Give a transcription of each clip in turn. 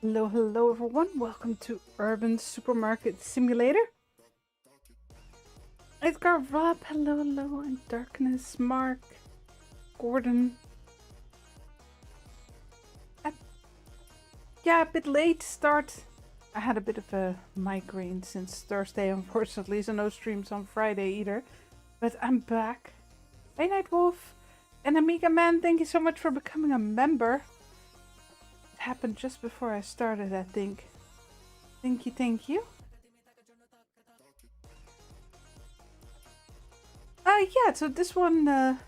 Hello, hello everyone. Welcome to Urban Supermarket Simulator. It's got Rob, hello, hello, and Darkness, Mark, Gordon. Yeah, a bit late start. I had a bit of a migraine since Thursday, unfortunately, so no streams on Friday either. But I'm back. Hey, Nightwolf and Amiga Man, thank you so much for becoming a member. Happened just before I started, I think. Thank you, thank you. Yeah, so this one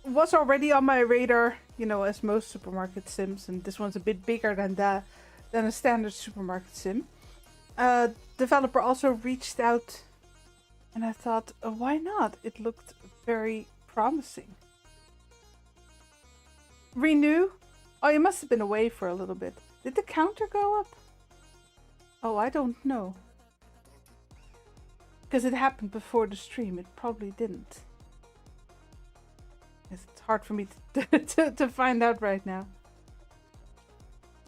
was already on my radar, you know, as most supermarket sims, and this one's a bit bigger than a standard supermarket sim. Developer also reached out, and I thought, why not? It looked very promising. Renew? Oh, you must have been away for a little bit. Did the counter go up? Oh, I don't know. Because it happened before the stream. It probably didn't. It's hard for me to find out right now.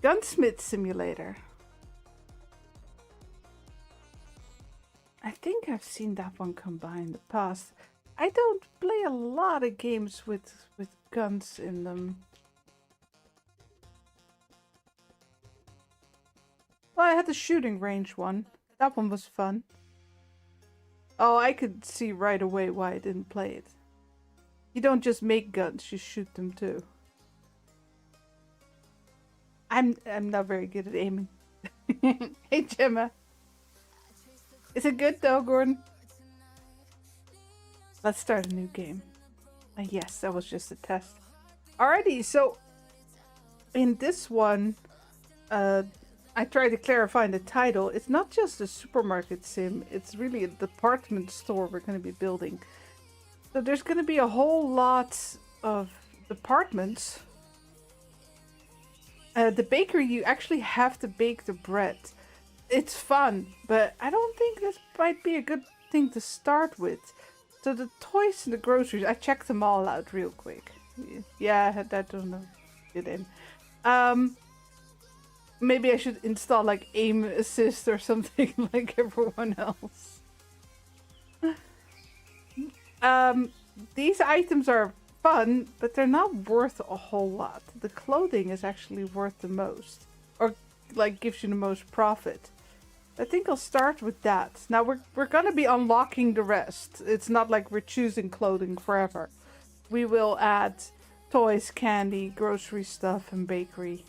Gunsmith Simulator. I think I've seen that one come by in the past. I don't play a lot of games with guns in them. Well, I had the shooting range one. That one was fun. Oh, I could see right away why I didn't play it. You don't just make guns, you shoot them too. I'm not very good at aiming. Hey, Gemma. Is it good though, Gordon? Let's start a new game. Yes, that was just a test. Alrighty, so in this one, I tried to clarify the title. It's not just a supermarket sim, it's really a department store we're going to be building. So there's going to be a whole lot of departments. The bakery, you actually have to bake the bread. It's fun, but I don't think this might be a good thing to start with. So the toys and the groceries, I checked them all out real quick. Yeah, I had that to get in. Maybe I should install like aim assist or something like everyone else. These items are fun, but they're not worth a whole lot. The clothing is actually worth the most, or like gives you the most profit. I think I'll start with that. Now we're gonna be unlocking the rest. It's not like we're choosing clothing forever. We will add toys, candy, grocery stuff, and bakery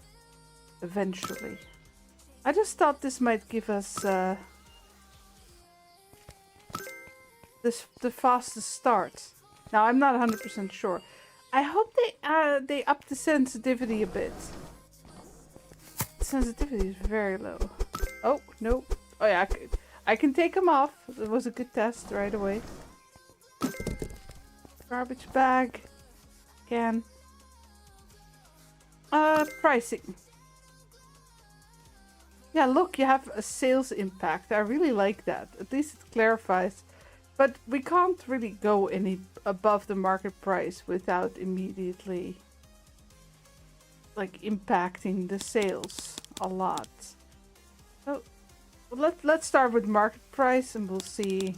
eventually. I just thought this might give us the fastest start. Now I'm not 100% sure. I hope they up the sensitivity a bit. The sensitivity is very low. Oh no! Oh yeah, I can take them off. It was a good test right away. Garbage bag. Can. Pricing. Yeah, look, you have a sales impact. I really like that. At least it clarifies. But we can't really go any above the market price without immediately like impacting the sales a lot. So let's start with market price and we'll see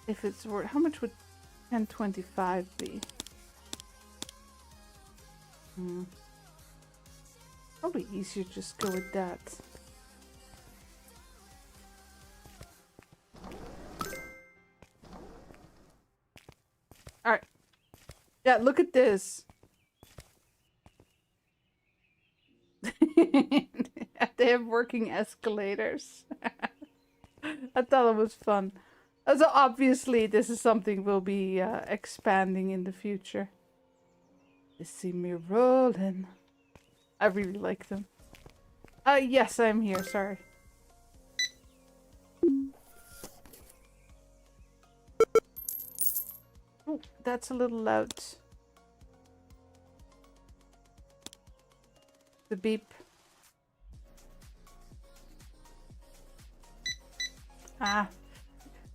if it's worth. How much would 1025 be? Probably easier to just go with that. Alright. Yeah, look at this. They have working escalators. I thought it was fun. So obviously this is something we'll be expanding in the future. You see me rolling. I really like them. Yes, I'm here, sorry. Oh, that's a little loud. The beep.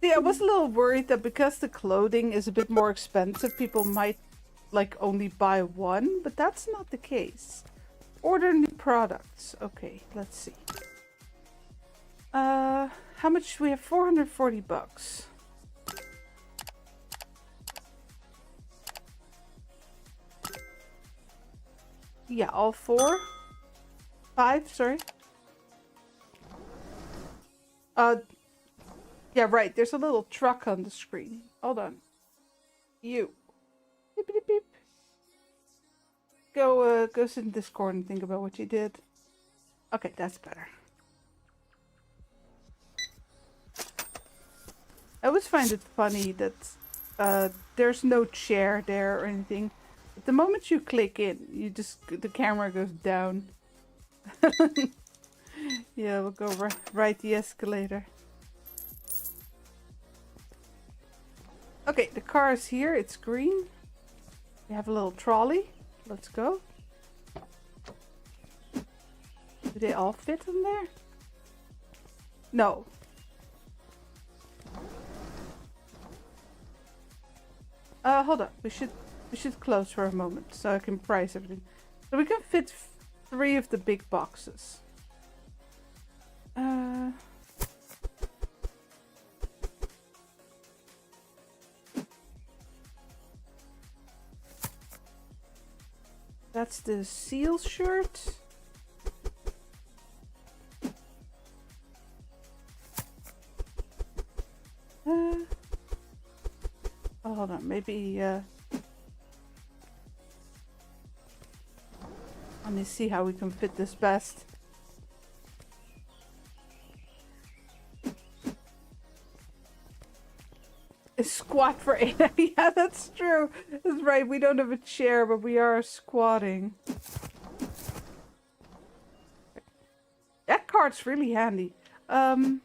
See, I was a little worried that because the clothing is a bit more expensive, people might like only buy one, but that's not the case. Order new products. Okay, let's see. How much? We have 440 bucks. Yeah, all 4. 5, sorry. Yeah, right. There's a little truck on the screen. Hold on. You. Beep, beep, beep. Go sit in Discord and think about what you did. Okay, that's better. I always find it funny that there's no chair there or anything. But the moment you click in, the camera goes down. Yeah, we'll go right the escalator. Okay, the car is here. It's green. We have a little trolley. Let's go. Do they all fit in there? No. Hold on. We should close for a moment so I can price everything. So we can fit 3 of the big boxes. That's the seal shirt. Oh, hold on, maybe let me see how we can fit this best. A squat for 8. Yeah, that's true. That's right. We don't have a chair, but we are squatting. That card's really handy. Can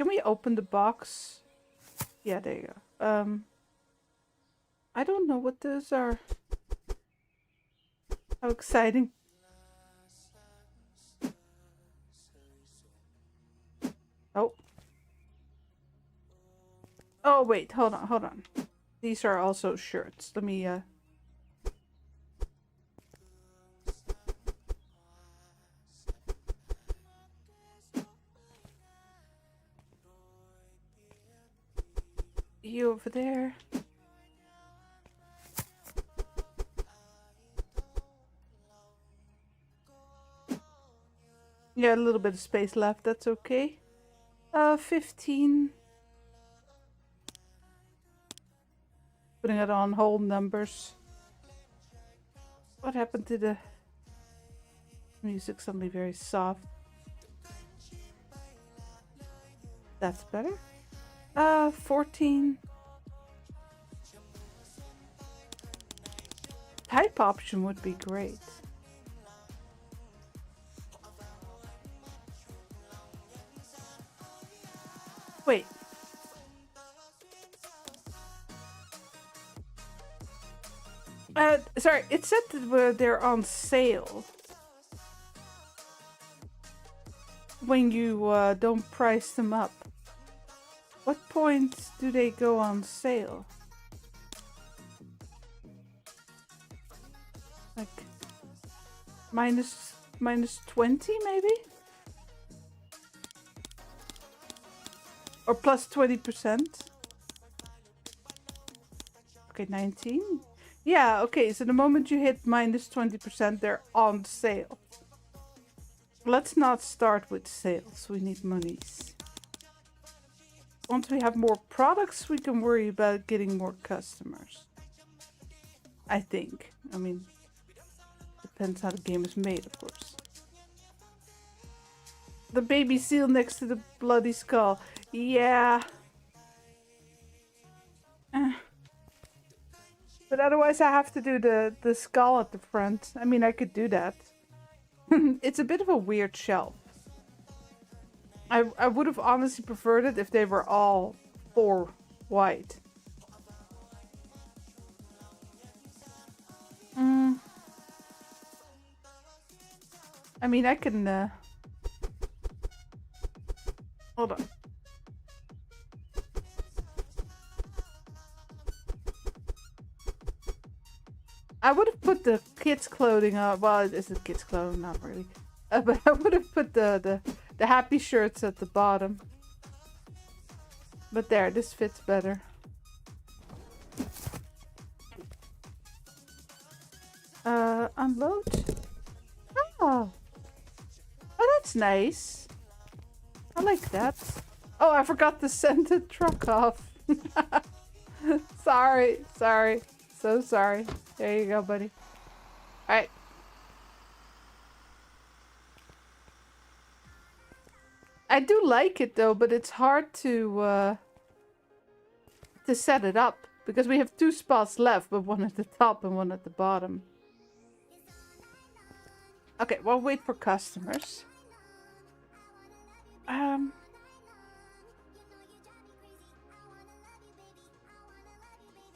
we open the box? Yeah, there you go. I don't know what those are. How exciting. Oh. Oh, wait. Hold on. These are also shirts. Let me, You over there. Yeah, a little bit of space left. That's okay. 15. Putting it on whole numbers. What happened to the music? Suddenly very soft. That's better. 14. Type option would be great. Wait. Sorry, it said that they're on sale. When you don't price them up. What points do they go on sale? Like minus 20 maybe? Or plus 20%? Okay, 19. Yeah, okay, so the moment you hit minus 20%, they're on sale. Let's not start with sales. We need monies. Once we have more products, we can worry about getting more customers. I think. I mean, depends how the game is made, of course. The baby seal next to the bloody skull. Yeah. But otherwise I have to do the skull at the front. I mean, I could do that. It's a bit of a weird shelf. I would have honestly preferred it if they were all 4 white. I mean, I can... Hold on. I would have put the kids' clothing on. Well, is it kids' clothing? Not really. But I would have put the happy shirts at the bottom. But there, this fits better. Unload. Oh. Oh, that's nice. I like that. Oh, I forgot to send the truck off. Sorry. So sorry. There you go, buddy. Alright. I do like it though, but it's hard to set it up. Because we have 2 spots left, but one at the top and one at the bottom. Okay, we'll wait for customers.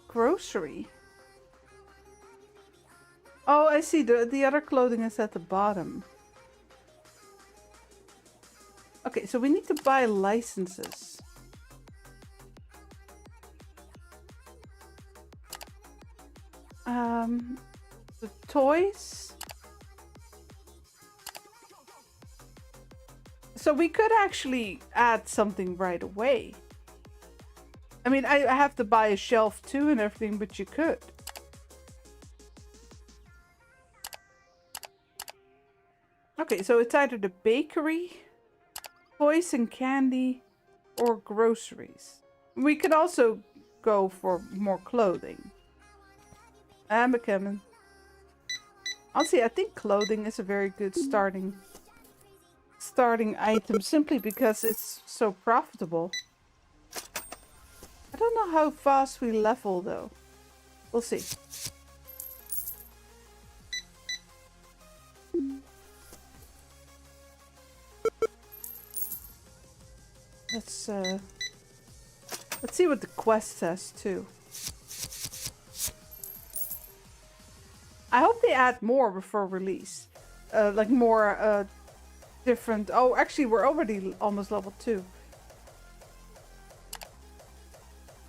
Grocery. Oh, I see. The other clothing is at the bottom. Okay, so we need to buy licenses. The toys. So we could actually add something right away. I mean, I have to buy a shelf too and everything, but you could. Okay, so it's either the bakery, toys and candy, or groceries. We could also go for more clothing. I'm coming. Honestly, I think clothing is a very good starting item simply because it's so profitable. I don't know how fast we level though. We'll see. Let's see what the quest says too. I hope they add more before release. Like more different... Oh, actually, we're already almost level 2.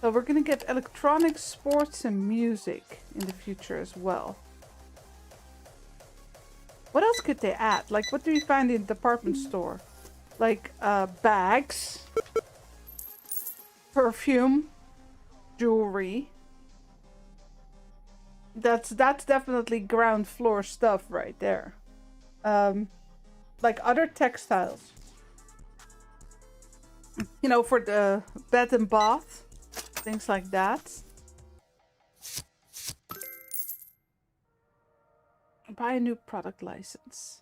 So we're gonna get electronics, sports, and music in the future as well. What else could they add? Like, what do you find in the department store? Like, bags, perfume, jewelry. That's definitely ground floor stuff right there. Like other textiles. You know, for the bed and bath. Things like that. Buy a new product license.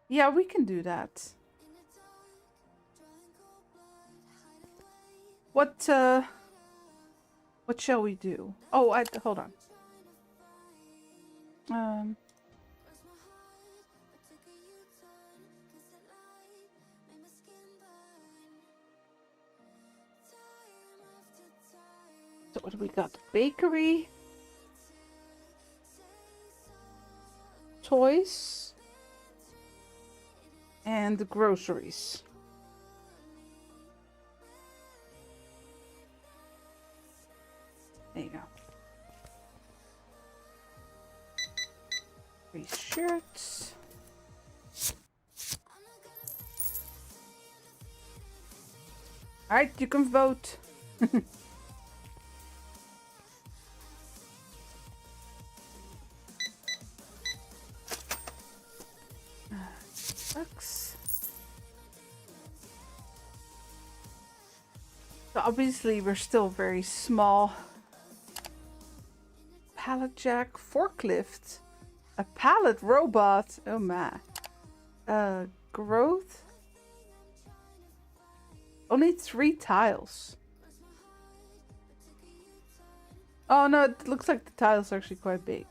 Yeah, we can do that. What shall we do? Oh, hold on. So what do we got? Bakery, toys, and the groceries. There you go. 3 shirts. Alright, you can vote. Sucks. So obviously we're still very small. Pallet jack, forklift, a pallet robot. Oh my. Growth. Only 3 tiles. Oh no, it looks like the tiles are actually quite big.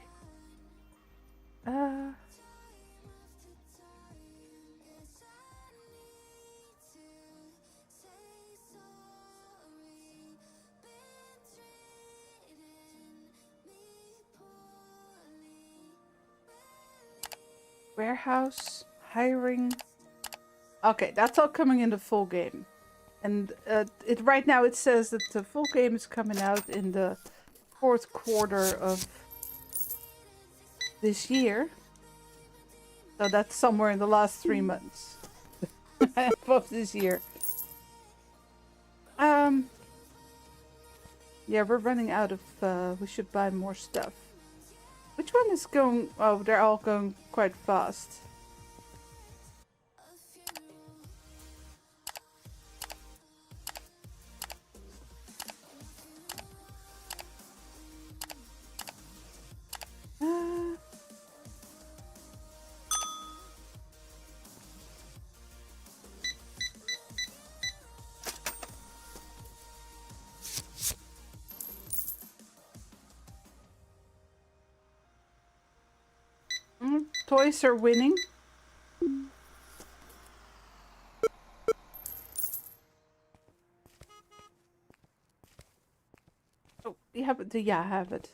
Warehouse, hiring. Okay, that's all coming in the full game. And right now it says that the full game is coming out in the 4th quarter of this year. So that's somewhere in the last 3 months of this year. Yeah, we're running out of, we should buy more stuff. Which one is going, oh, they're all going quite fast. Toys are winning. Oh, you have it. Yeah, I have it.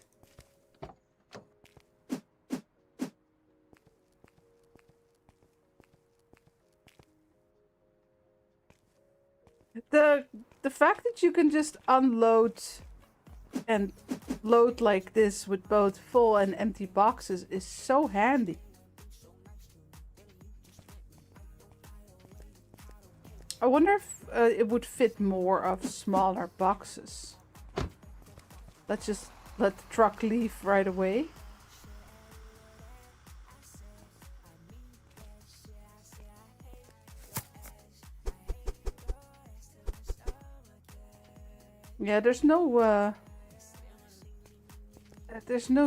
The fact that you can just unload and load like this with both full and empty boxes is so handy. I wonder if it would fit more of smaller boxes. Let's just let the truck leave right away. Yeah, there's no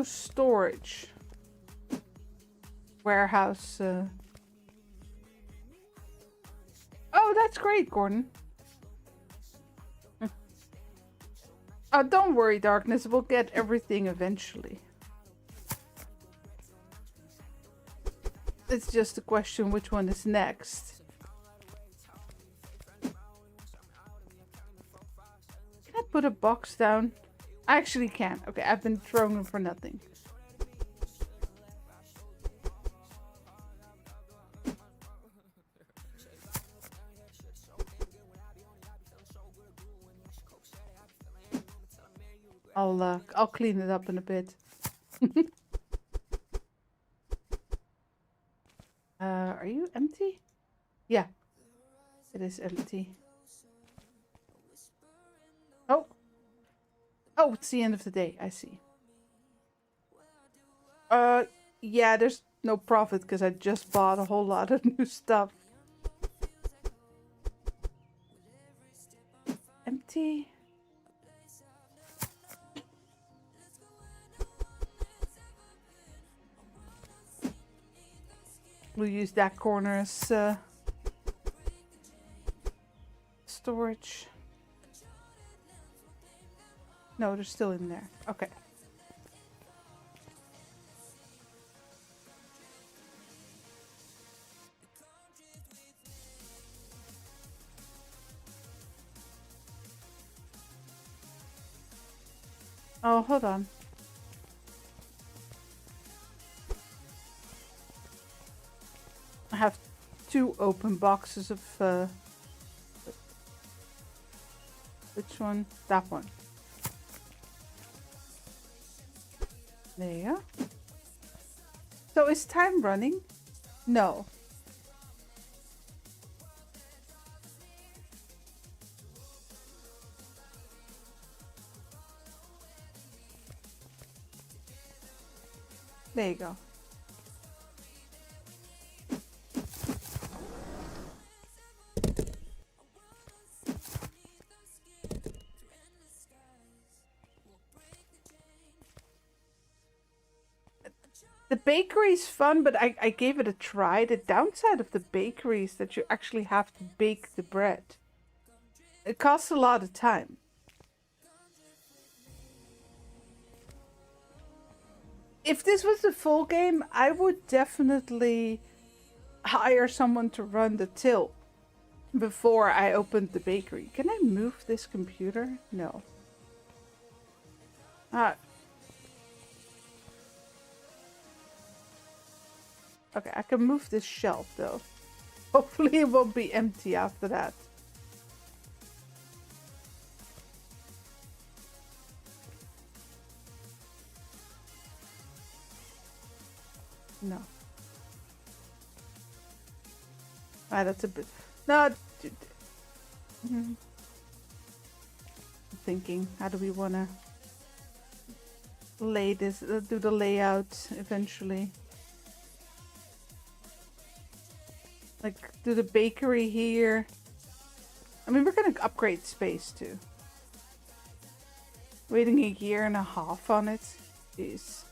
storage warehouse. Oh, that's great, Gordon. Oh, don't worry, Darkness. We'll get everything eventually. It's just a question which one is next. Can I put a box down? I actually can. Okay, I've been throwing them for nothing. I'll clean it up in a bit. Are you empty? Yeah, it is empty. Oh. Oh, it's the end of the day. I see. Yeah, there's no profit because I just bought a whole lot of new stuff. Empty. We'll use that corner as storage. No, they're still in there. Okay. Oh, hold on. I have 2 open boxes of which one? That one. There you go. So is time running? No. There you go. The bakery is fun, but I gave it a try. The downside of the bakery is that you actually have to bake the bread. It costs a lot of time. If this was the full game, I would definitely hire someone to run the till before I opened the bakery. Can I move this computer? No. Okay, I can move this shelf though. Hopefully it won't be empty after that. No. Ah, that's a bit... No. Thinking, how do we want to lay this, do the layout eventually? Like, do the bakery here. I mean, we're going to upgrade space too. Waiting a year and a half on it is...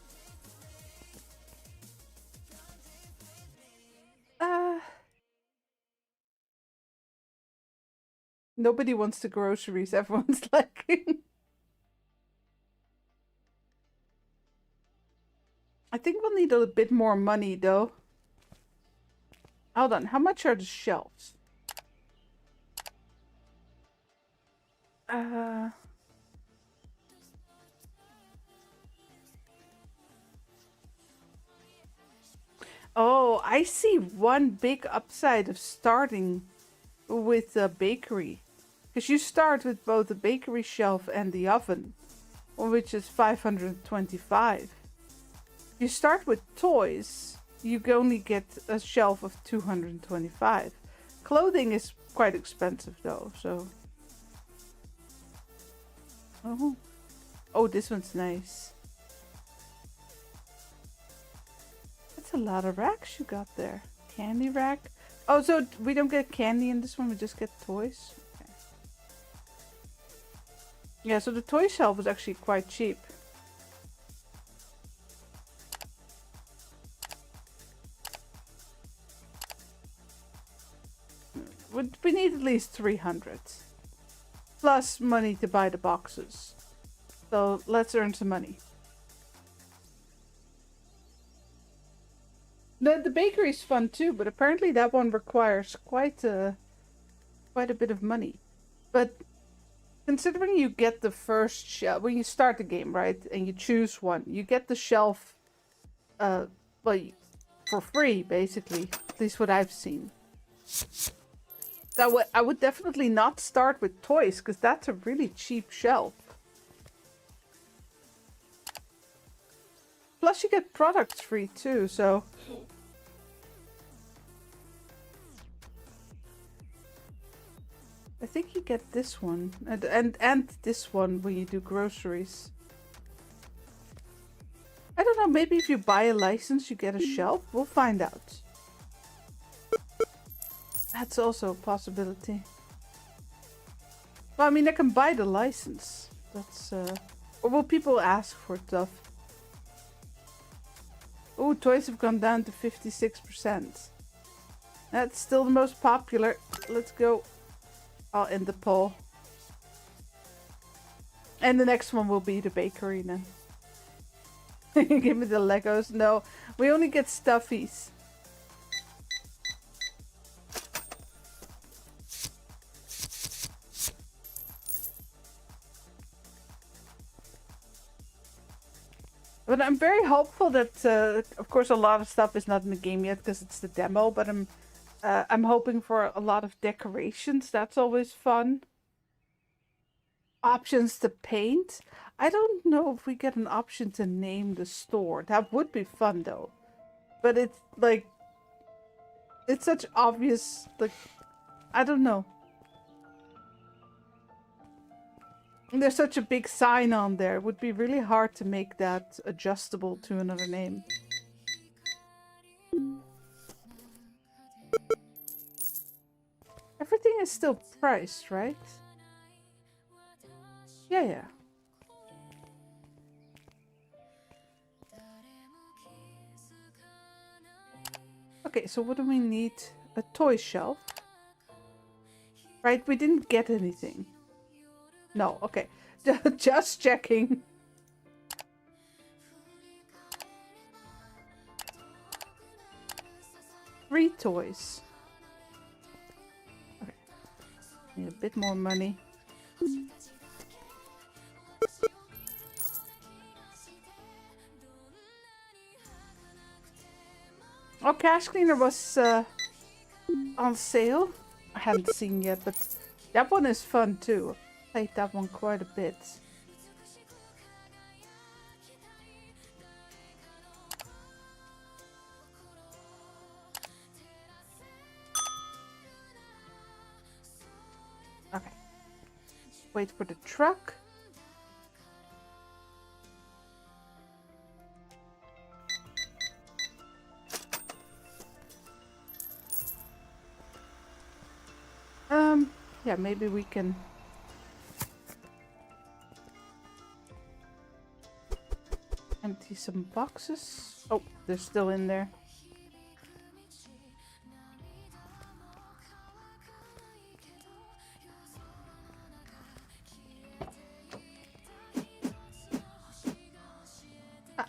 Nobody wants the groceries. Everyone's like... I think we'll need a bit more money though. Hold on. How much are the shelves? Oh, I see one big upside of starting with a bakery. Because you start with both the bakery shelf and the oven, which is 525. You start with toys, you only get a shelf of 225. Clothing is quite expensive though, so... Oh, this one's nice. That's a lot of racks you got there. Candy rack. Oh, so we don't get candy in this one, we just get toys? Okay. Yeah, so the toy shelf is actually quite cheap. We need at least 300. Plus money to buy the boxes. So let's earn some money. The bakery's fun too, but apparently that one requires quite a bit of money. But considering you get the first shelf when you start the game, right, and you choose one, you get the shelf, well, for free basically. At least what I've seen. I would definitely not start with toys because that's a really cheap shelf. Plus you get products free too, so... I think you get this one and this one when you do groceries. I don't know, maybe if you buy a license you get a shelf? We'll find out. That's also a possibility. Well, I mean, I can buy the license. That's, or will people ask for stuff? Oh, toys have gone down to 56%. That's still the most popular. Let's go. I'll end the poll. And the next one will be the bakery then. Give me the Legos. No, we only get stuffies. But I'm very hopeful that, of course, a lot of stuff is not in the game yet because it's the demo. But I'm hoping for a lot of decorations. That's always fun. Options to paint. I don't know if we get an option to name the store. That would be fun though. But it's like, it's such obvious. Like, I don't know. There's such a big sign on there. It would be really hard to make that adjustable to another name. Everything is still priced, right? Yeah. Okay, so what do we need? A toy shelf. Right, we didn't get anything. No, okay. Just checking. Three toys. Okay. Need a bit more money. Oh, Cash Cleaner was on sale. I haven't seen yet, but that one is fun too. Played that one quite a bit. Wait for the truck. Yeah, maybe we can empty some boxes. Oh, they're still in there. Ah.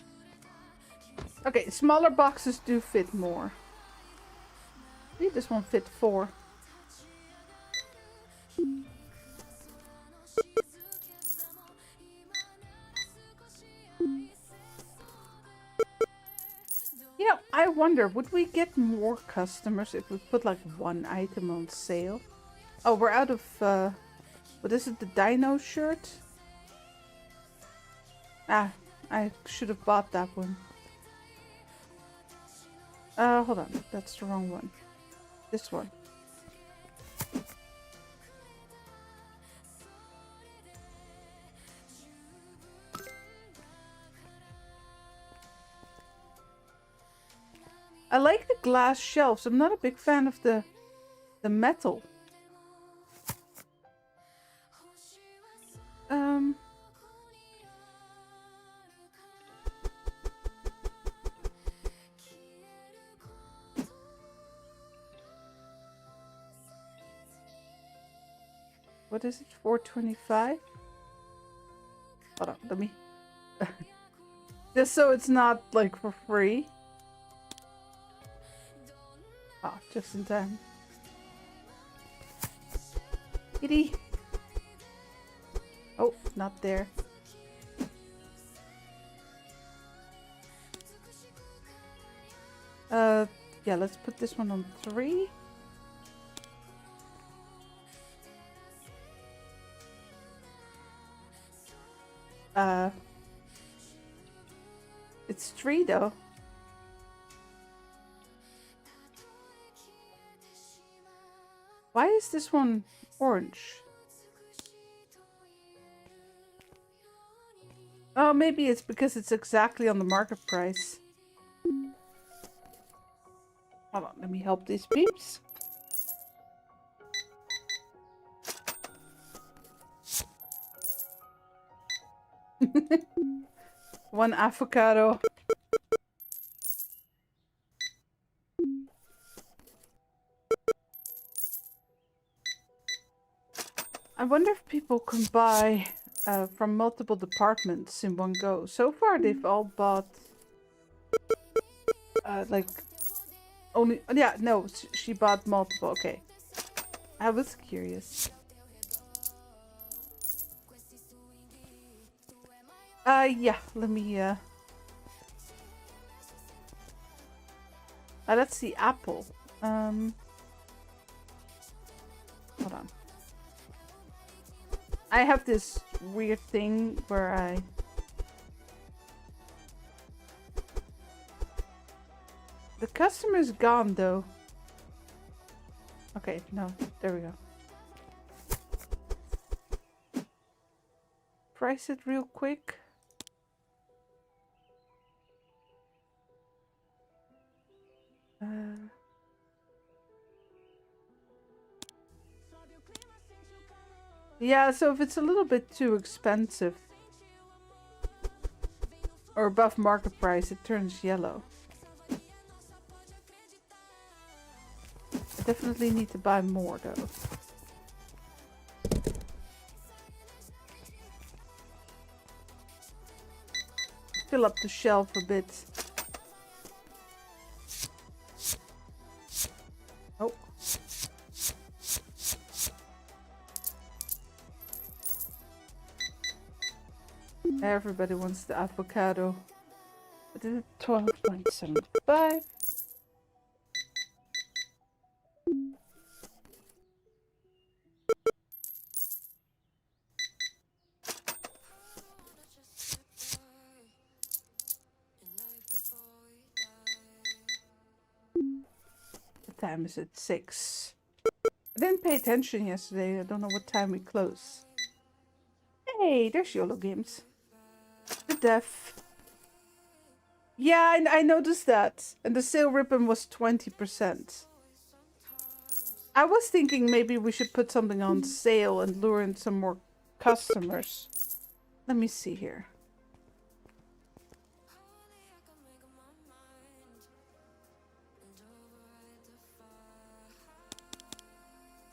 Okay, smaller boxes do fit more. See, this one fit 4. You know, I wonder, would we get more customers if we put like one item on sale? Oh, we're out of, what is it, the dino shirt? Ah, I should have bought that one. Hold on, that's the wrong one. This one. I like the glass shelves. I'm not a big fan of the metal. What is it? 425? Hold on, let me... Just so it's not like for free. Ah, just in time. Kitty. Oh, not there. Yeah, let's put this one on 3. It's 3 though. Why is this one orange? Oh, maybe it's because it's exactly on the market price. Hold on, let me help these peeps. One avocado. I wonder if people can buy from multiple departments in one go. So far, they've all bought like only. Yeah, no, she bought multiple. Okay, I was curious. Yeah, let me. Let's see, apple. Hold on. I have this weird thing where I... The customer's gone though. Okay, no, there we go. Price it real quick. Yeah, so if it's a little bit too expensive or above market price, it turns yellow. I definitely need to buy more though. Fill up the shelf a bit. Oh. Everybody wants the avocado. What is it? 12.75. What time is it? 6. I didn't pay attention yesterday. I don't know what time we close. Hey, there's YOLO Games. The deaf. Yeah, I noticed that. And the sale ribbon was 20%. I was thinking maybe we should put something on sale and lure in some more customers. Let me see here.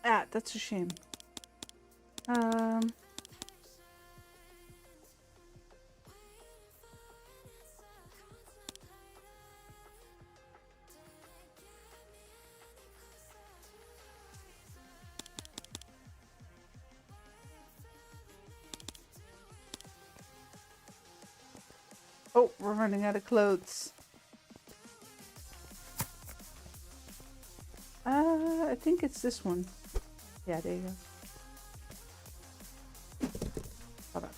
Ah, that's a shame. Oh, we're running out of clothes. I think it's this one. Yeah, there you go. Hold on.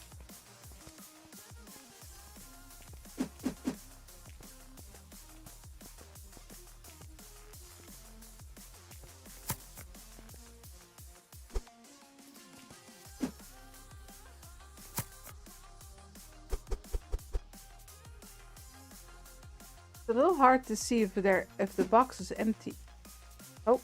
It's a little hard to see if the box is empty. Oh.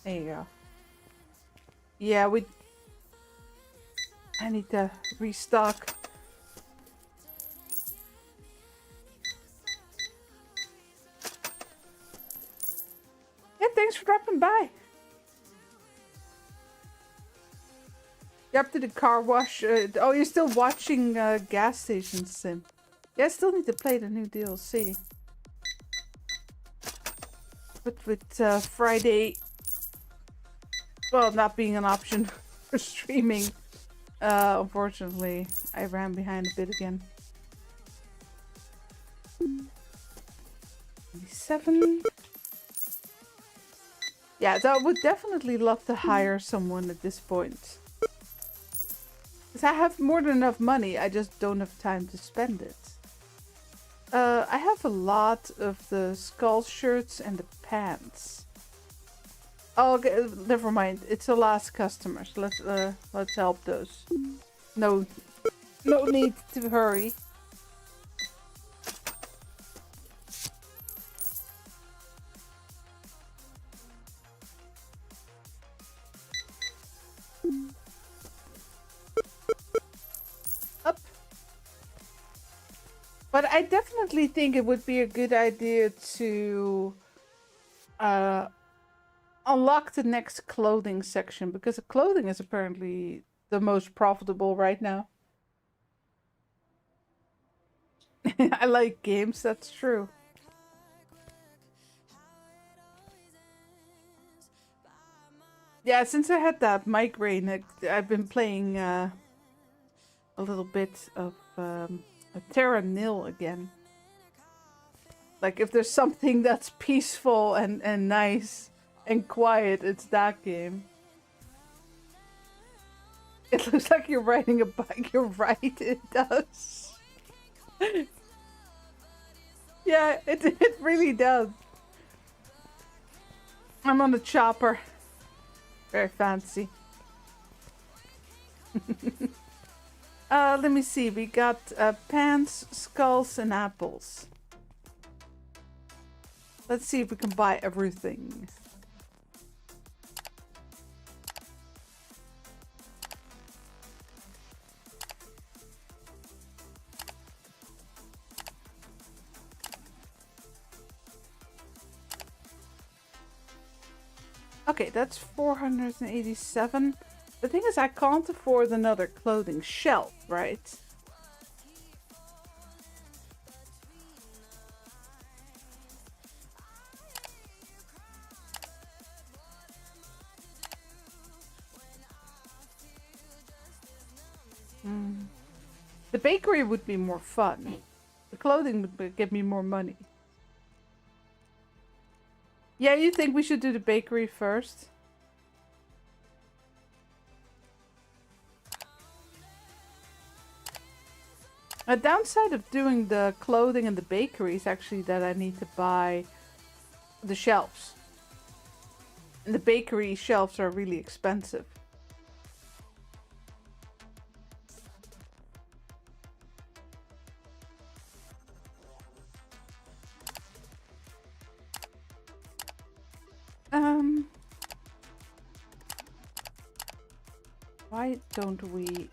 There you go. Yeah, I need to restock. Yeah, thanks for dropping by. You're up to the car wash. Oh, you're still watching Gas Station Sim. Yeah, I still need to play the new DLC. But with Friday, well, not being an option for streaming, unfortunately, I ran behind a bit again. 7. Yeah, so I would definitely love to hire someone at this point. Because I have more than enough money, I just don't have time to spend it. I have a lot of the skull shirts and the pants. Oh, okay, never mind. It's the last customers. Let's help those. No need to hurry. Up. But I definitely think it would be a good idea to unlock the next clothing section, because the clothing is apparently the most profitable right now. I like games, that's true. Yeah, since I had that migraine, I've been playing a little bit of Terra Nil again. Like, if there's something that's peaceful and nice and quiet, it's that game. It looks like you're riding a bike. You're right, it does. Yeah, it really does. I'm on a chopper. Very fancy. Let me see. We got pants, skulls, and apples. Let's see if we can buy everything. Okay, that's 487. The thing is, I can't afford another clothing shelf, right? The bakery would be more fun. The clothing would give me more money. Yeah, you think we should do the bakery first? A downside of doing the clothing and the bakery is actually that I need to buy the shelves. And the bakery shelves are really expensive. Why don't we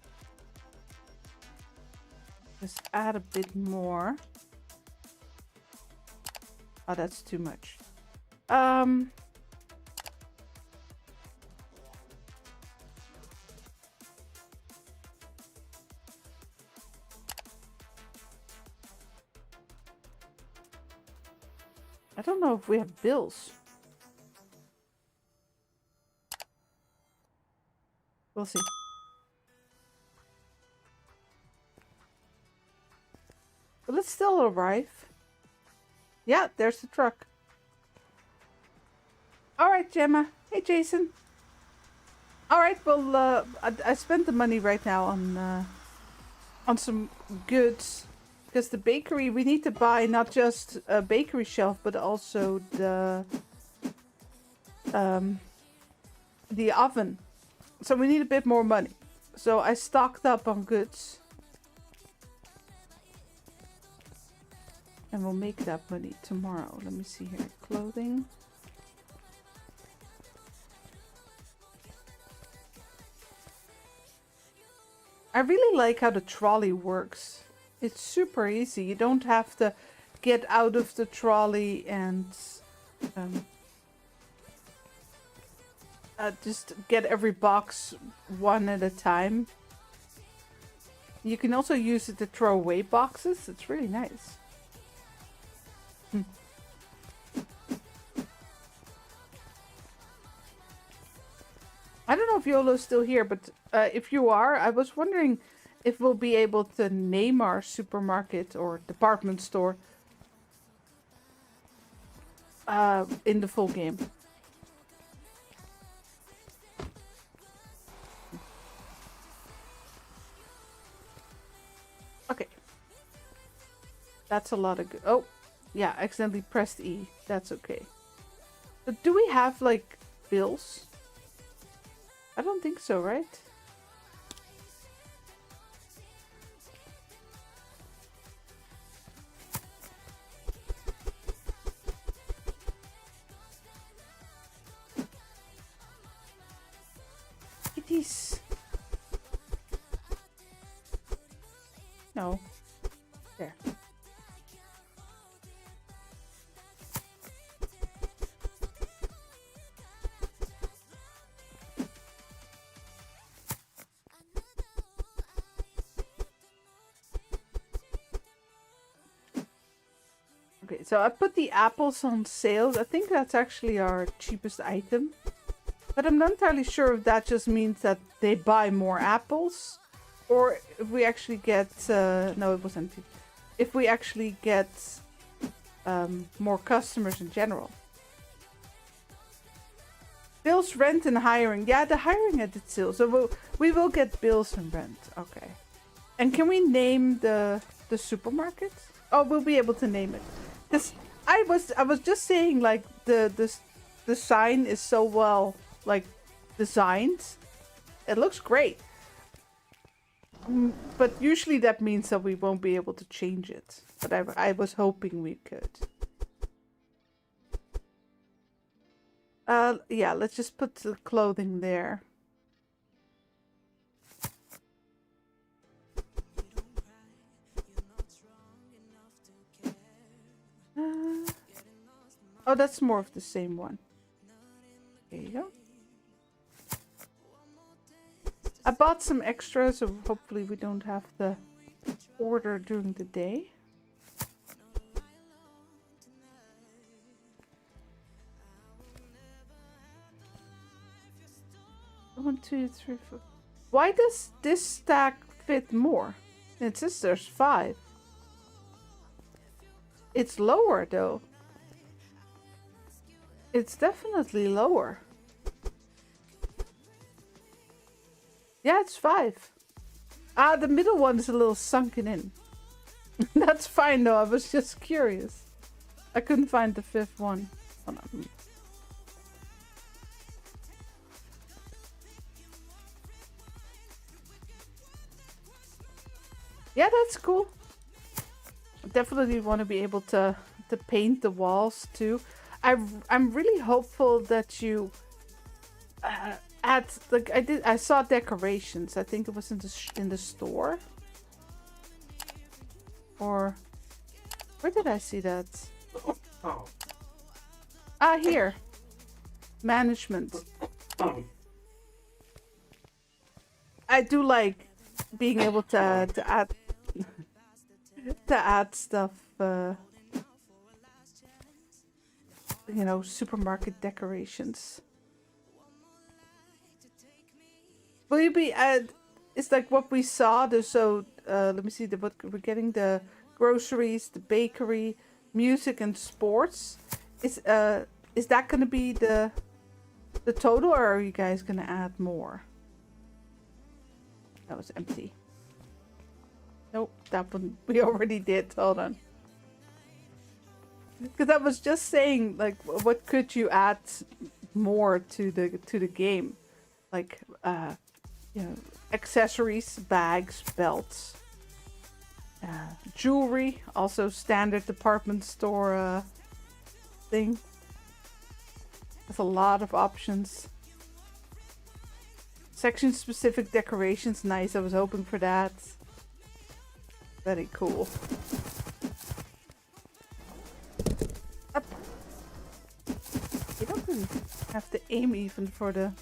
just add a bit more? Oh, that's too much. I don't know if we have bills. We'll see. Will it still arrive? Yeah, there's the truck. Alright, Gemma. Hey, Jason. Alright, well, I spent the money right now on some goods. Because the bakery, we need to buy not just a bakery shelf, but also the oven. So we need a bit more money. So I stocked up on goods. And we'll make that money tomorrow. Let me see here. Clothing. I really like how the trolley works. It's super easy. You don't have to get out of the trolley and just get every box one at a time. You can also use it to throw away boxes. It's really nice. I don't know if YOLO's still here, but if you are, I was wondering if we'll be able to name our supermarket or department store in the full game. Okay. That's a lot of good. Oh, yeah, accidentally pressed E. That's okay. But do we have, like, bills? I don't think so, right? Kitties. No. There. Okay, so I put the apples on sale. I think that's actually our cheapest item. But I'm not entirely sure if that just means that they buy more apples. Or if we actually get... no, it was empty. If we actually get more customers in general. Bills, rent, and hiring. Yeah, the hiring I did still. So we will get bills and rent. Okay. And can we name the supermarket? Oh, we'll be able to name it. Because I was just saying, like, the sign is so well, like, designed. It looks great. But usually that means that we won't be able to change it. But I was hoping we could. Yeah, let's just put the clothing there. Oh, that's more of the same one. There you go. I bought some extras, so hopefully we don't have to order during the day. 1, 2, 3, 4. Why does this stack fit more? It says there's 5. It's lower though. It's definitely lower. Yeah, it's 5. Ah, the middle one is a little sunken in. That's fine though, I was just curious. I couldn't find the fifth one. Hold on. Yeah, that's cool. I definitely want to be able to paint the walls too. I'm really hopeful that you add, like I saw decorations. I think it was in the store. Or where did I see that? Ah, here. Management. I do like being able to add stuff. You know, supermarket decorations. Will you be it's like what we saw. So let me see. What we're getting: the groceries, the bakery, music, and sports. Is that going to be the total, or are you guys going to add more? That was empty. Nope, that one we already did. Hold on. Because I was just saying, like, what could you add more to the game? Like, you know, accessories, bags, belts, jewelry, also standard department store thing. There's a lot of options. Section specific decorations, nice. I was hoping for that. Very cool. Up. You don't really have to aim even for the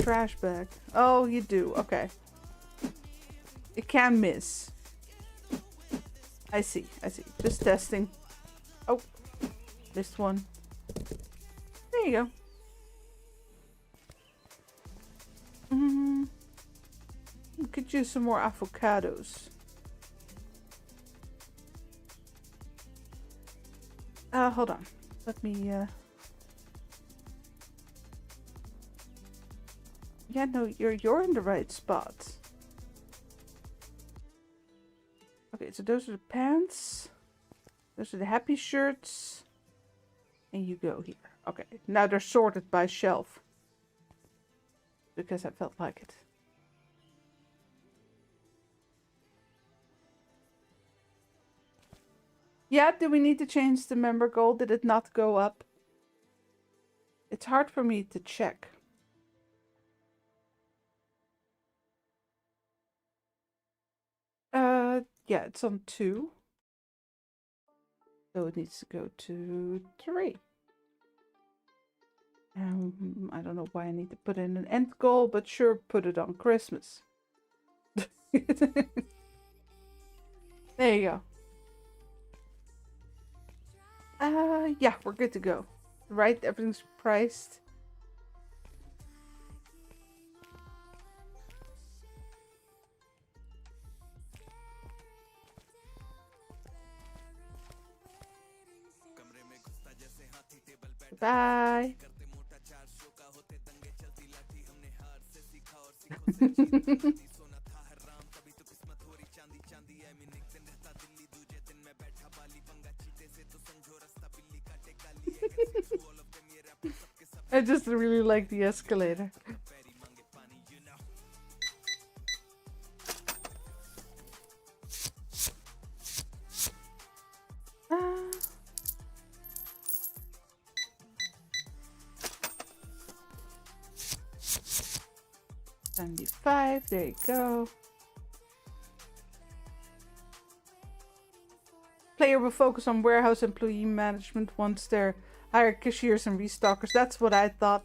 trash bag. Oh, you do. Okay. It can miss. I see. Just testing. Oh, missed one. There you go. Could use some more avocados. Hold on. Let me, Yeah, no, you're in the right spot. Okay, so those are the pants. Those are the happy shirts. And you go here. Okay, now they're sorted by shelf. Because I felt like it. Yeah, do we need to change the member goal? Did it not go up? It's hard for me to check. Yeah, it's on 2. So it needs to go to 3. I don't know why I need to put in an end goal, but sure, put it on Christmas. There you go. Yeah, we're good to go. Right, everything's priced. Bye. I just really like the escalator. $75, there you go. Player will focus on warehouse employee management once they're hired cashiers and restockers. That's what I thought.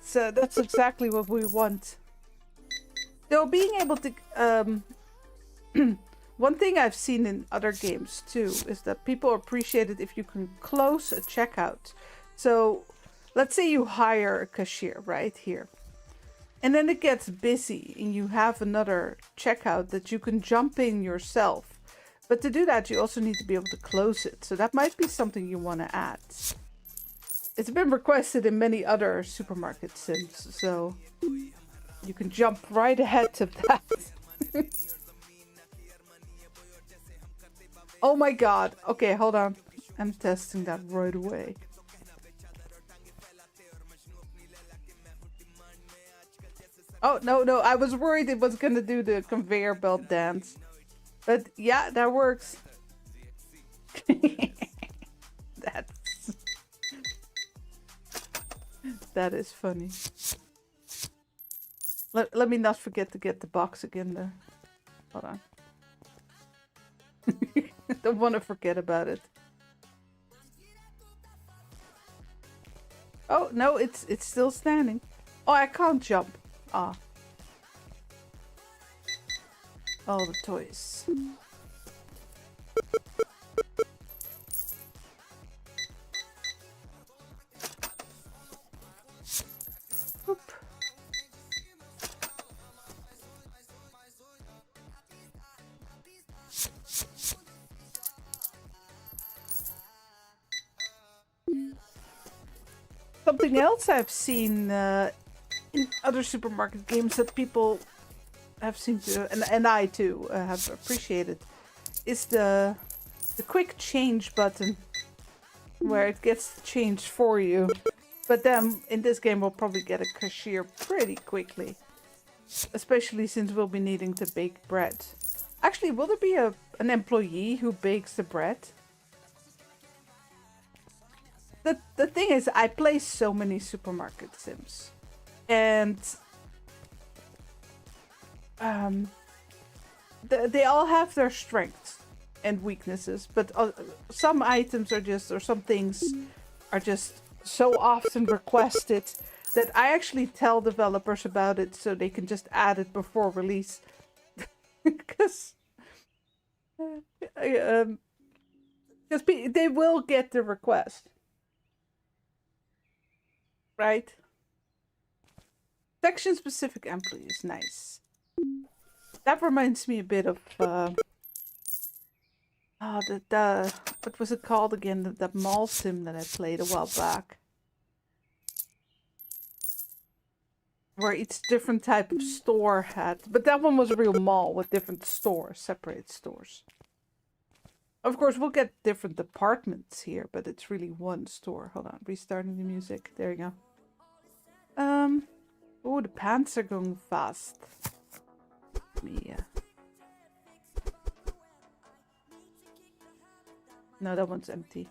That's exactly what we want. Though being able to one thing I've seen in other games too is that people appreciate it if you can close a checkout. So let's say you hire a cashier right here. And then it gets busy and you have another checkout that you can jump in yourself. But to do that, you also need to be able to close it. So that might be something you want to add. It's been requested in many other supermarket sims, so you can jump right ahead of that. Oh my god. Okay, hold on. I'm testing that right away. Oh, no, no. I was worried it was going to do the conveyor belt dance. But yeah, that works. That's... That is funny. Let me not forget to get the box again there. Hold on. Don't want to forget about it. Oh, no, it's still standing. Oh, I can't jump. Ah. All the toys. Oop. Something else I've seen in other supermarket games that people have seemed to, and I too have appreciated, is the quick change button, where it gets changed for you. But then in this game we'll probably get a cashier pretty quickly, especially since we'll be needing to bake bread. Actually, will there be an employee who bakes the bread? The thing is, I play so many supermarket sims, and they all have their strengths and weaknesses, but some items are just, or some things are just so often requested that I actually tell developers about it so they can just add it before release. Because they will get the request. Right? Section specific employees, nice. That reminds me a bit of what was it called again? The mall sim that I played a while back, where each different type of store had, but that one was a real mall with different stores, separate stores. Of course, we'll get different departments here, but it's really one store. Hold on, restarting the music. There you go. Oh, the pants are going fast. Yeah. No, that one's empty.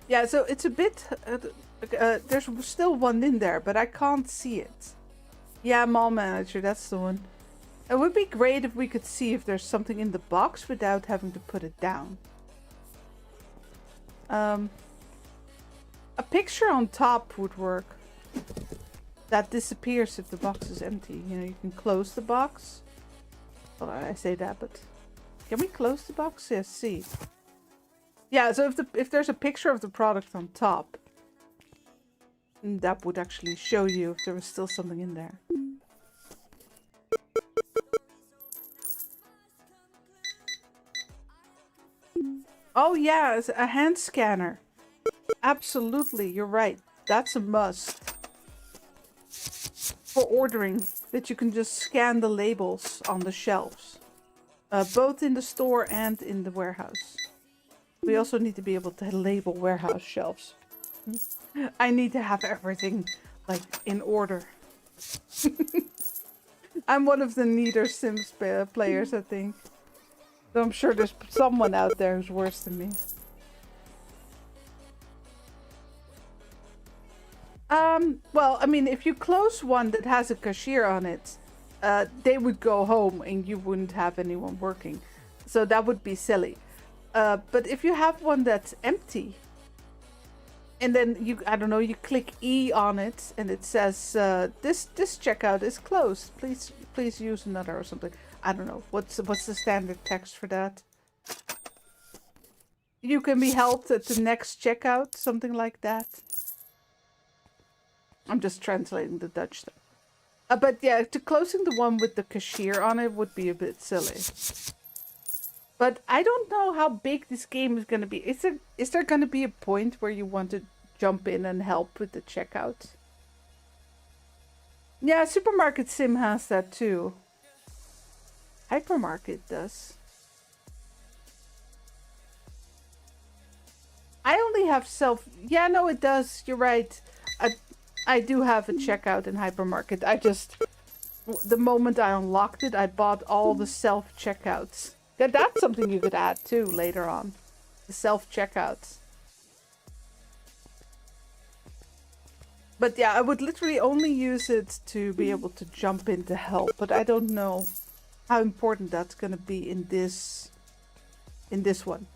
Yeah, so it's a bit... there's still one in there, but I can't see it. Yeah, mall manager, that's the one. It would be great if we could see if there's something in the box without having to put it down. A picture on top would work. That disappears if the box is empty. You know, you can close the box. Well, I say that, but... Can we close the box? Yes, see. Yeah, so if there's a picture of the product on top, that would actually show you if there was still something in there. Oh yeah, it's a hand scanner. Absolutely, you're right. That's a must. For ordering, that you can just scan the labels on the shelves. Both in the store and in the warehouse. We also need to be able to label warehouse shelves. I need to have everything, like, in order. I'm one of the neater Sims players, I think. So I'm sure there's someone out there who's worse than me. Well, I mean, if you close one that has a cashier on it, they would go home and you wouldn't have anyone working. So that would be silly. But if you have one that's empty, and then I don't know, you click E on it and it says, this checkout is closed. Please use another or something. I don't know. What's the standard text for that? You can be helped at the next checkout, something like that. I'm just translating the Dutch stuff. But yeah, closing the one with the cashier on it would be a bit silly. But I don't know how big this game is going to be. Is there going to be a point where you want to jump in and help with the checkout? Yeah, Supermarket Sim has that too. Hypermarket does. I only have self... Yeah, no, it does. You're right. I do have a checkout in Hypermarket. I just... The moment I unlocked it, I bought all the self-checkouts. That's something you could add too later on. The self-checkouts. But yeah, I would literally only use it to be able to jump in to help. But I don't know how important that's going to be in this one.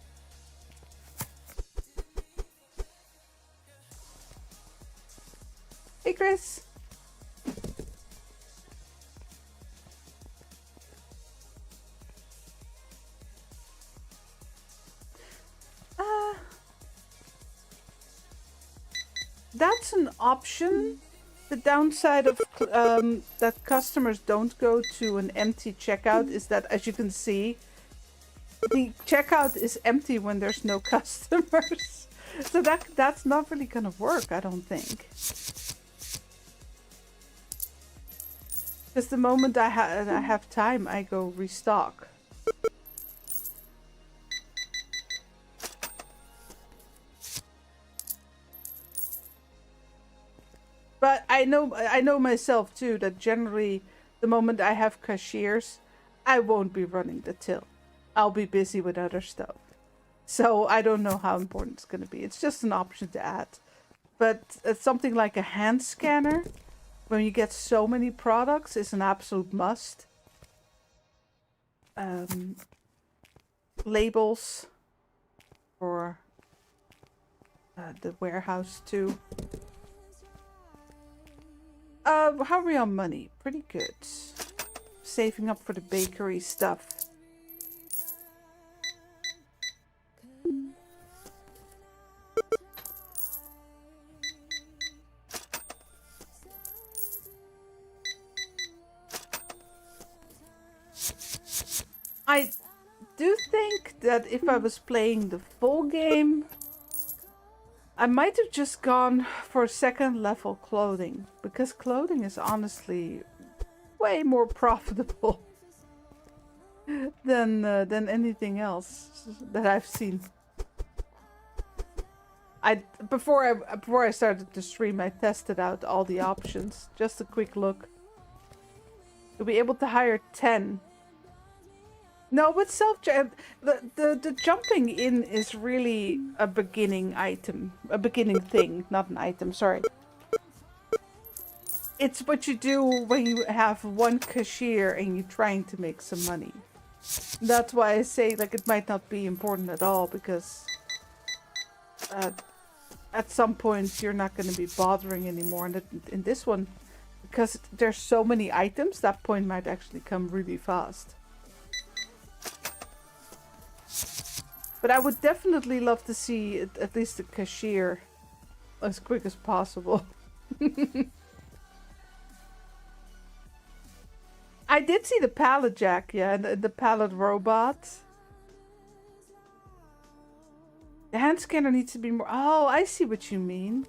Hey, Chris. That's an option. The downside of that customers don't go to an empty checkout is that, as you can see, the checkout is empty when there's no customers. So that's not really gonna work, I don't think. Because the moment I have time, I go restock. But I know myself too that generally the moment I have cashiers, I won't be running the till. I'll be busy with other stuff. So I don't know how important it's going to be. It's just an option to add. But something like a hand scanner, when you get so many products, is an absolute must. Labels for the warehouse too. How are we on money? Pretty good. Saving up for the bakery stuff. I do think that if I was playing the full game, I might have just gone for second level clothing, because clothing is honestly way more profitable than anything else that I've seen. Before I started the stream, I tested out all the options. Just a quick look. You'll be able to hire 10. No, but the jumping in is really a beginning item, a beginning thing, not an item, sorry. It's what you do when you have one cashier and you're trying to make some money. That's why I say like it might not be important at all, because at some point you're not going to be bothering anymore. And in this one, because there's so many items, that point might actually come really fast. But I would definitely love to see at least the cashier as quick as possible. I did see the pallet jack, yeah, and the pallet robot. The hand scanner needs to be more... Oh, I see what you mean.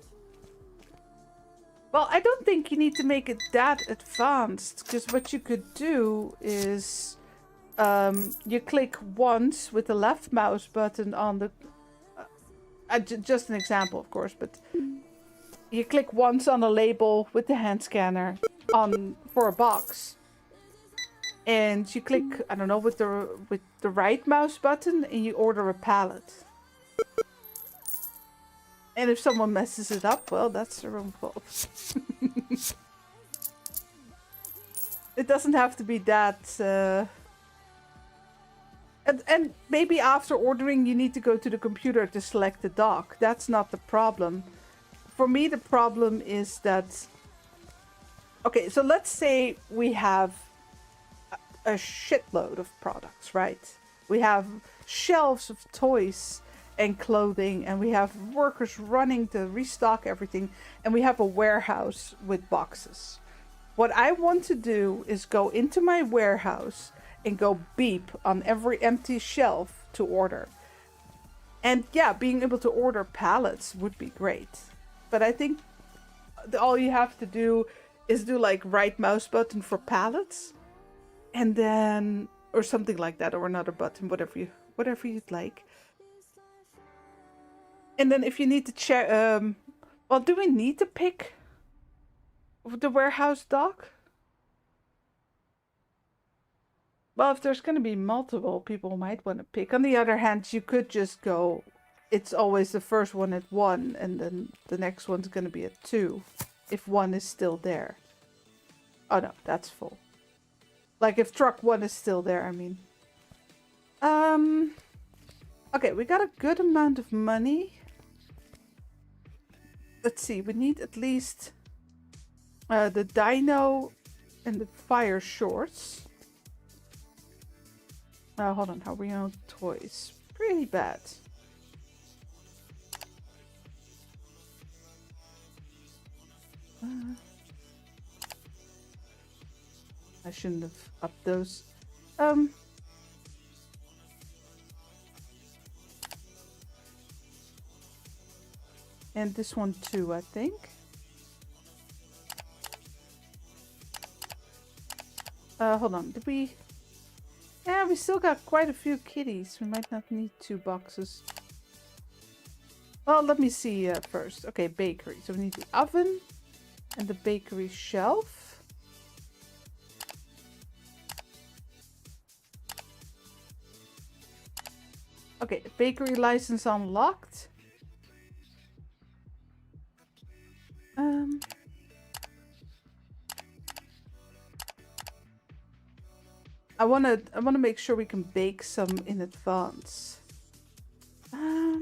Well, I don't think you need to make it that advanced, because what you could do is... you click once with the left mouse button on the... just an example, of course, but... You click once on a label with the hand scanner for a box. And you click, I don't know, with the right mouse button and you order a pallet. And if someone messes it up, well, that's their own fault. It doesn't have to be that... And maybe after ordering, you need to go to the computer to select the dock. That's not the problem. For me, the problem is that... Okay, so let's say we have a shitload of products, right? We have shelves of toys and clothing, and we have workers running to restock everything, and we have a warehouse with boxes. What I want to do is go into my warehouse and go beep on every empty shelf to order. And yeah, being able to order pallets would be great. But I think all you have to do is do like right mouse button for pallets. And then, or something like that, or another button, whatever you'd like. And then if you need to check, well, do we need to pick the warehouse dock? Well, if there's going to be multiple, people might want to pick. On the other hand, you could just go, it's always the first one at 1, and then the next one's going to be at 2, if 1 is still there. Oh no, that's full. Like if truck 1 is still there, I mean. Okay, we got a good amount of money. Let's see, we need at least the dino and the fire shorts. Hold on, how are we on toys? Pretty bad. I shouldn't have upped those. And this one too, I think. Hold on, did we... Yeah, we still got quite a few kitties. We might not need 2 boxes. Well, let me see first. Okay, bakery. So we need the oven and the bakery shelf. Okay, bakery license unlocked. I wanna make sure we can bake some in advance. I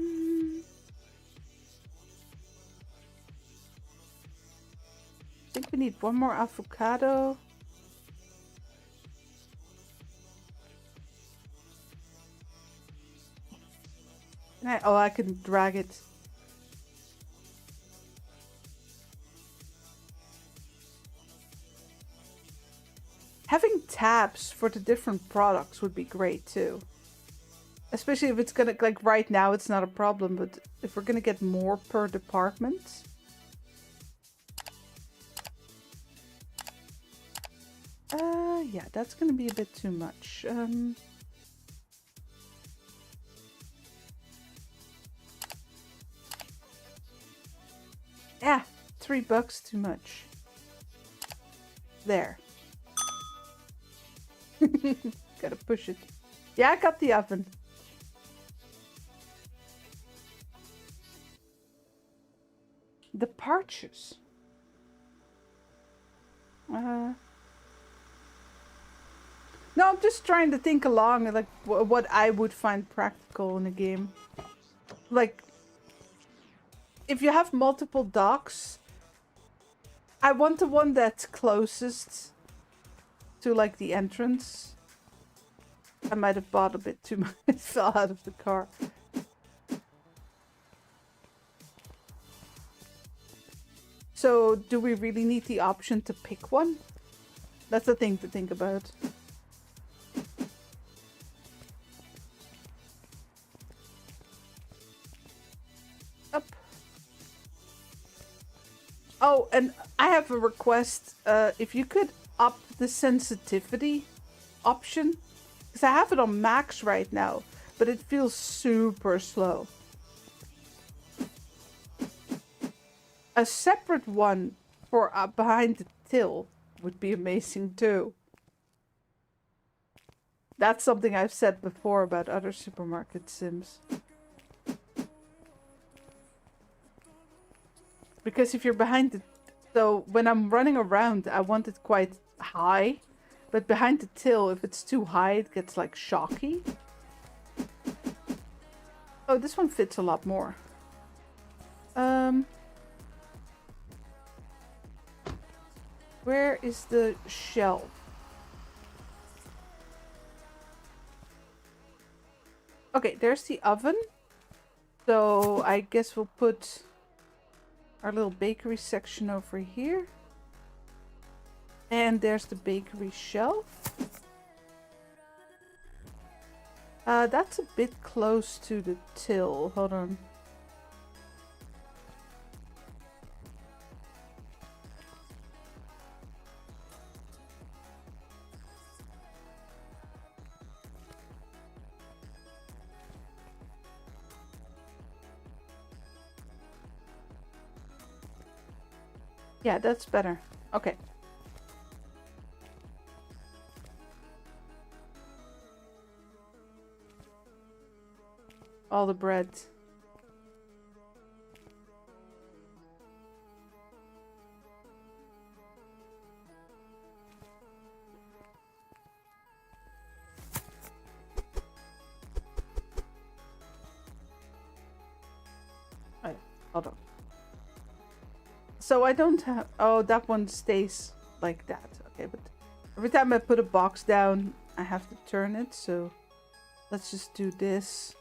think we need 1 more avocado. I can drag it. Having tabs for the different products would be great too. Especially if it's gonna, like right now it's not a problem, but if we're gonna get more per department. Yeah, that's gonna be a bit too much. Yeah, $3 too much. There. Gotta push it. Yeah, I got the oven. The parches. No, I'm just trying to think along, like what I would find practical in a game. Like, if you have multiple docks, I want the one that's closest to like the entrance. I might have bought a bit too much. It fell out of the car. So, do we really need the option to pick one? That's the thing to think about. Up. Oh, and I have a request. If you could up the sensitivity option, because I have it on max right now, but it feels super slow. A separate one for behind the till would be amazing too. That's something I've said before about other supermarket sims. Because if you're behind the... So when I'm running around, I want it quite high. But behind the till, if it's too high, it gets like shocky. Oh, this one fits a lot more. Where is the shelf? Okay, there's the oven. So I guess we'll put our little bakery section over here. And there's the bakery shelf. That's a bit close to the till. Hold on. Yeah, that's better. Okay. All the bread. Oh, hold on. So I don't have... Oh, that one stays like that. Okay, but every time I put a box down, I have to turn it. So let's just do this.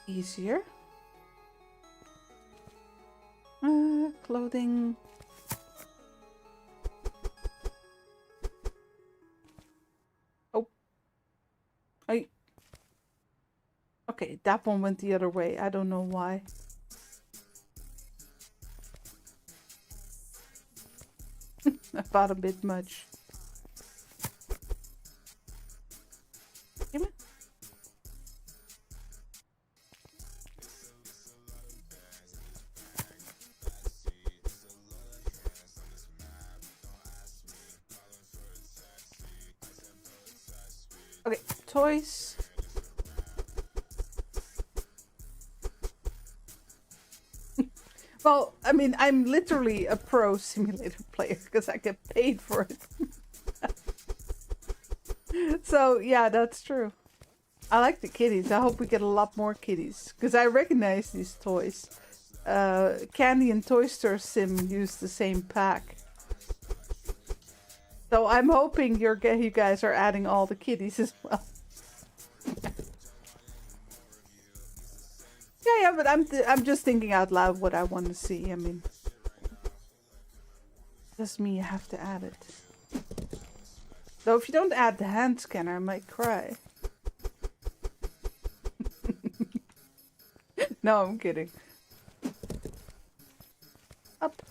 Easier. Clothing. Oh. Okay, that one went the other way. I don't know why. I bought a bit much. Give me. Okay, toys. Well, I mean, I'm literally a pro simulator player because I get paid for it. So, yeah, that's true. I like the kitties. I hope we get a lot more kitties because I recognize these toys. Candy and Toy Store Sim use the same pack. So I'm hoping you guys are adding all the kitties as well. Yeah, but I'm just thinking out loud what I want to see. I mean, doesn't mean you have to add it. Though if you don't add the hand scanner, I might cry. No, I'm kidding. Up.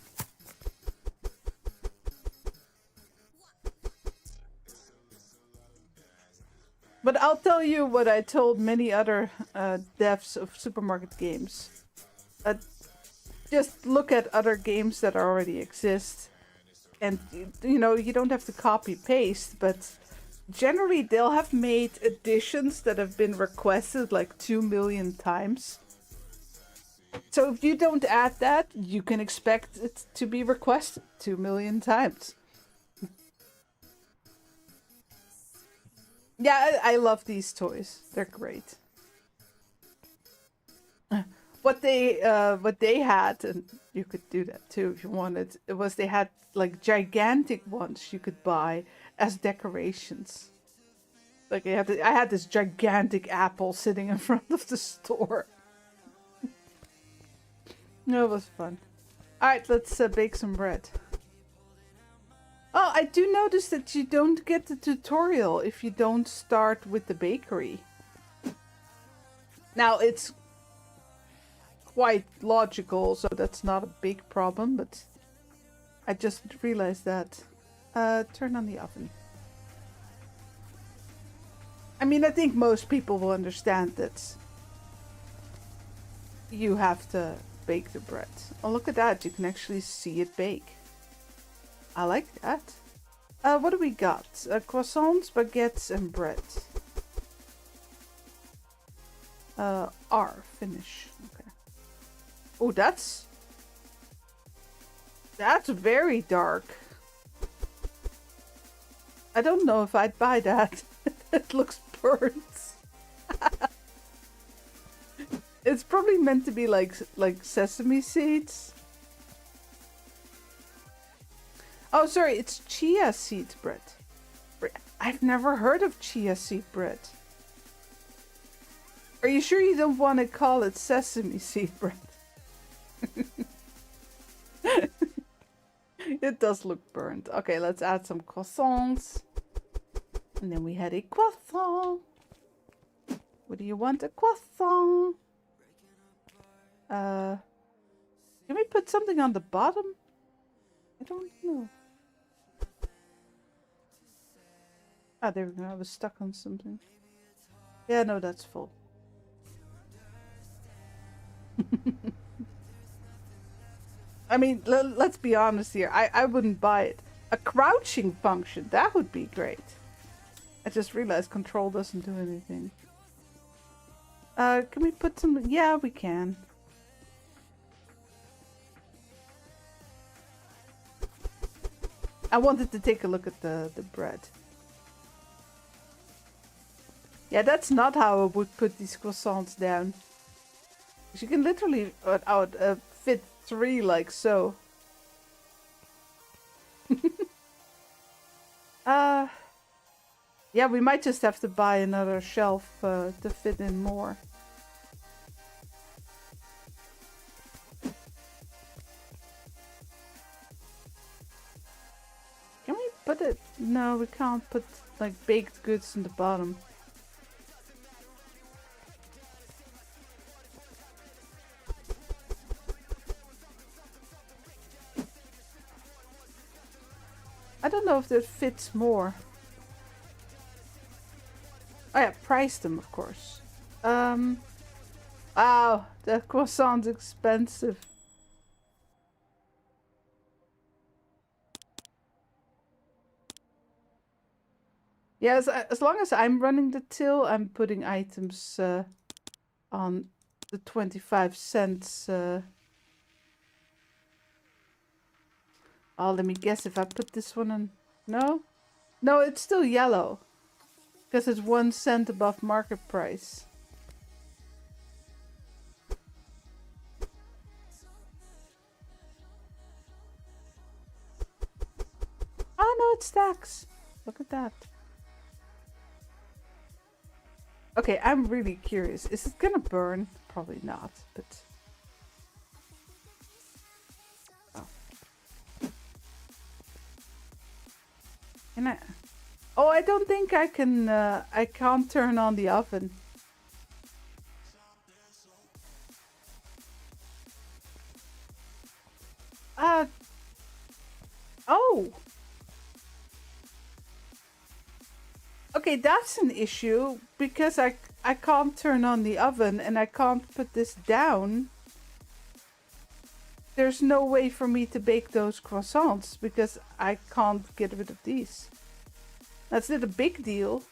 But I'll tell you what I told many other devs of supermarket games. Just look at other games that already exist. And, you know, you don't have to copy paste, but generally they'll have made additions that have been requested like 2 million times. So if you don't add that, you can expect it to be requested 2 million times. Yeah, I love these toys. They're great. What they had, and you could do that too if you wanted, it was they had like gigantic ones you could buy as decorations. Like I had this gigantic apple sitting in front of the store. No, it was fun. Alright, let's bake some bread. Oh, I do notice that you don't get the tutorial if you don't start with the bakery. Now, it's quite logical, so that's not a big problem, but I just realized that. Turn on the oven. I mean, I think most people will understand that you have to bake the bread. Oh, look at that. You can actually see it bake. I like that. What do we got? Croissants, baguettes, and bread. Finish. Okay. Oh, that's very dark. I don't know if I'd buy that. It looks burnt. It's probably meant to be like sesame seeds. Oh, sorry, it's chia seed bread. I've never heard of chia seed bread. Are you sure you don't want to call it sesame seed bread? It does look burnt. Okay, let's add some croissants. And then we had a croissant. What do you want? A croissant. Can we put something on the bottom? I don't know. Ah, there we go. I was stuck on something. Yeah, no, that's full. I mean, let's be honest here. I wouldn't buy it. A crouching function, that would be great. I just realized control doesn't do anything. Can we put some... Yeah, we can. I wanted to take a look at the bread. Yeah, that's not how I would put these croissants down. You can literally fit 3 like so. Yeah, we might just have to buy another shelf to fit in more. Can we put it? No, we can't put like baked goods in the bottom. I don't know if that fits more. Oh yeah, price them, of course. Wow, that croissant's expensive. Yeah, as long as I'm running the till, I'm putting items on the 25 cents. Oh, let me guess if I put this one on. No? No, it's still yellow. Because it's 1 cent above market price. Oh no, it stacks. Look at that. Okay, I'm really curious. Is it gonna burn? Probably not, but... Oh. Can I... Oh, I don't think I can... I can't turn on the oven. Oh! Okay, that's an issue, because I can't turn on the oven and I can't put this down. There's no way for me to bake those croissants, because I can't get rid of these. That's not a big deal.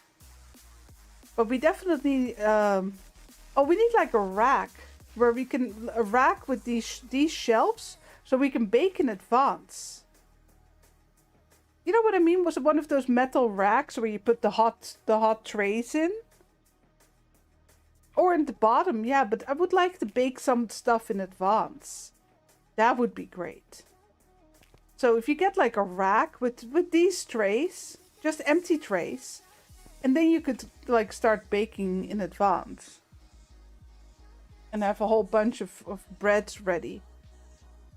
But we definitely... Oh, we need like a rack, where we can... A rack with these shelves, so we can bake in advance. You know what I mean? Was it one of those metal racks where you put the hot trays in? Or in the bottom, yeah, but I would like to bake some stuff in advance. That would be great. So if you get like a rack with these trays, just empty trays, and then you could like start baking in advance. And have a whole bunch of breads ready.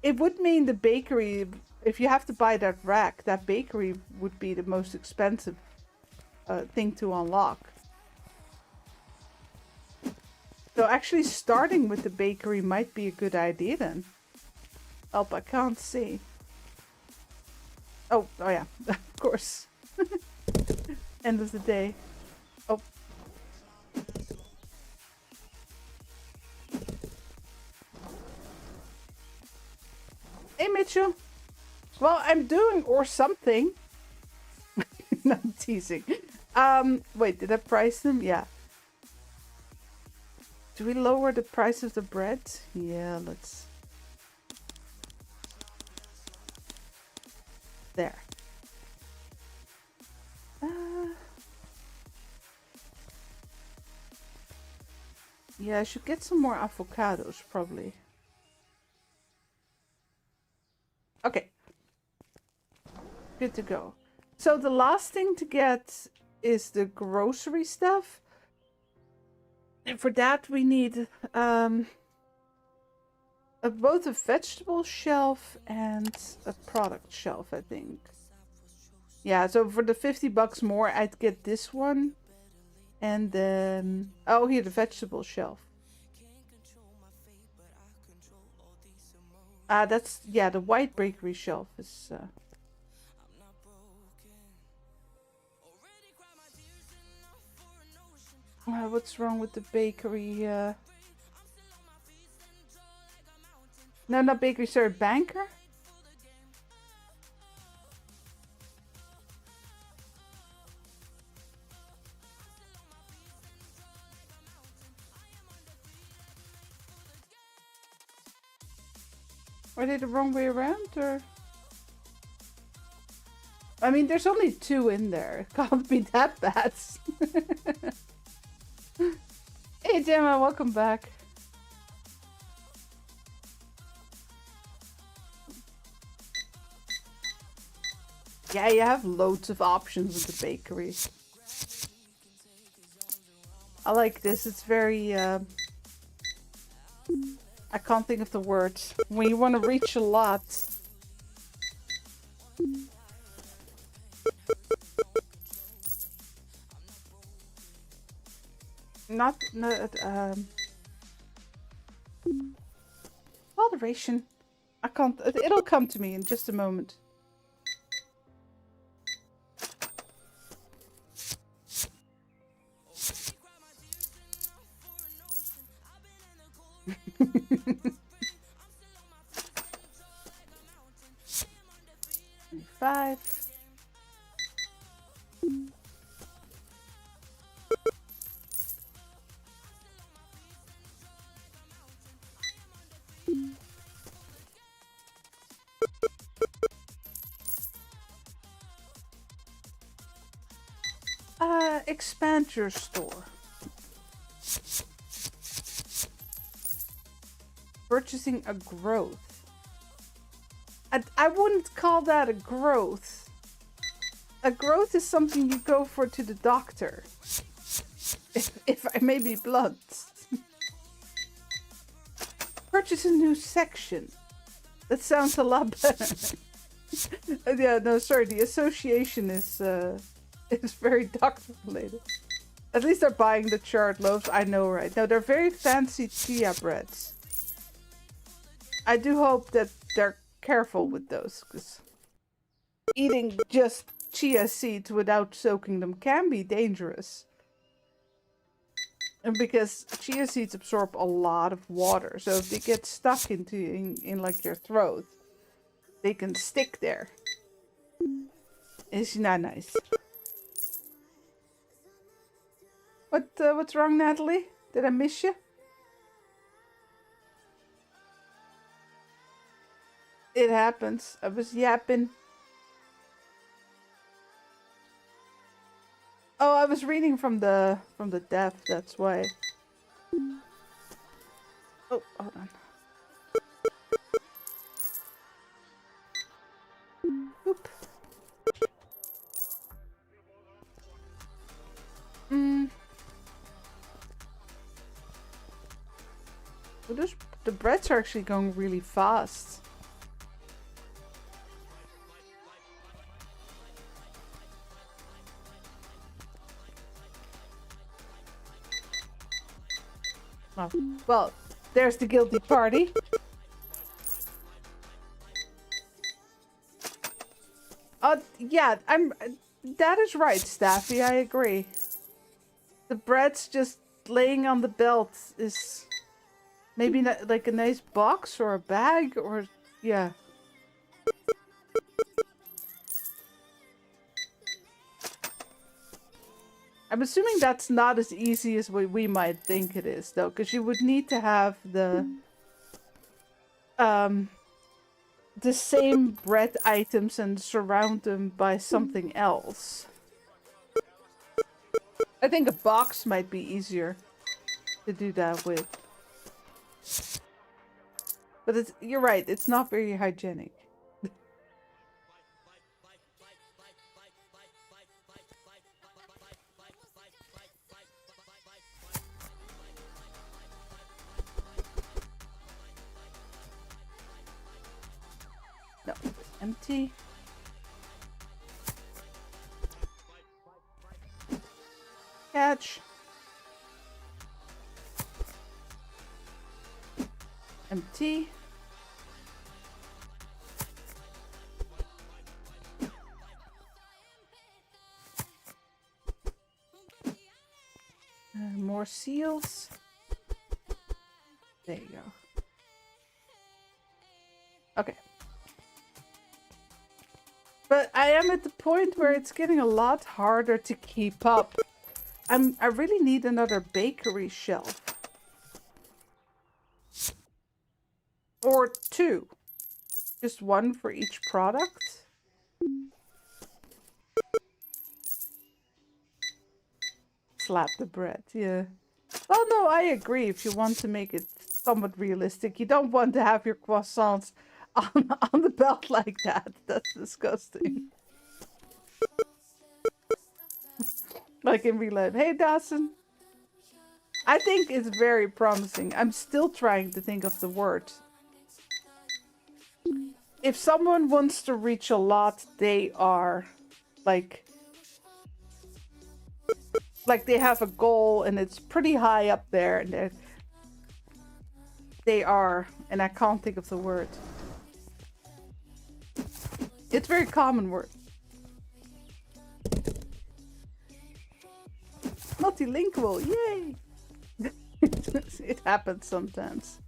It would mean the bakery... If you have to buy that rack, that bakery would be the most expensive thing to unlock. So actually starting with the bakery might be a good idea then. Oh, I can't see. Oh yeah, of course. End of the day. Oh. Hey, Mitchell. Well, I'm doing or something. No, I'm teasing. Wait, did I price them? Yeah. Do we lower the price of the bread? Yeah, let's... There. Yeah, I should get some more avocados, probably. Okay. Good to go. So the last thing to get is the grocery stuff. And for that we need both a vegetable shelf and a product shelf, I think. Yeah, so for the $50 more, I'd get this one. And then... Oh, here, the vegetable shelf. That's... Yeah, the white bakery shelf is... what's wrong with the bakery? No, not bakery, sorry, banker? Are they the wrong way around, or? I mean, there's only 2 in there. It can't be that bad. Hey, Gemma, welcome back. Yeah, you have loads of options with the bakery. I like this. It's very... I can't think of the words. When you want to reach a lot. Moderation. I can't... It'll come to me in just a moment. Five. Expand your store. Purchasing a growth. I wouldn't call that a growth. A growth is something you go for to the doctor. If I may be blunt. Purchase a new section. That sounds a lot better. Yeah, no, sorry. The association is very doctor related. At least they're buying the charred loaves. I know, right? No, they're very fancy chia breads. I do hope that they're careful with those, because eating just chia seeds without soaking them can be dangerous. And because chia seeds absorb a lot of water, so if they get stuck in like your throat, they can stick there. It's not nice. What's wrong, Natalie? Did I miss you? It happens. I was yapping. Oh, I was reading from the dev, that's why. Oh, hold on. Oop. Well, the breads are actually going really fast. Oh, well, there's the guilty party. Yeah, that is right, Staffy, I agree. The bread's just laying on the belt is maybe not like a nice box or a bag or, yeah. I'm assuming that's not as easy as we might think it is, though, because you would need to have the same bread items and surround them by something else. I think a box might be easier to do that with. But you're right, it's not very hygienic. Empty. Catch. Empty. More seals. There you go. Okay. But I am at the point where it's getting a lot harder to keep up. I really need another bakery shelf. Or two. Just one for each product. Slap the bread, yeah. Well, no, I agree. If you want to make it somewhat realistic, you don't want to have your croissants on the belt like that. That's disgusting. Like in real life. Hey, Dawson. I think it's very promising. I'm still trying to think of the word. If someone wants to reach a lot, they are like they have a goal and it's pretty high up there, and they are, and I can't think of the word. It's a very common word. Multilingual, yay! It happens sometimes.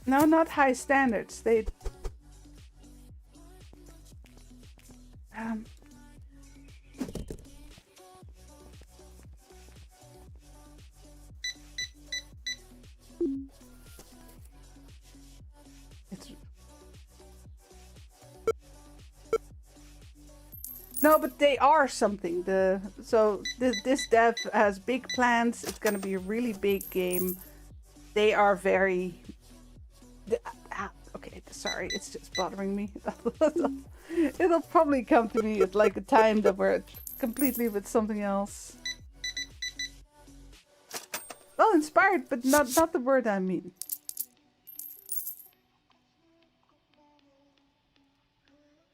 No, not high standards. They no, but they are something. This dev has big plans. It's gonna be a really big game. They are very. Okay, sorry, it's just bothering me. It'll probably come to me at like a time that we're completely with something else. Well, inspired, but not the word I mean.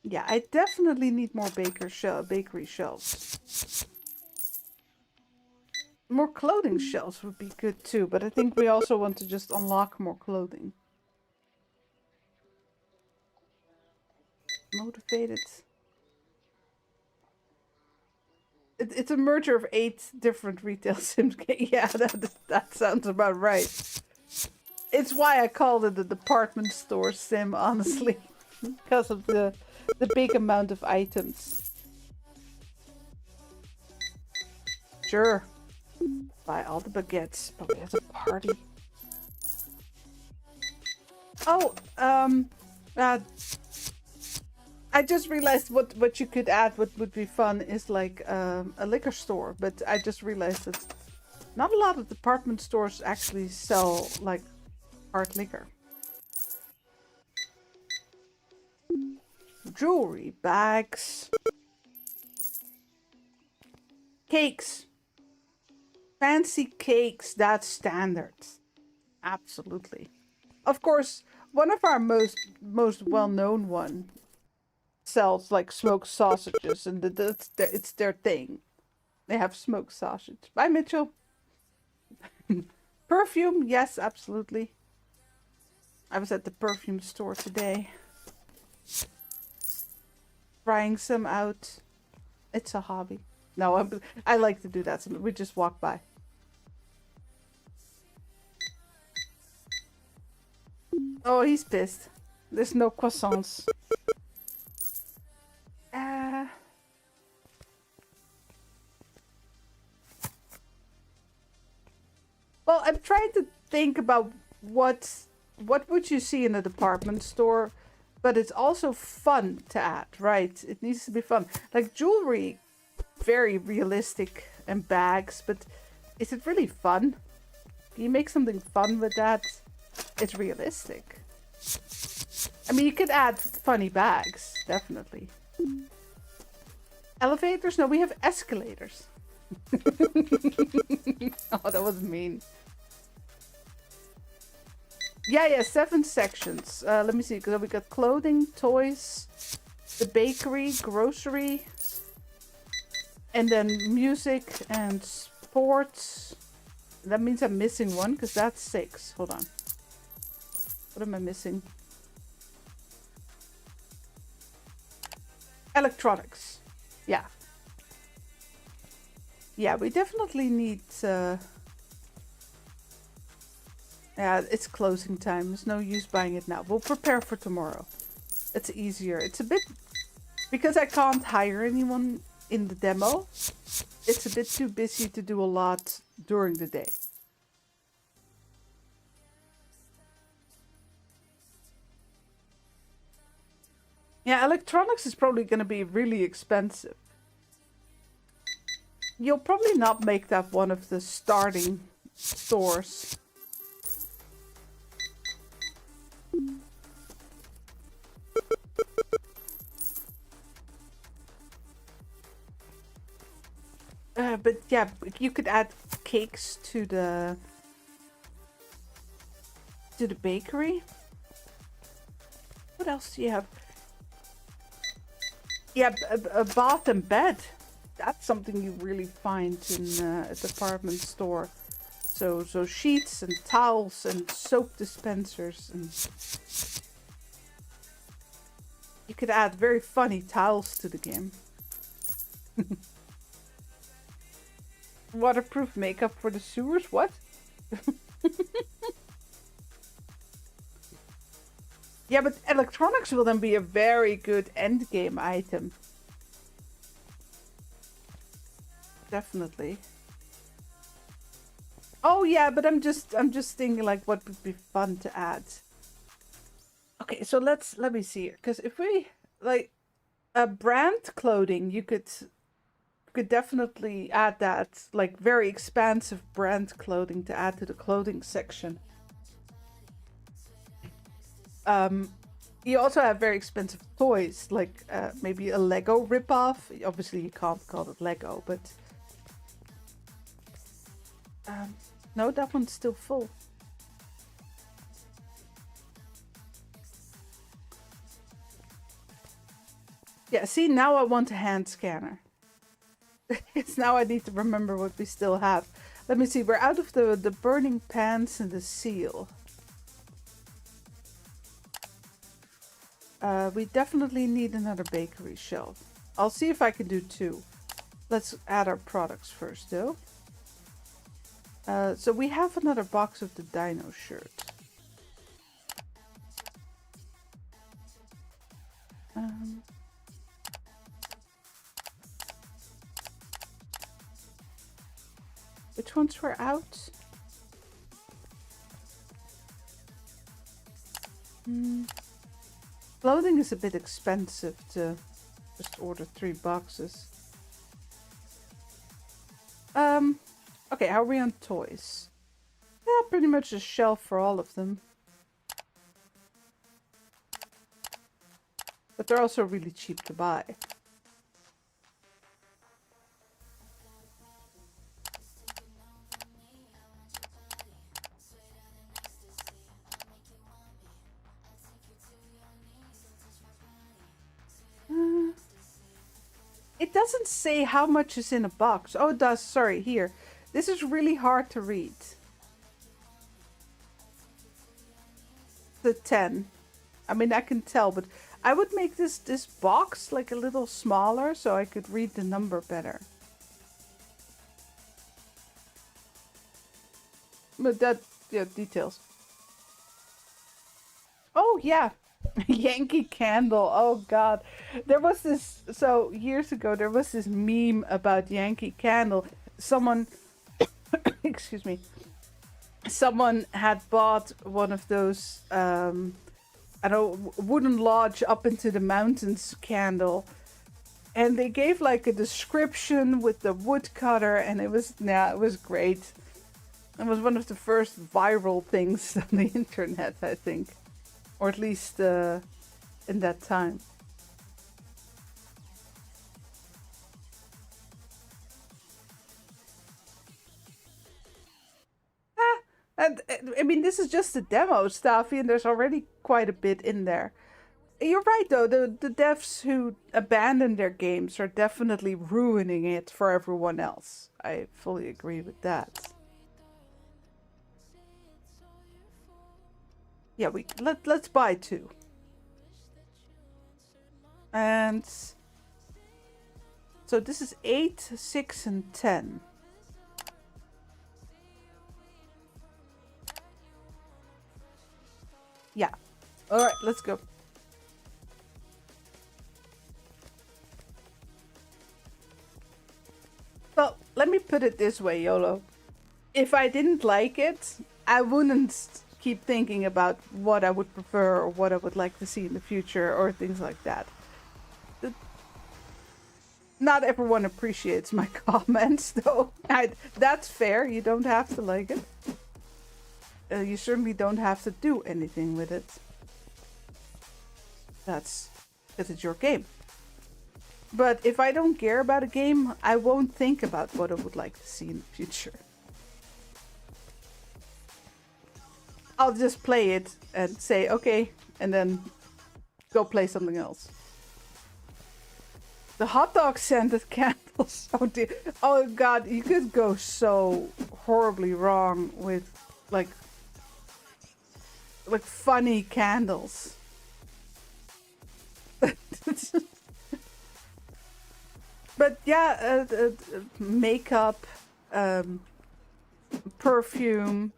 Yeah, I definitely need more bakery shelves. More clothing shelves would be good too, but I think we also want to just unlock more clothing. Motivated. It's a merger of 8 different retail sims. Yeah, that sounds about right. It's why I called it a department store sim, honestly. Because of the big amount of items. Sure. Buy all the baguettes, but we have a party. Oh, I just realized what you could add, what would be fun, is like a liquor store. But I just realized that not a lot of department stores actually sell like hard liquor. Jewelry, bags, cakes, fancy cakes, that's standard. Absolutely. Of course, one of our most well-known one sells like smoked sausages, and it's their thing. They have smoked sausage. Bye, Mitchell. Perfume, yes, absolutely. I was at the perfume store today. Trying some out. It's a hobby. No, I like to do that. We just walk by. Oh, he's pissed. There's no croissants. Well, I'm trying to think about what would you see in a department store, but it's also fun to add, right? It needs to be fun. Like jewelry, very realistic, and bags, but is it really fun? Can you make something fun with that? It's realistic. I mean, you could add funny bags, definitely. Elevators? No, we have escalators. Oh, that was mean. Yeah, 7 sections. Let me see, because we got clothing, toys, the bakery, grocery, and then music and sports. That means I'm missing one, because that's 6. Hold on. What am I missing? Electronics. Yeah. Yeah, we definitely need... Yeah, it's closing time. There's no use buying it now. We'll prepare for tomorrow. It's easier. It's a bit... Because I can't hire anyone in the demo, it's a bit too busy to do a lot during the day. Yeah, electronics is probably going to be really expensive. You'll probably not make that one of the starting stores. But yeah, you could add cakes to the bakery. What else do you have? Yeah, a bath and bed. That's something you really find in a department store. So sheets and towels and soap dispensers, and you could add very funny towels to the game. Waterproof makeup for the sewers? What? Yeah, but electronics will then be a very good endgame item. Definitely. Oh yeah, but I'm just thinking like what would be fun to add. Okay, so let me see here, because if we like brand clothing, you could definitely add that, like very expansive brand clothing to add to the clothing section. You also have very expensive toys, like maybe a Lego ripoff. Obviously, you can't call it Lego, but no, that one's still full. Yeah, see, now I want a hand scanner. It's now I need to remember what we still have. Let me see, we're out of the burning pans and the seal. We definitely need another bakery shelf. I'll see if I can do 2. Let's add our products first, though. So we have another box of the dino shirt. Which ones were out? Clothing is a bit expensive to just order 3 boxes. Okay, how are we on toys? Yeah, pretty much a shelf for all of them. But they're also really cheap to buy. It doesn't say how much is in a box. Oh, it does. Sorry, here. This is really hard to read. The 10. I mean, I can tell, but I would make this box like a little smaller so I could read the number better. But that, yeah, details. Oh, yeah. Yankee Candle. Oh god, there was this, so years ago there was this meme about Yankee Candle. Someone excuse me, someone had bought one of those I don't know, wooden lodge up into the mountains candle, and they gave like a description with the woodcutter, and it was great. It was one of the first viral things on the internet, I think. Or at least in that time. But I mean, this is just the demo stuff, and there's already quite a bit in there. You're right, though. The devs who abandon their games are definitely ruining it for everyone else. I fully agree with that. Yeah, let's buy 2. And so this is 8, 6, and 10. Yeah. All right, let's go. Well, let me put it this way, YOLO. If I didn't like it, I wouldn't keep thinking about what I would prefer or what I would like to see in the future or things like that. Not everyone appreciates my comments, though. That's fair. You don't have to like it. You certainly don't have to do anything with it. That's because it's your game. But if I don't care about a game, I won't think about what I would like to see in the future. I'll just play it and say, okay, and then go play something else. The hot dog scented candles. Oh dear. Oh god, you could go so horribly wrong with like funny candles. But yeah, makeup, perfume,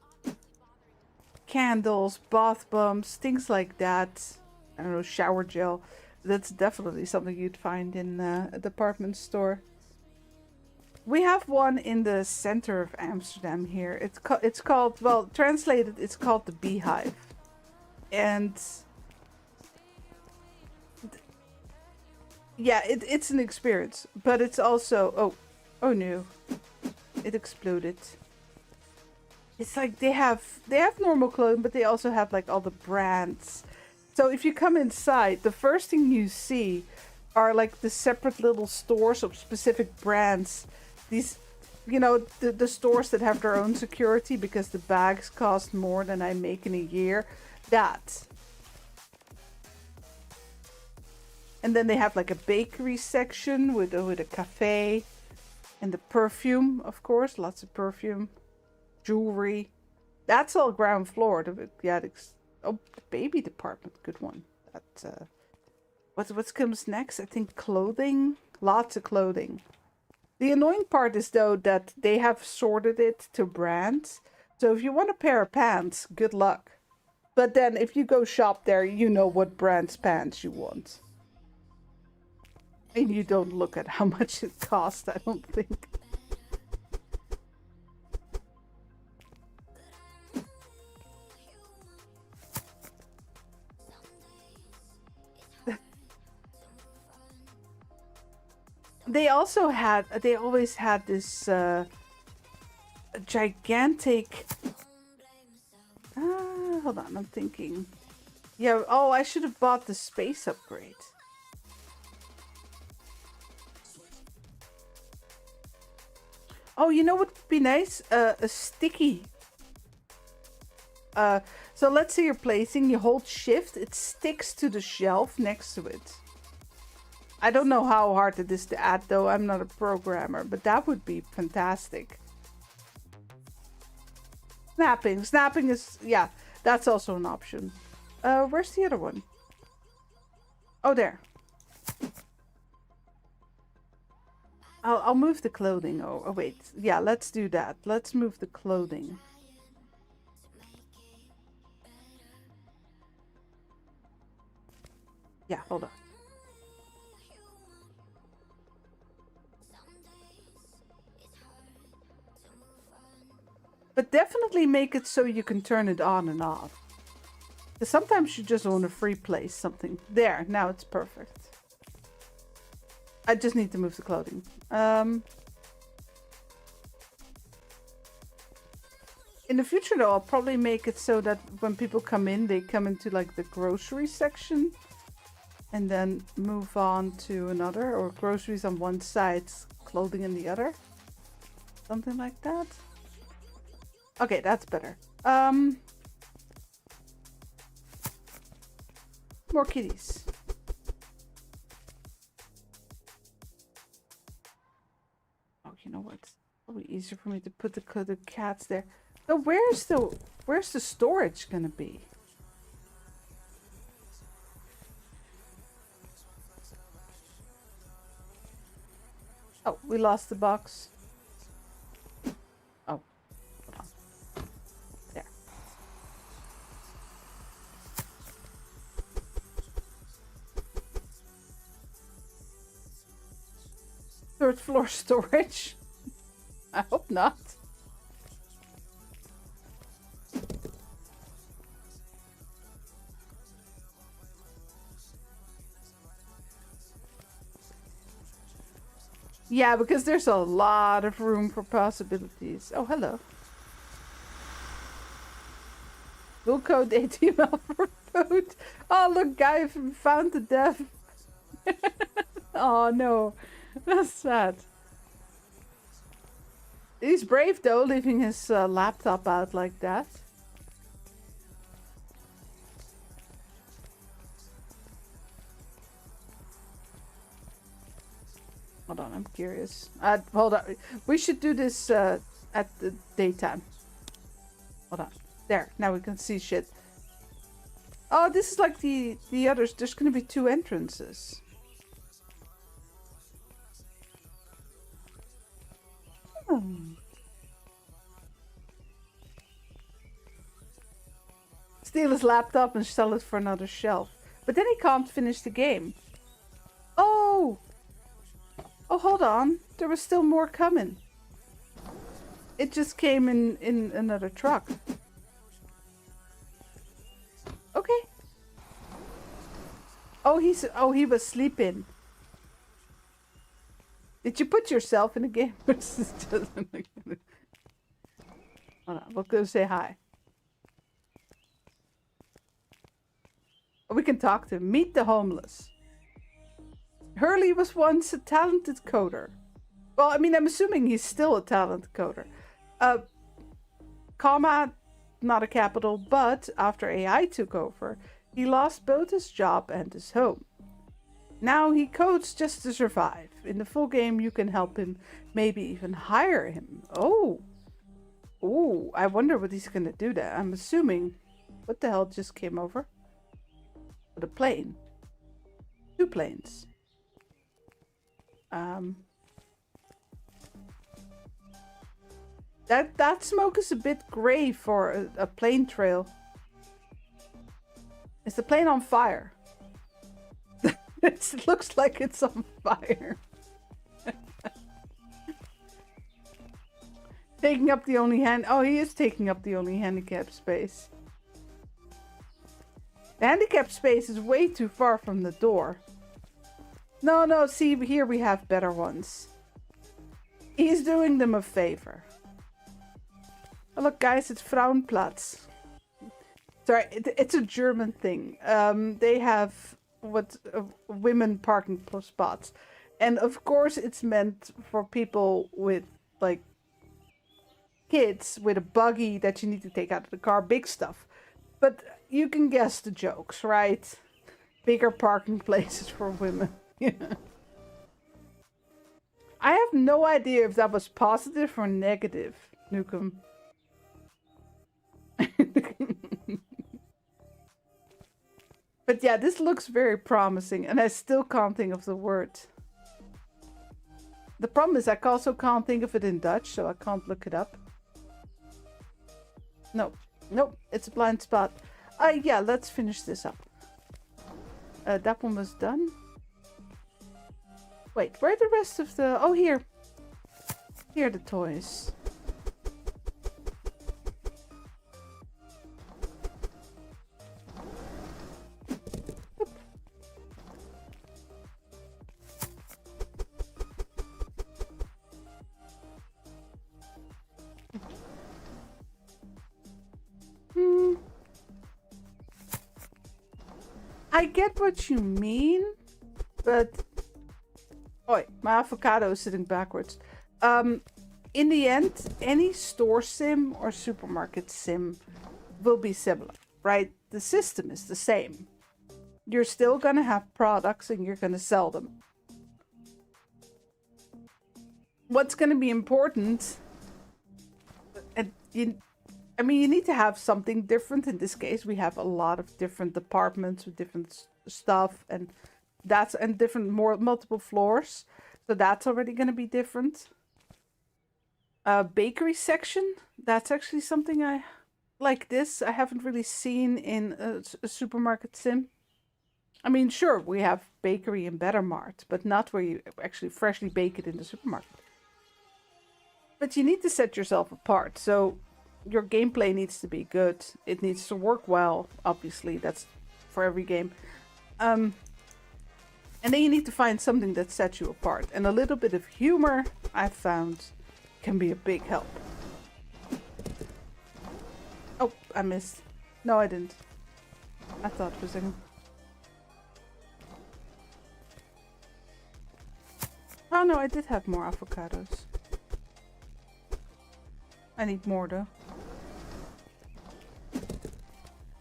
candles, bath bombs, things like that. I don't know, shower gel. That's definitely something you'd find in a department store. We have one in the center of Amsterdam here. It's called, well, translated, it's called the Beehive. And yeah, it's an experience, but it's also, oh no, it exploded. It's like they have normal clothing, but they also have like all the brands. So if you come inside, the first thing you see are like the separate little stores of specific brands. These, you know, the stores that have their own security because the bags cost more than I make in a year. That. And then they have like a bakery section with a cafe. And the perfume, of course, lots of perfume. Jewelry. That's all ground floor. Yeah, oh, the baby department, good one. That what comes next? I think clothing. Lots of clothing. The annoying part is though that they have sorted it to brands. So if you want a pair of pants, good luck. But then if you go shop there, you know what brand's pants you want. And you don't look at how much it costs, I don't think. They always had this gigantic... hold on, I'm thinking. Yeah, oh, I should have bought the space upgrade. Oh, you know what would be nice? A sticky. So let's say you're placing, you hold shift, it sticks to the shelf next to it. I don't know how hard it is to add though, I'm not a programmer, but that would be fantastic. Snapping is, yeah, that's also an option. Where's the other one? Oh, there. I'll move the clothing. Oh, wait. Yeah, let's do that. Let's move the clothing. Yeah, hold on. But definitely make it so you can turn it on and off. Because sometimes you just want to free place something. There, now it's perfect. I just need to move the clothing. In the future though, I'll probably make it so that when people come in, they come into like the grocery section. And then move on to another. Or groceries on one side, clothing in the other. Something like that. Okay, that's better. More kitties. Oh, you know what? It's probably easier for me to put the cats there. So where's the storage gonna be? Oh, we lost the box. Oh, hold on. There. Third floor storage? I hope not. Yeah, because there's a lot of room for possibilities. Oh, hello. We'll code HTML for food. Oh, look, guy found the dev. Oh, no. That's sad. He's brave, though, leaving his laptop out like that. Hold on, I'm curious. Hold on. We should do this at the daytime. Hold on. There. Now we can see shit. Oh, this is like the others. There's going to be 2 entrances. Steal his laptop and sell it for another shelf. But then he can't finish the game. Oh! Oh, hold on. There was still more coming. It just came in another truck. Okay. Oh, he was sleeping. Did you put yourself in a game? Hold on, we'll go say hi. Oh, we can talk to him. Meet the homeless. Hurley was once a talented coder. Well, I mean, I'm assuming he's still a talented coder. Comma, not a capital, but after AI took over, he lost both his job and his home. Now he codes just to survive. In the full game, you can help him, maybe even hire him. Oh. Oh, I wonder what he's gonna do there. I'm assuming... What the hell just came over? With a plane. 2 planes. That smoke is a bit gray for a plane trail. Is the plane on fire? It looks like it's on fire. Taking up the only hand. Oh, he is taking up the only handicap space. The handicap space is way too far from the door. No, see, here we have better ones. He's doing them a favor. Oh, look, guys, it's Frauenplatz. Sorry, it's a German thing. They have what women parking spots. And of course, it's meant for people with, like, kids with a buggy that you need to take out of the car. Big stuff. But you can guess the jokes, right? Bigger parking places for women. I have no idea if that was positive or negative, Nukem. But yeah, this looks very promising, and I still can't think of the word. The problem is I also can't think of it in Dutch, so I can't look it up. Nope, it's a blind spot. Yeah, let's finish this up. That one was done. Wait, where are the rest of the... Oh, here. Here are the toys. I get what you mean, but... Oh, my avocado is sitting backwards. in the end, any store sim or supermarket sim will be similar, right? The system is the same. You're still going to have products and you're going to sell them. What's going to be important, and I mean, you need to have something different. In this case, we have a lot of different departments with different stuff, and different multiple floors. So that's already going to be different. Bakery section. That's actually something I like. This I haven't really seen in a supermarket sim. I mean, sure, we have bakery in Better Mart, but not where you actually freshly bake it in the supermarket. But you need to set yourself apart, so your gameplay needs to be good. It needs to work well, obviously. That's for every game. And then you need to find something that sets you apart. And a little bit of humor, I've found, can be a big help. Oh, I missed. No, I didn't. I thought it was in... Oh no, I did have more avocados. I need more though.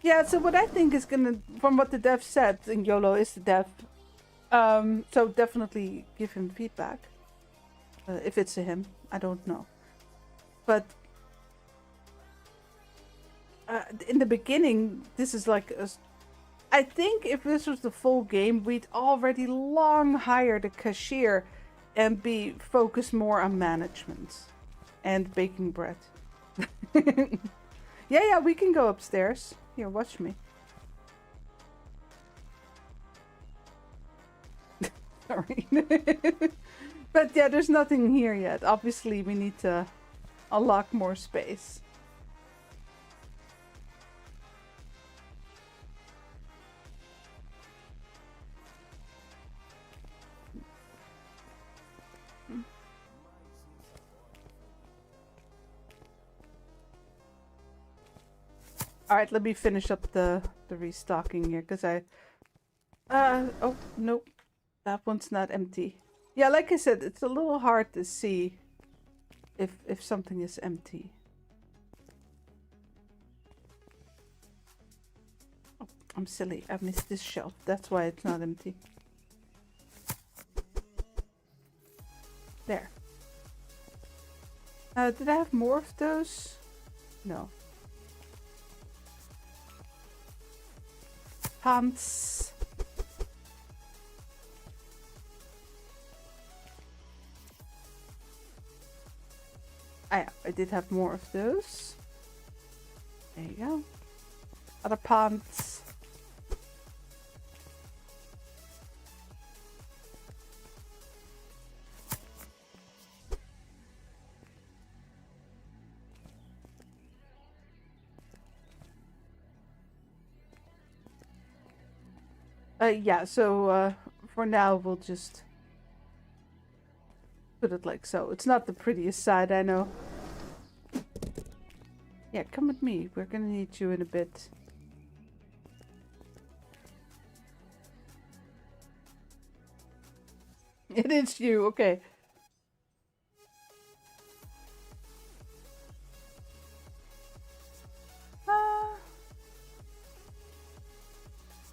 Yeah, so what I think is gonna, from what the dev said, and YOLO is the dev, so definitely give him feedback. If it's a him, I don't know. But in the beginning, this is like I think if this was the full game, we'd already long hired a cashier and be focused more on management and baking bread. Yeah, we can go upstairs. Here, watch me. Sorry. But yeah, there's nothing here yet. Obviously, we need to unlock more space. Alright, let me finish up the restocking here, because oh, nope. That one's not empty. Yeah, like I said, it's a little hard to see if something is empty. Oh, I'm silly. I missed this shelf. That's why it's not empty. There. Did I have more of those? No. Pants. Ah, yeah, I did have more of those. There you go. Other pants. Yeah, so for now we'll just put it like so. It's not the prettiest side, I know. Yeah, come with me. We're gonna need you in a bit. It is you, okay.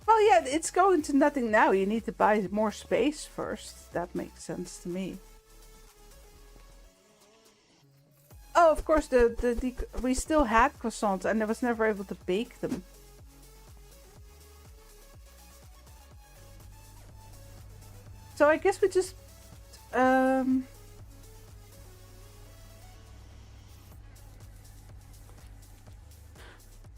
Well, yeah, it's going to nothing now. You need to buy more space first. That makes sense to me. Oh, of course, we still had croissants and I was never able to bake them. So I guess we just...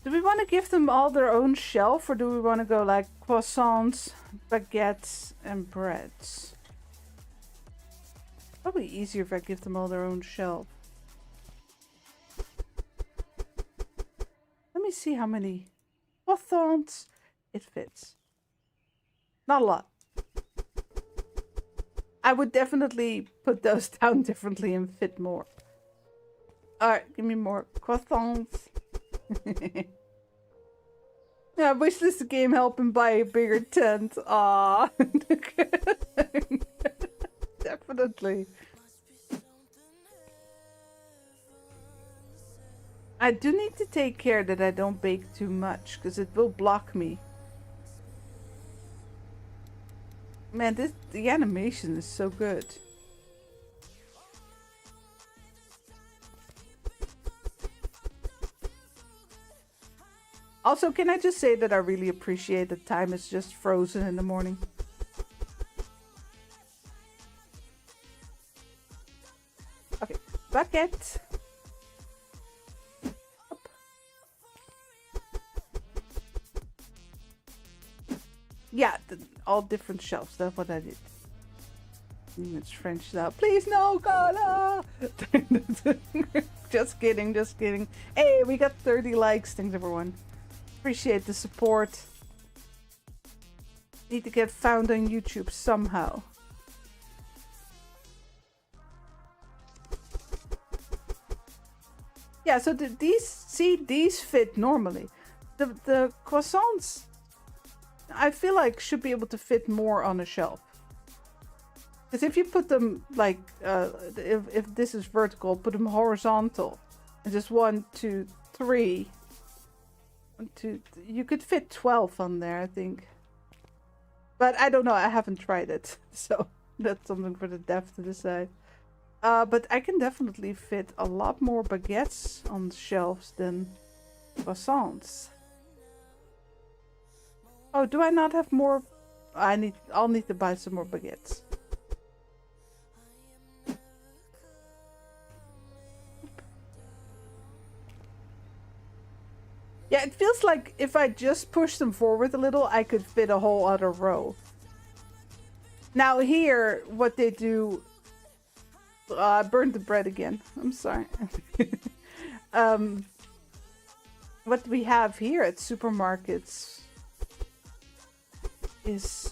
Do we want to give them all their own shelf, or do we want to go like croissants, baguettes, and breads? Probably easier if I give them all their own shelf. Let me see how many croissants it fits. Not a lot. I would definitely put those down differently and fit more. Alright, give me more croissants. Yeah, wishlist the game, help him buy a bigger tent. Aww. Definitely. I do need to take care that I don't bake too much, because it will block me. Man, the animation is so good. Also, can I just say that I really appreciate that time is just frozen in the morning? Okay, bucket. Up. Yeah, all different shelves. That's what I did. It's French now. Please no, Carla! Just kidding, just kidding. Hey, we got 30 likes. Thanks, everyone. Appreciate the support. Need to get found on YouTube somehow. Yeah, so these fit normally. The croissants, I feel like should be able to fit more on a shelf. Because if you put them like, if this is vertical, put them horizontal, and just 1, 2, 3. 1, 2, you could fit 12 on there, I think. But I don't know, I haven't tried it, so that's something for the dev to decide. But I can definitely fit a lot more baguettes on shelves than croissants. Oh, do I not have more? I'll need to buy some more baguettes. Yeah, it feels like if I just push them forward a little, I could fit a whole other row. Now here, what they do... I burned the bread again. I'm sorry. What we have here at supermarkets is...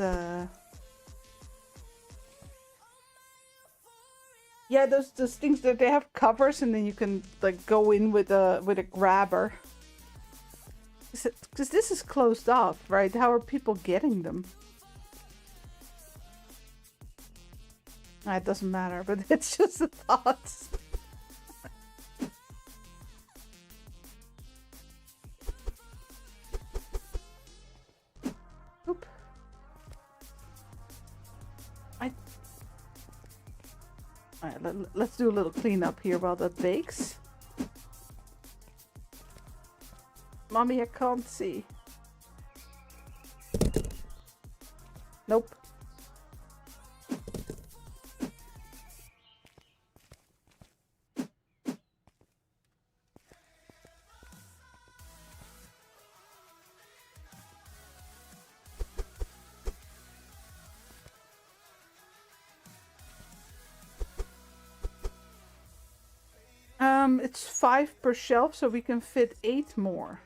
yeah, those things that they have covers, and then you can like go in with a grabber. Because this is closed off, right? How are people getting them? It doesn't matter, but it's just a thought. Oop. Alright, let's do a little cleanup here while that bakes. Mommy, I can't see. Nope. It's 5 per shelf, so we can fit 8 more.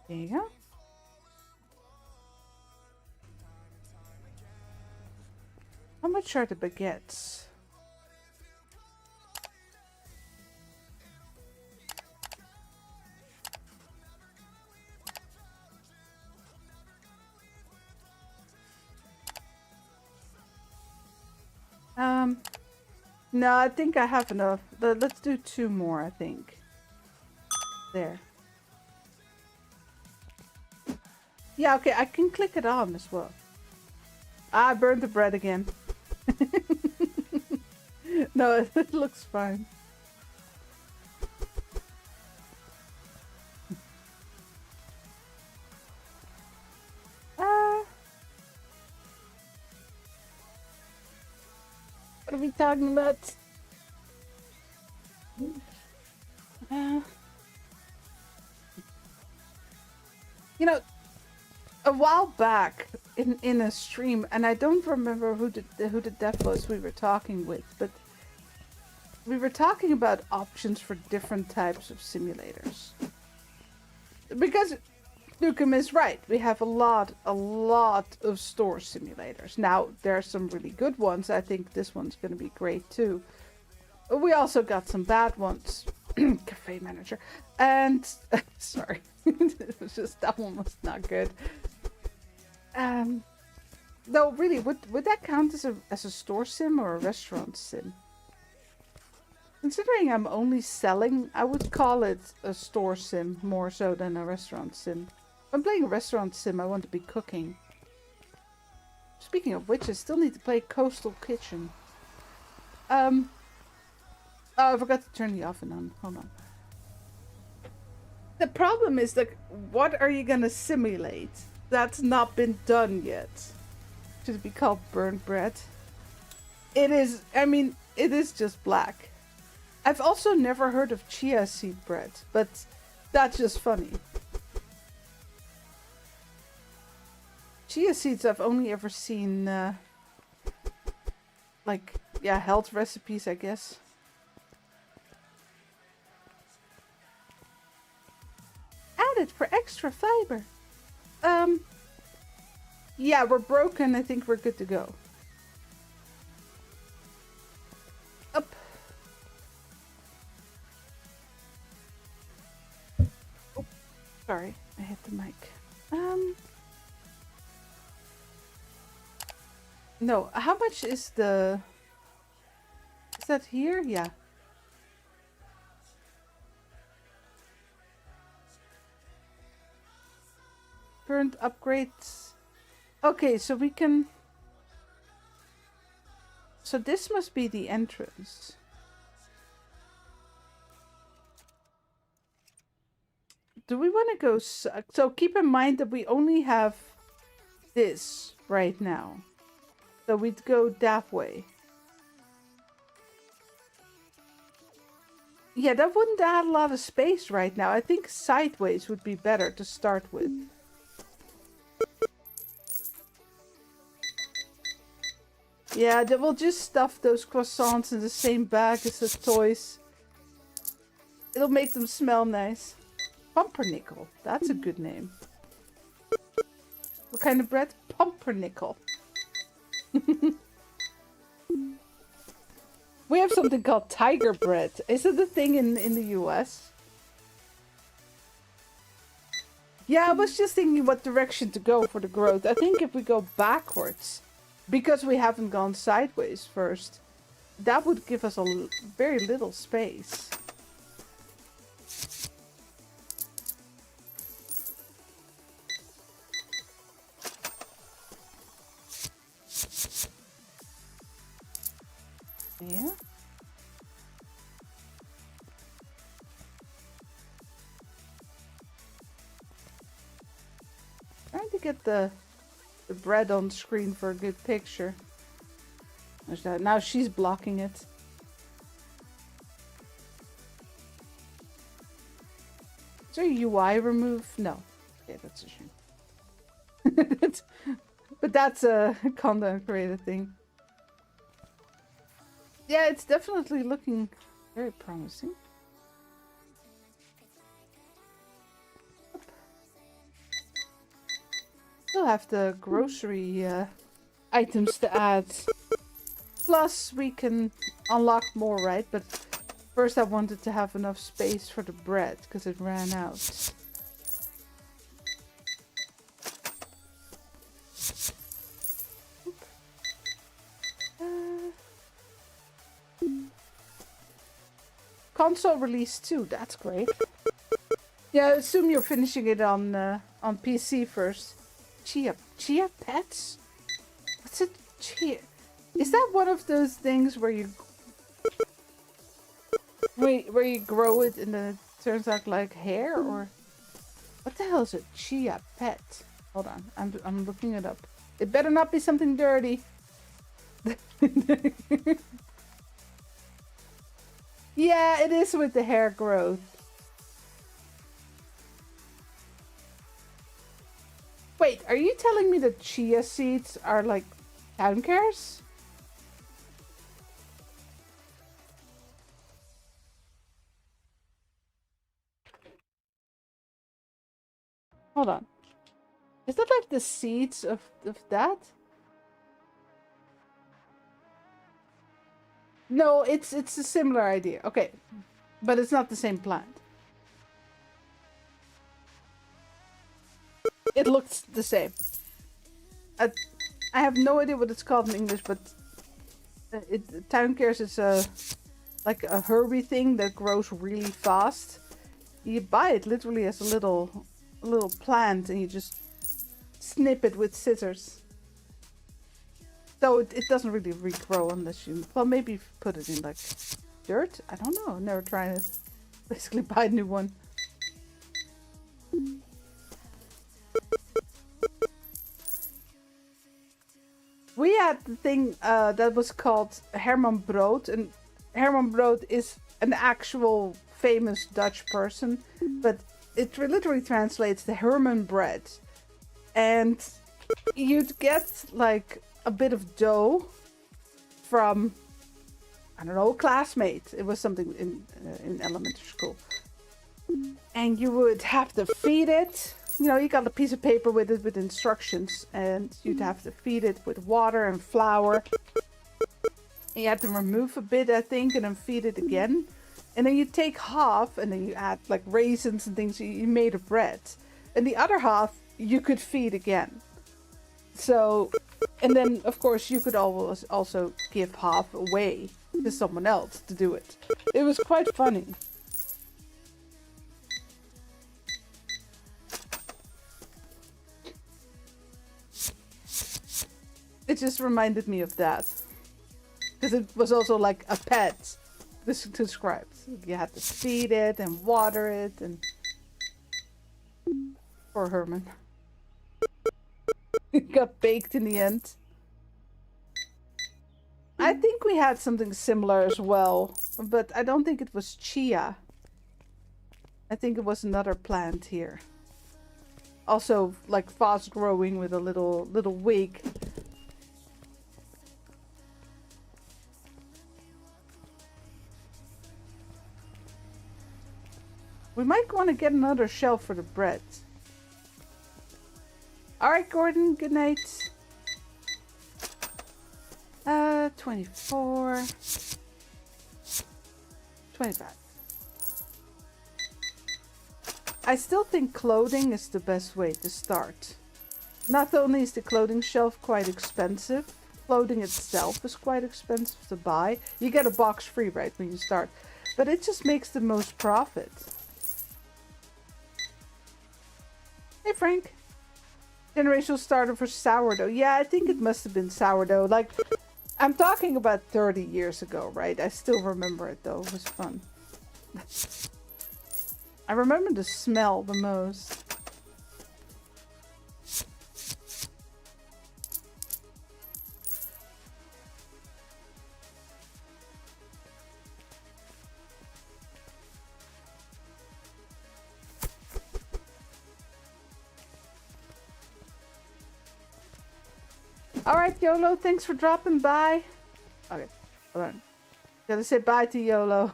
There you go. How much are the baguettes? No, I think I have enough. Let's do 2 more, I think. There. Yeah, okay, I can click it on as well. I burned the bread again. No, it looks fine. What are we talking about? You know, a while back in a stream, and I don't remember who the dev was we were talking with, but we were talking about options for different types of simulators. Because Nukem is right, we have a lot of store simulators. Now, there are some really good ones. I think this one's going to be great too. But we also got some bad ones. Cafe Manager. And, sorry, it was just, that one was not good. No, really, would that count as a store sim or a restaurant sim? Considering I'm only selling, I would call it a store sim more so than a restaurant sim. If I'm playing a restaurant sim, I want to be cooking. Speaking of which, I still need to play Coastal Kitchen. Oh, I forgot to turn the oven on. Hold on. The problem is that what are you gonna simulate? That's not been done yet. Should it be called burnt bread? It is, I mean, it is just black. I've also never heard of chia seed bread, but that's just funny. Chia seeds I've only ever seen, like, yeah, health recipes, I guess. Added for extra fiber. Yeah, we're broken. I think we're good to go. Up. Oh, sorry, I hit the mic. No, how much is the... Is that here? Yeah. Burnt upgrades. Okay, so we can... So this must be the entrance. Do we want to go... So keep in mind that we only have this right now. So we'd go that way. Yeah, that wouldn't add a lot of space right now. I think sideways would be better to start with. Yeah, we'll just stuff those croissants in the same bag as the toys. It'll make them smell nice. Pumpernickel. That's a good name. What kind of bread? Pumpernickel. We have something called tiger bread. Is it a thing in the US? Yeah, I was just thinking what direction to go for the growth. I think if we go backwards, because we haven't gone sideways first, that would give us a very little space. Yeah. Trying to get the bread on screen for a good picture. There's that. Now she's blocking it. Is there a UI remove? No. Yeah, that's a shame. But that's a content creator thing. Yeah, it's definitely looking very promising. Still have the grocery items to add. Plus, we can unlock more, right? But first I wanted to have enough space for the bread, because it ran out. Console release 2, that's great. Yeah, I assume you're finishing it on PC first. Chia pets? What's a chia? Is that one of those things where you grow it and then it turns out like hair, or what the hell is a chia pet? Hold on, I'm looking it up. It better not be something dirty. Yeah, it is with the hair growth. Wait, are you telling me that chia seeds are like town cares? Hold on. Is that like the seeds of that? No, it's a similar idea. Okay. But it's not the same plant. It looks the same. I have no idea what it's called in English, but town cares is like a herby thing that grows really fast. You buy it literally as a little plant, and you just snip it with scissors. So it doesn't really regrow unless you, well, maybe you put it in like dirt. I don't know. Never tried it. Basically, buy a new one. We had the thing that was called Herman Brood, and Herman Brood is an actual famous Dutch person, but it literally translates to Herman bread. And you'd get like a bit of dough from, I don't know, a classmate. It was something in elementary school. And you would have to feed it. You know, you got a piece of paper with it with instructions, and you'd have to feed it with water and flour. And you had to remove a bit, I think, and then feed it again. And then you take half, and then you add like raisins and things. You made a bread. And the other half you could feed again. So, and then of course you could always also give half away to someone else to do it. It was quite funny. It just reminded me of that. Because it was also like a pet described. You had to feed it and water it, and poor Herman. It got baked in the end. I think we had something similar as well, but I don't think it was chia. I think it was another plant here. Also, like fast growing with a little wig. We might want to get another shelf for the bread. Alright, Gordon, good night. 24. 25. I still think clothing is the best way to start. Not only is the clothing shelf quite expensive, clothing itself is quite expensive to buy. You get a box free, right, when you start. But it just makes the most profit. Hey, Frank. Generational starter for sourdough. Yeah, I think it must have been sourdough. Like, I'm talking about 30 years ago, right? I still remember it, though. It was fun. I remember the smell the most. Alright, YOLO, thanks for dropping by. Okay, hold on. Gotta say bye to YOLO.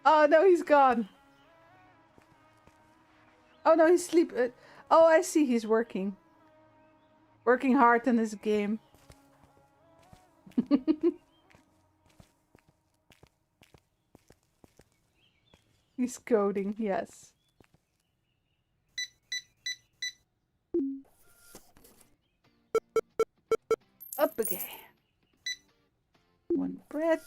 Oh no, he's gone. Oh no, he's sleeping. Oh, I see, he's working. Working hard on his game. He's coding, yes. Up again. One bread.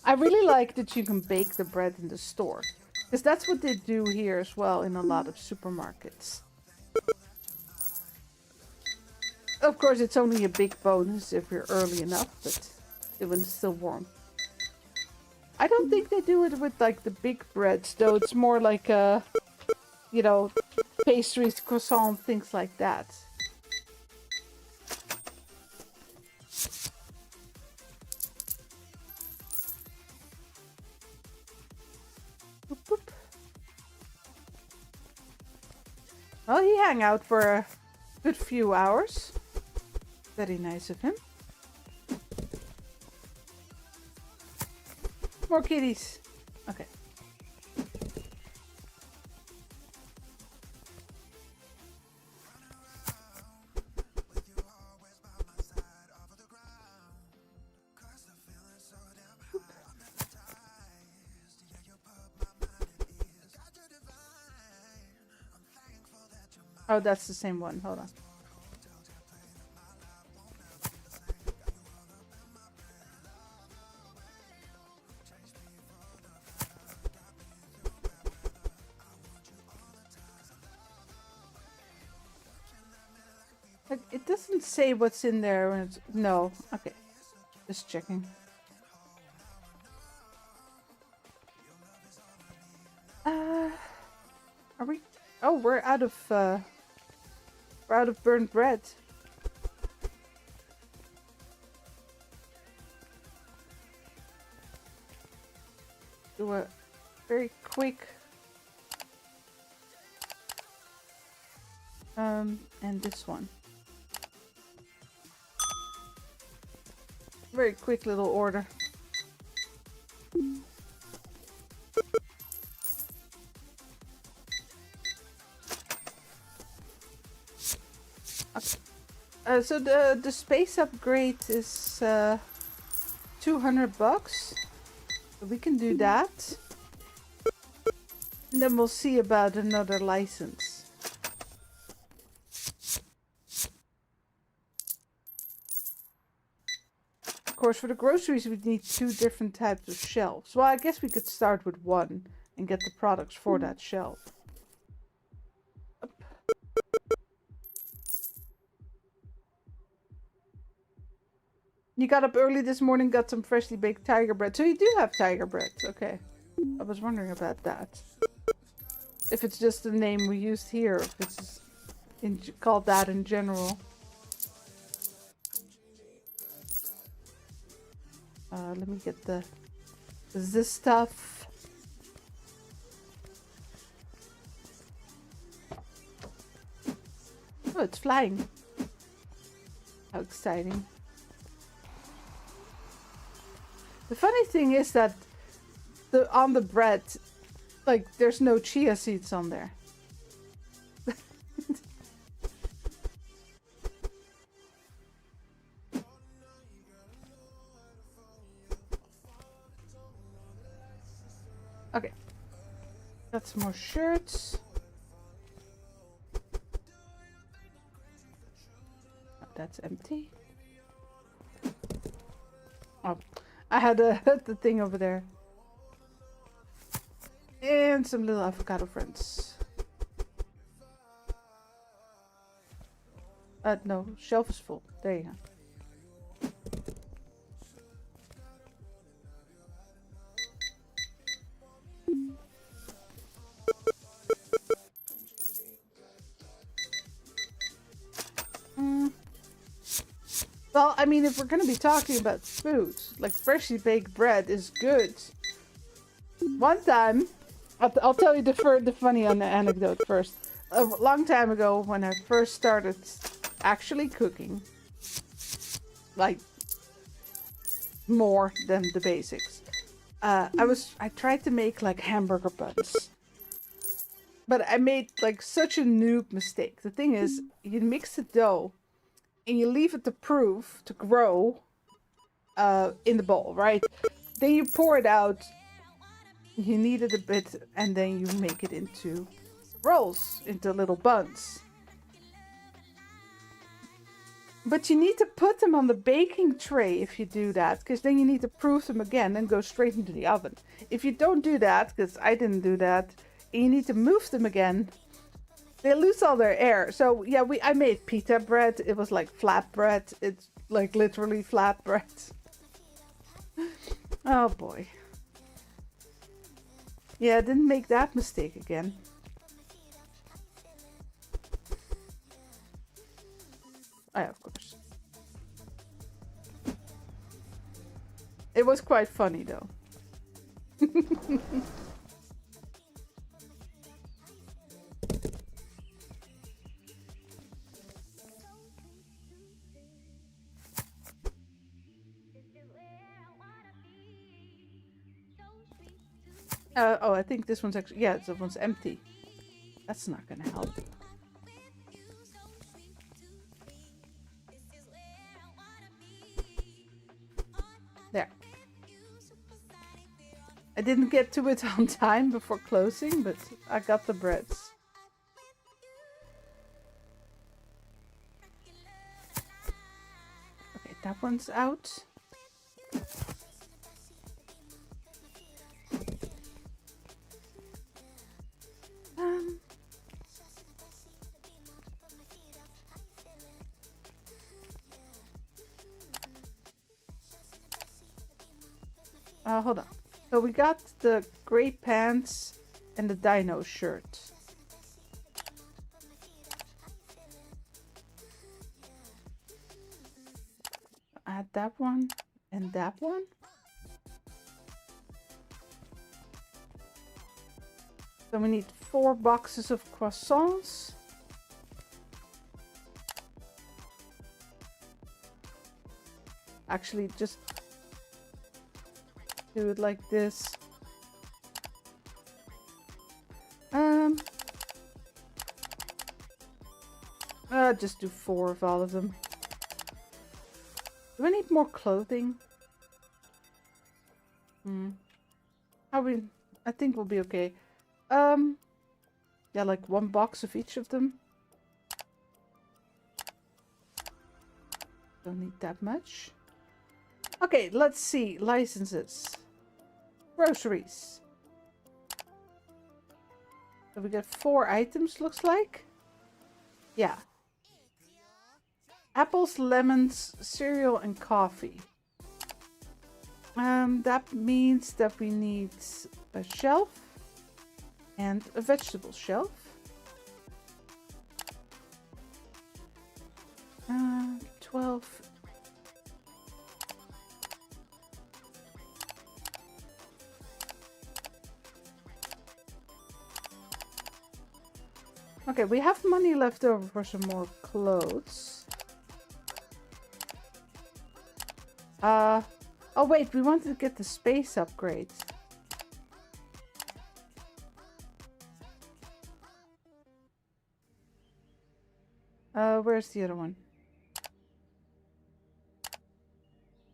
I really like that you can bake the bread in the store. Because that's what they do here as well in a lot of supermarkets. Of course, it's only a big bonus if you're early enough, but when it's still warm. I don't think they do it with like the big breads, though. It's more like you know, pastries, croissant, things like that. Boop, boop. Well, he hung out for a good few hours. Very nice of him. More kitties. Okay. Oh, that's the same one. Hold on. Like, it doesn't say what's in there when it's... No. Okay. Just checking. Are we... Oh, we're out of burnt bread. Do a very quick... and this one. Very quick little order. Okay. So the space upgrade is $200. So we can do that. And then we'll see about another license. Of course, for the groceries, we need 2 different types of shelves. Well, I guess we could start with one and get the products for that shelf. Up. You got up early this morning, got some freshly baked tiger bread. So you do have tiger bread. Okay. I was wondering about that. If it's just the name we used here, if it's called that in general. Let me get this stuff. Oh, it's flying. How exciting. The funny thing is that on the bread, like, there's no chia seeds on there. Okay. Got some more shirts. Oh, that's empty. Oh, I had the thing over there. And some little avocado friends. No, shelf is full. There you go. Well, I mean, if we're going to be talking about food, like freshly baked bread is good. One time, I'll tell you the funny anecdote first. A long time ago, when I first started actually cooking, like more than the basics, I tried to make like hamburger buns. But I made like such a noob mistake. The thing is, you mix the dough and you leave it to grow in the bowl, right? Then you pour it out, you knead it a bit, and then you make it into rolls, into little buns. But you need to put them on the baking tray if you do that, because then you need to proof them again and go straight into the oven. If you don't do that, because I didn't do that, and you need to move them again, they lose all their air. So yeah, I made pita bread. It was like flat bread. It's like literally flat bread. Oh boy. Yeah, I didn't make that mistake again. Oh, yeah, of course. It was quite funny though. Oh, I think this one's actually... Yeah, this one's empty. That's not gonna help. There. I didn't get to it on time before closing, but I got the breads. that one's out. Hold on. So we got the gray pants and the dino shirt. Add that one and that one. So we need 4 boxes of croissants. Actually, just do it like this. Just do 4 of all of them. Do I need more clothing? I think we'll be okay. Yeah, like 1 box of each of them. Don't need that much. Okay, let's see. Licenses. Groceries. So we got 4 items, looks like. Yeah. Apples, lemons, cereal, and coffee. That means that we need a shelf and a vegetable shelf. 12. Okay, we have money left over for some more clothes. Oh wait, we wanted to get the space upgrades. Where's the other one?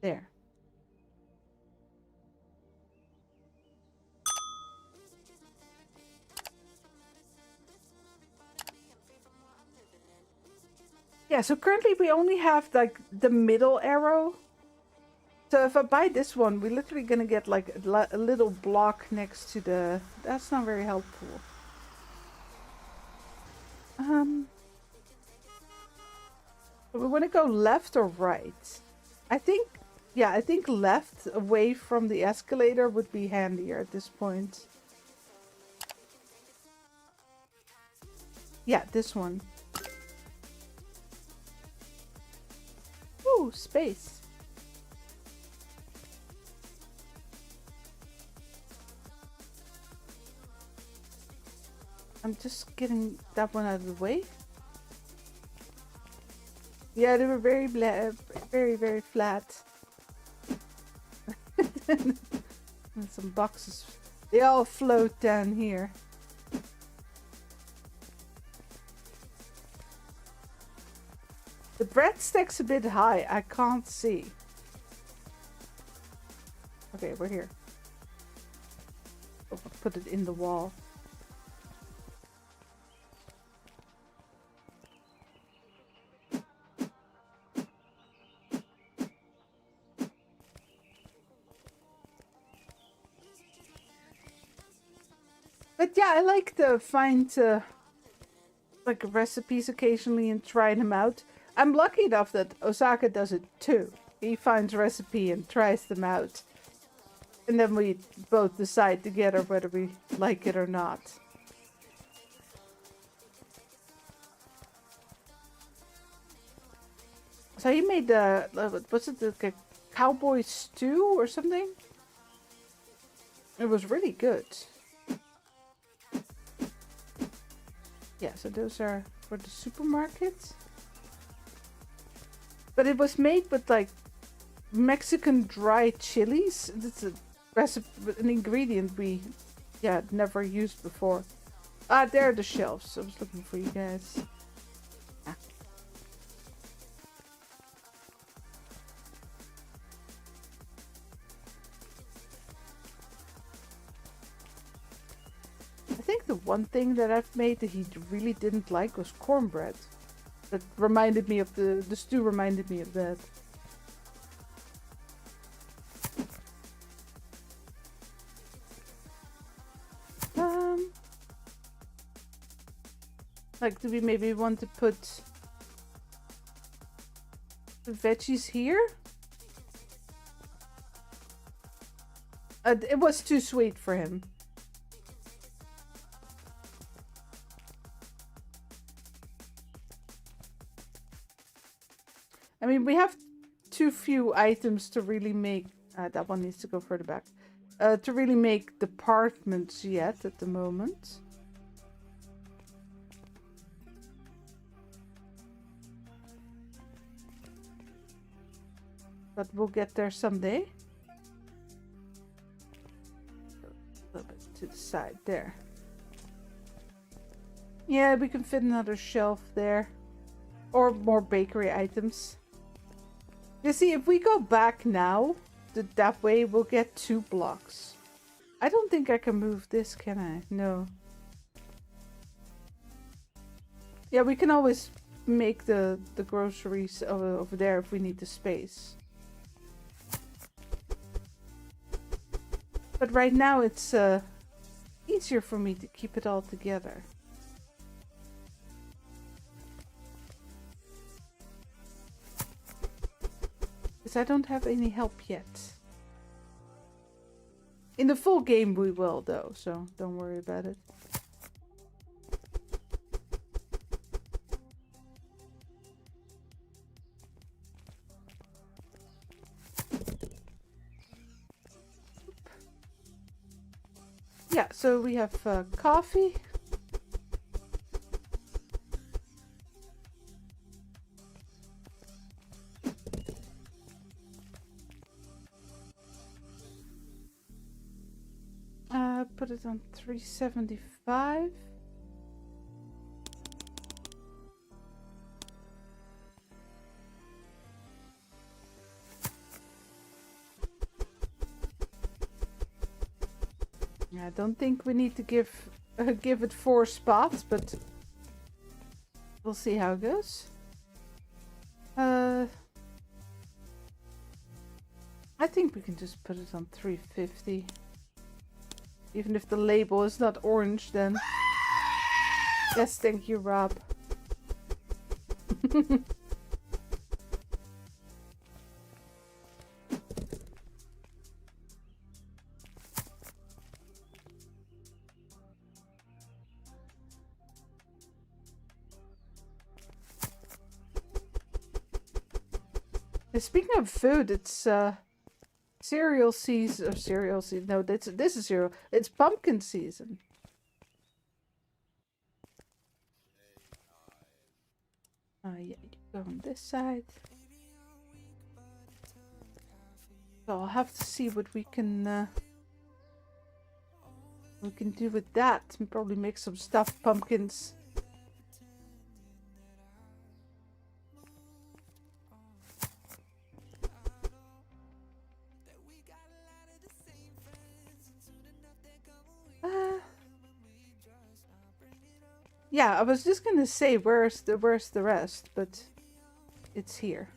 There. Yeah, so currently we only have like the middle arrow. So if I buy this one, we're literally gonna get like a little block next to the... That's not very helpful. We want to go left or right? I think left, away from the escalator, would be handier at this point. Yeah, this one. Ooh, space. I'm just getting that one out of the way. Yeah, they were very very flat. And some boxes. They all float down here. The breadstick's a bit high. I can't see. Okay, we're here. Oh, I'll put it in the wall. But yeah, I like to find like recipes occasionally and try them out. I'm lucky enough that Osaka does it too. He finds a recipe and tries them out. And then we both decide together whether we like it or not. So he made was it like a cowboy stew or something? It was really good. Yeah, so those are for the supermarket. But it was made with like Mexican dried chilies. It's a recipe, an ingredient we never used before. Ah, there are the shelves. I was looking for you guys. Ah. I think the one thing that I've made that he really didn't like was cornbread. That reminded me of the stew reminded me of that. Like, do we maybe want to put the veggies here? It was too sweet for him. I mean, we have too few items to really make... that one needs to go further back. To really make departments yet at the moment. But we'll get there someday. A little bit to the side there. Yeah, we can fit another shelf there. Or more bakery items. You see, if we go back now, that way we'll get 2 blocks. I don't think I can move this, can I? No. Yeah, we can always make the groceries over there if we need the space. But right now it's easier for me to keep it all together. Because I don't have any help yet. In the full game we will though, so don't worry about it. Yeah, so we have coffee. Put it on 375. I don't think we need to give it 4 spots, but we'll see how it goes. I think we can just put it on 350. Even if the label is not orange, then... Yes, thank you, Rob. Speaking of food, it's cereal season. Or cereal season. No, this is cereal. It's pumpkin season. Yeah, you go on this side. So I'll have to see what we can do with that. And probably make some stuffed pumpkins. Yeah, I was just gonna say where's the rest, but it's here.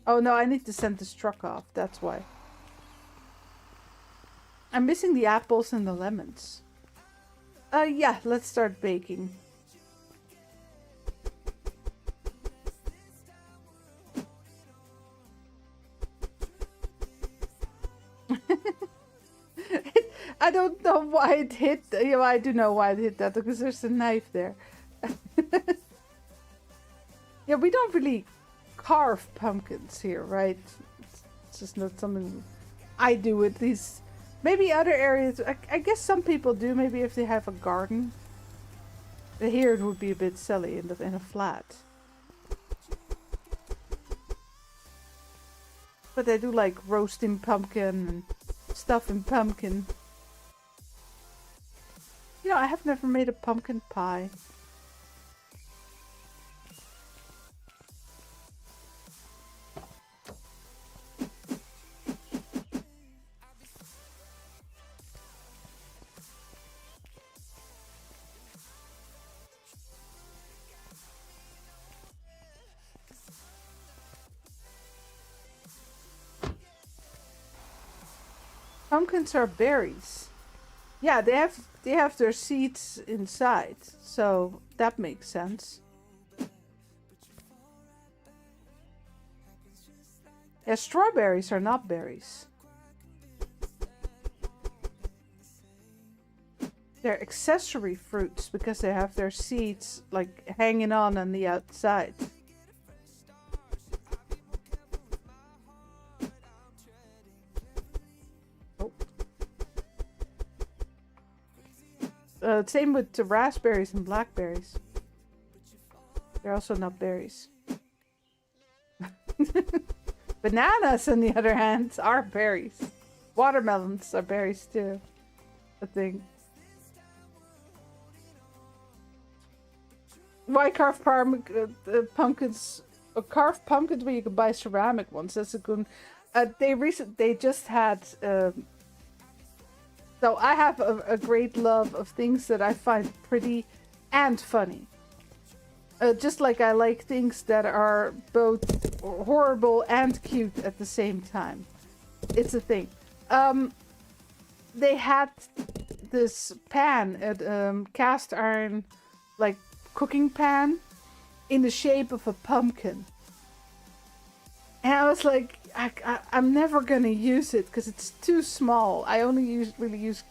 Oh no, I need to send this truck off. That's why. I'm missing the apples and the lemons. Yeah, let's start baking. I don't know why it hit. You know, I do know why it hit that because there's a knife there. Yeah, we don't really carve pumpkins here, right? It's just not something I do with these. Maybe other areas. I guess some people do. Maybe if they have a garden. But here it would be a bit silly in a flat. But I do like roasting pumpkin and stuffing pumpkin. You know, I have never made a pumpkin pie. Pumpkins are berries. Yeah, they have their seeds inside, so that makes sense. Yeah, strawberries are not berries. They're accessory fruits because they have their seeds like hanging on the outside. Same with the raspberries and blackberries. They're also not berries. Bananas, on the other hand, are berries. Watermelons are berries too, I think. Why carve pumpkins? Or carve pumpkins when you can buy ceramic ones. That's a good. They just had. So I have a great love of things that I find pretty and funny. Just like I like things that are both horrible and cute at the same time. It's a thing. They had this pan at cast iron, like cooking pan, in the shape of a pumpkin. And I was like, I'm never gonna use it because it's too small. I only really use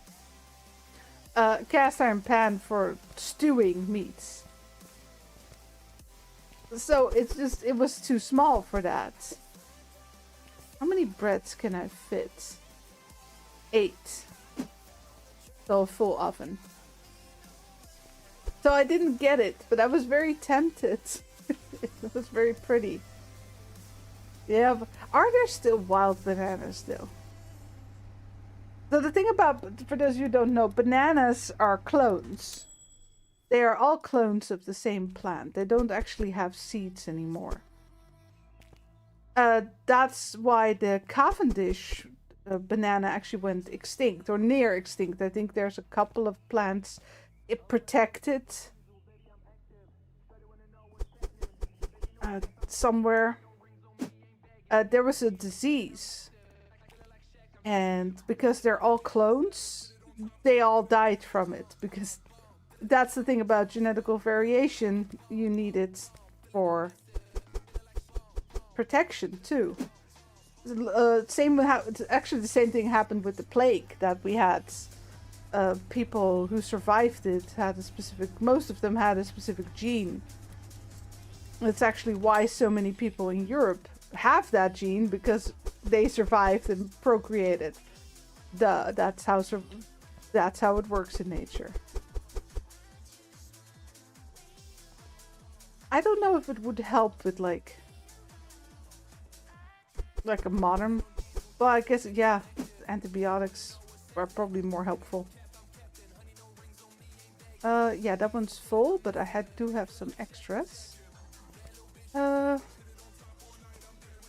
cast iron pan for stewing meats. So it was too small for that. How many breads can I fit? 8. So a full oven. So I didn't get it, but I was very tempted. It was very pretty. Yeah, but are there still wild bananas though? So the thing about, for those of you who don't know, bananas are clones. They are all clones of the same plant. They don't actually have seeds anymore. That's why the Cavendish banana actually went extinct, or near extinct. I think there's a couple of plants it protected somewhere. There was a disease, and because they're all clones, they all died from it, because that's the thing about genetical variation. You need it for protection too. Actually the same thing happened with the plague that we had. People who survived it had most of them had a specific gene. That's actually why so many people in Europe have that gene, because they survived and procreated. That's how it works in nature. I don't know if it would help with like a modern, well, I guess, yeah, antibiotics are probably more helpful. Yeah, that one's full, but I do have some extras.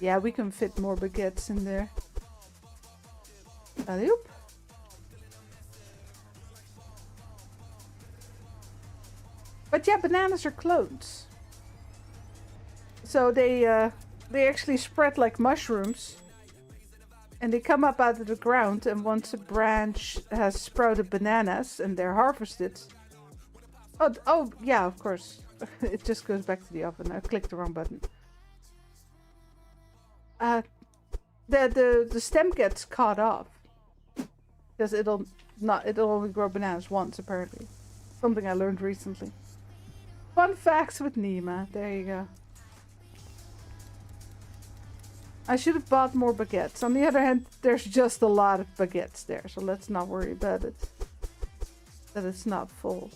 Yeah, we can fit more baguettes in there. Alley-oop. But yeah, bananas are clones. So they actually spread like mushrooms. And they come up out of the ground, and once a branch has sprouted bananas and they're harvested. Oh yeah, of course. It just goes back to the oven. I clicked the wrong button. The stem gets cut off because it'll only grow bananas once, apparently. Something I learned recently. Fun facts with Nima. There you go. I should have bought more baguettes. On the other hand, there's just a lot of baguettes there, so let's not worry about it. That it's not full.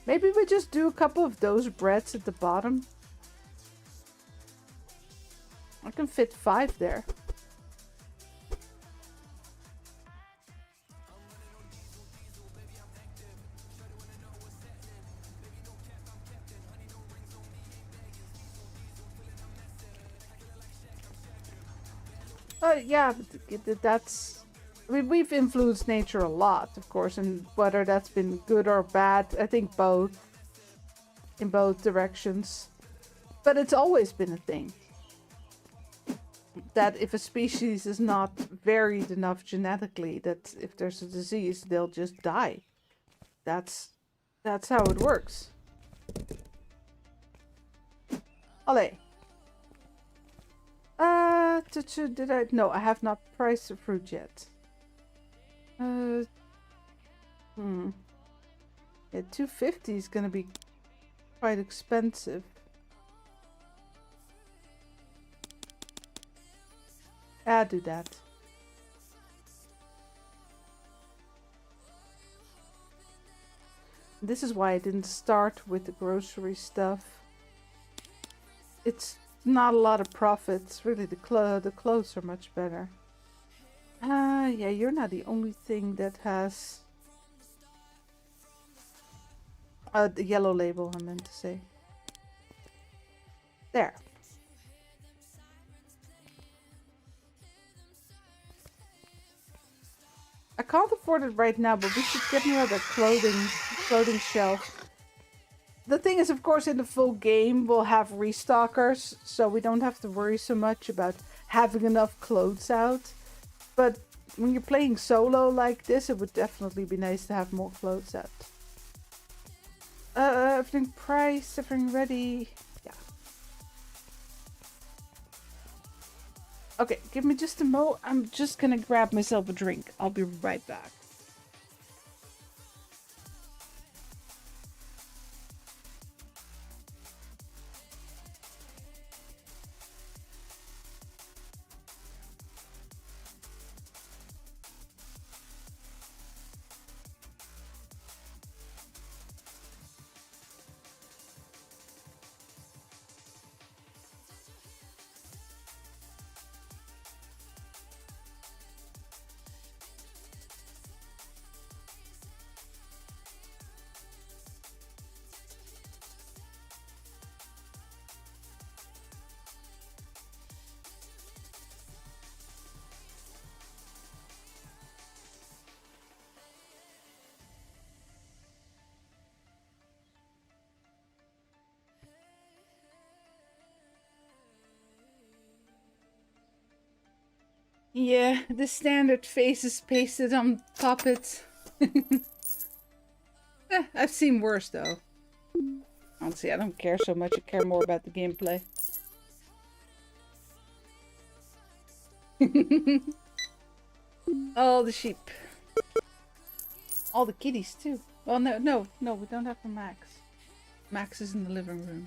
Maybe we just do a couple of those breads at the bottom. I can fit 5 there. Yeah, that's... I mean, we've influenced nature a lot, of course, and whether that's been good or bad, I think both. In both directions. But it's always been a thing. that if a species is not varied enough genetically, that if there's a disease, they'll just die. That's how it works. Allee. Did I? No, I have not priced the fruit yet. Yeah, 250 is gonna be quite expensive. Do that. This is why I didn't start with the grocery stuff. It's not a lot of profits. Really, the clothes are much better. Yeah, you're not the only thing that has the yellow label, I meant to say. There. I can't afford it right now, but we should get another clothing shelf. The thing is, of course, in the full game, we'll have restockers, so we don't have to worry so much about having enough clothes out. But when you're playing solo like this, it would definitely be nice to have more clothes out. Everything priced, everything ready. Yeah. Okay, give me just a mo. I'm just gonna grab myself a drink. I'll be right back. Yeah, the standard face is pasted on puppets. I've seen worse though. Honestly, I don't care so much. I care more about the gameplay. All the sheep. All the kitties too. Well, no, we don't have for Max. Max is in the living room.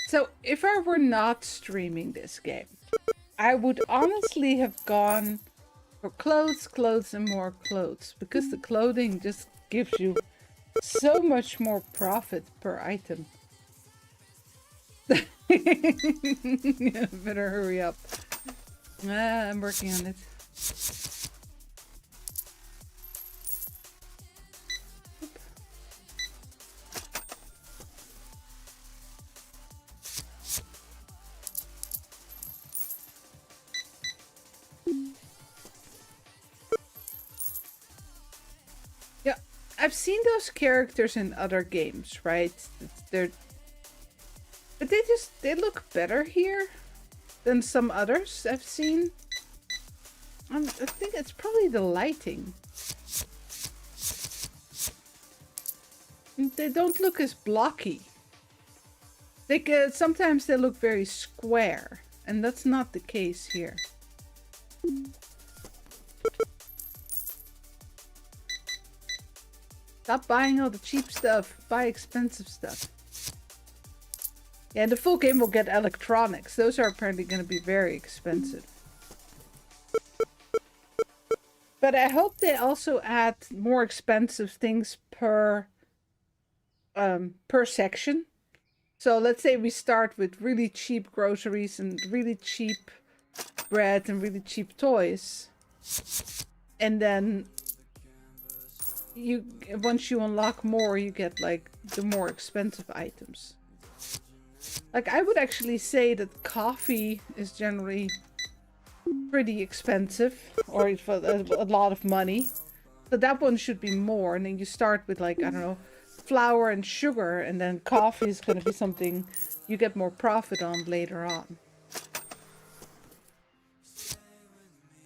So, if I were not streaming this game, I would honestly have gone for clothes, and more clothes. Because the clothing just gives you so much more profit per item. Better hurry up. I'm working on it. I've seen those characters in other games, right? But they look better here than some others I've seen. I think it's probably the lighting. They don't look as blocky. Sometimes they look very square, and that's not the case here. Stop buying all the cheap stuff. Buy expensive stuff. Yeah, and the full game will get electronics. Those are apparently going to be very expensive. But I hope they also add more expensive things per section. So let's say we start with really cheap groceries and really cheap bread and really cheap toys. And then once you unlock more, you get like the more expensive items. Like I would actually say that coffee is generally pretty expensive, or it's for a lot of money. So that one should be more, and then you start with like, I don't know, flour and sugar, and then coffee is going to be something you get more profit on later on.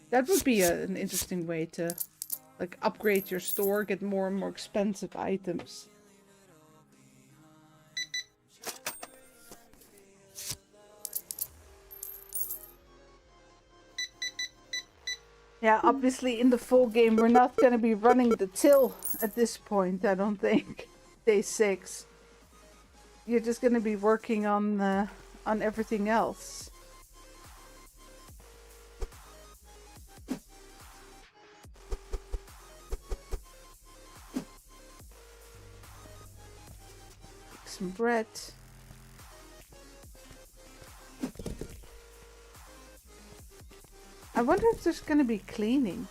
That would be an interesting way to like upgrade your store, get more and more expensive items. Yeah, obviously in the full game we're not going to be running the till at this point, I don't think. Day 6. You're just going to be working on everything else. Some bread. I wonder if there's going to be cleaning.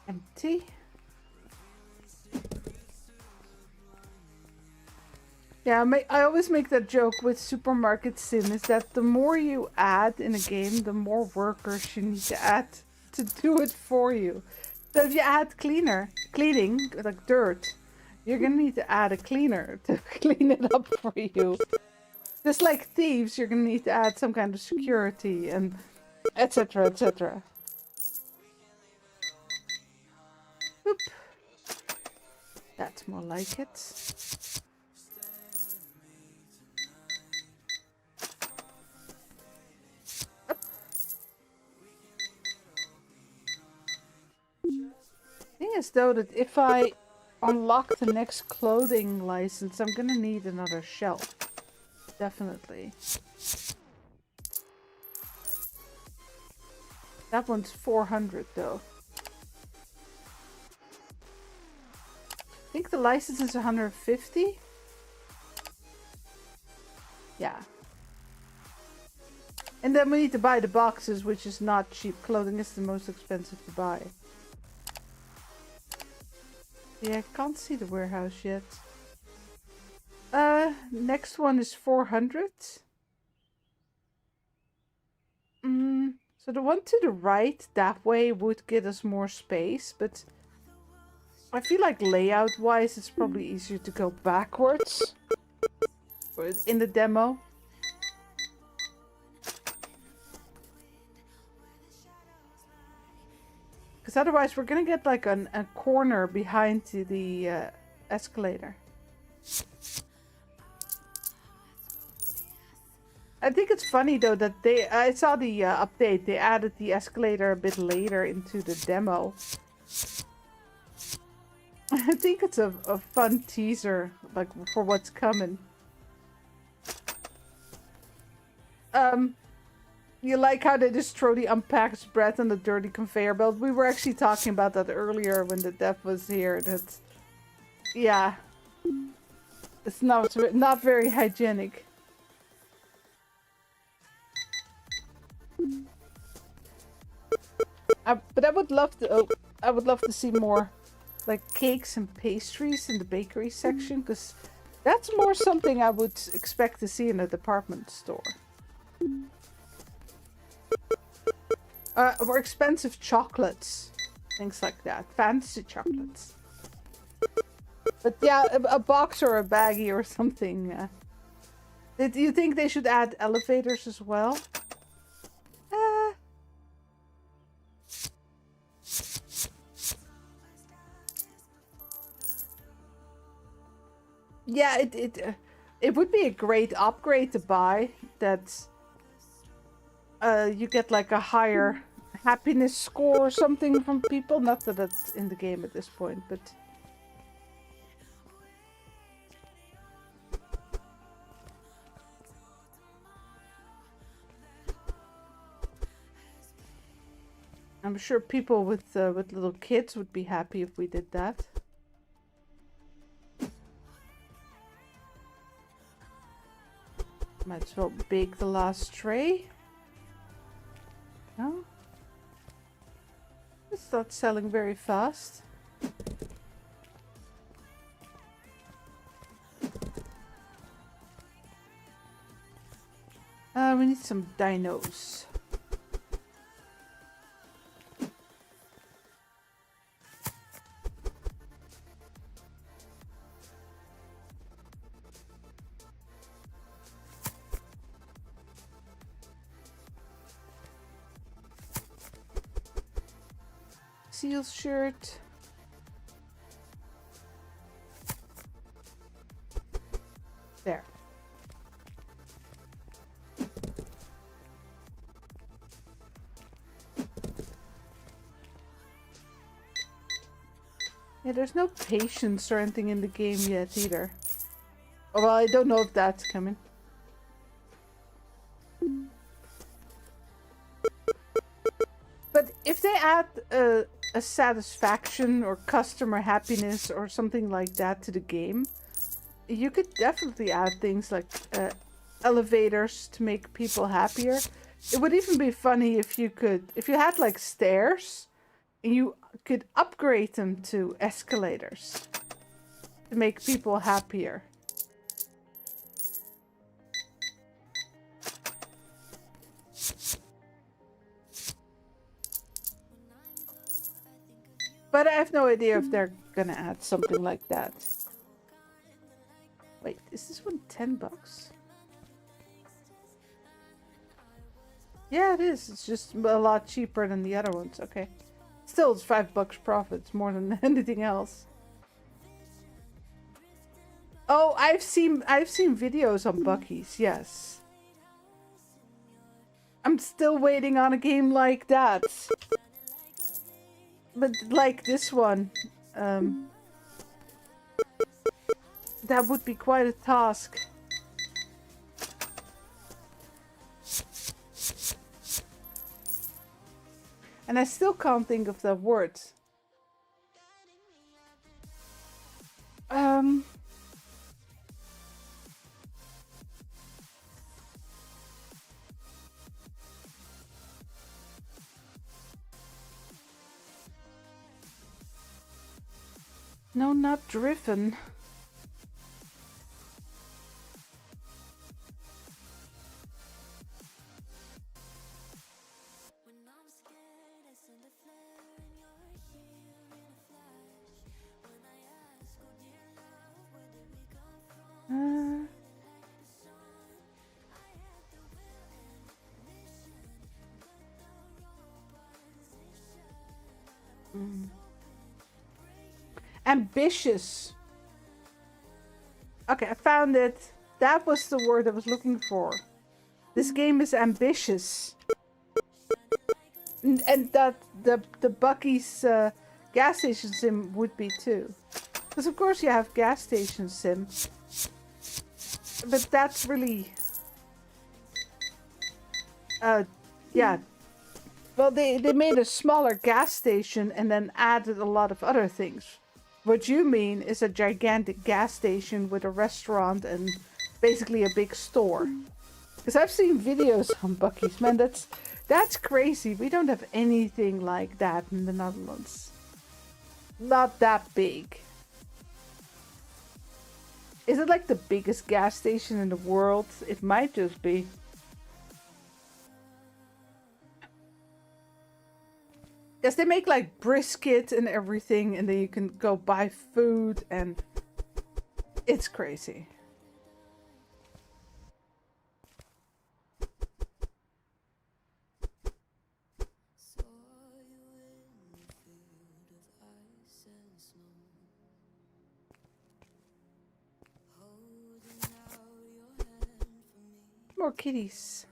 Empty. Yeah, I always make that joke with Supermarket Sim, is that the more you add in a game, the more workers you need to add to do it for you. So if you add cleaning, like dirt, you're gonna need to add a cleaner to clean it up for you. Just like thieves, you're gonna need to add some kind of security and etc, etc. Oop. That's more like it. Thing is though that if I unlock the next clothing license, I'm gonna need another shelf. Definitely. That one's 400 though. I think the license is 150. Yeah. And then we need to buy the boxes, which is not cheap. Clothing is the most expensive to buy. Yeah, I can't see the warehouse yet. Next one is 400. So the one to the right, that way, would get us more space, but I feel like layout-wise, it's probably easier to go backwards in the demo. Because otherwise we're gonna get like a corner behind the escalator. I think it's funny though that I saw the update, they added the escalator a bit later into the demo. I think it's a fun teaser, like, for what's coming. You like how they just throw the unpackaged bread on the dirty conveyor belt? We were actually talking about that earlier when the dev was here. That's, yeah, it's not very hygienic. But I would love to. Oh, I would love to see more, like, cakes and pastries in the bakery section, because that's more something I would expect to see in a department store. Or expensive chocolates, things like that, fancy chocolates. But yeah, a box or a baggie or something. Do you think they should add elevators as well? Yeah, it would be a great upgrade to buy. That you get like a higher happiness score or something from people. Not that it's in the game at this point, but I'm sure people with little kids would be happy if we did that. Might as well bake the last tray. No? Just It's not selling very fast. We need some dinos. Seal shirt. There. Yeah, there's no patience or anything in the game yet either. Oh, well, I don't know if that's coming. But if they add a satisfaction or customer happiness or something like that to the game, you could definitely add things like elevators to make people happier. It would even be funny if you had like stairs and you could upgrade them to escalators to make people happier. But I have no idea if they're gonna add something like that. Wait, is this one $10? Yeah, it is. It's just a lot cheaper than the other ones. Okay. Still, it's $5 profits more than anything else. Oh, I've seen videos on Bucky's. Yes. I'm still waiting on a game like that. But like this one, that would be quite a task. And I still can't think of the word. No, not driven. Ambitious. Okay, I found it. That was the word I was looking for. This game is ambitious. And that the Bucky's gas station sim would be too. Because of course you have gas station sim. But that's really... yeah. Well, they made a smaller gas station and then added a lot of other things. What you mean is a gigantic gas station with a restaurant and basically a big store. Because I've seen videos on Bucky's. Man, that's crazy. We don't have anything like that in the Netherlands. Not that big. Is it like the biggest gas station in the world? It might just be. Yes, they make like brisket and everything, and then you can go buy food, and it's crazy. More kitties.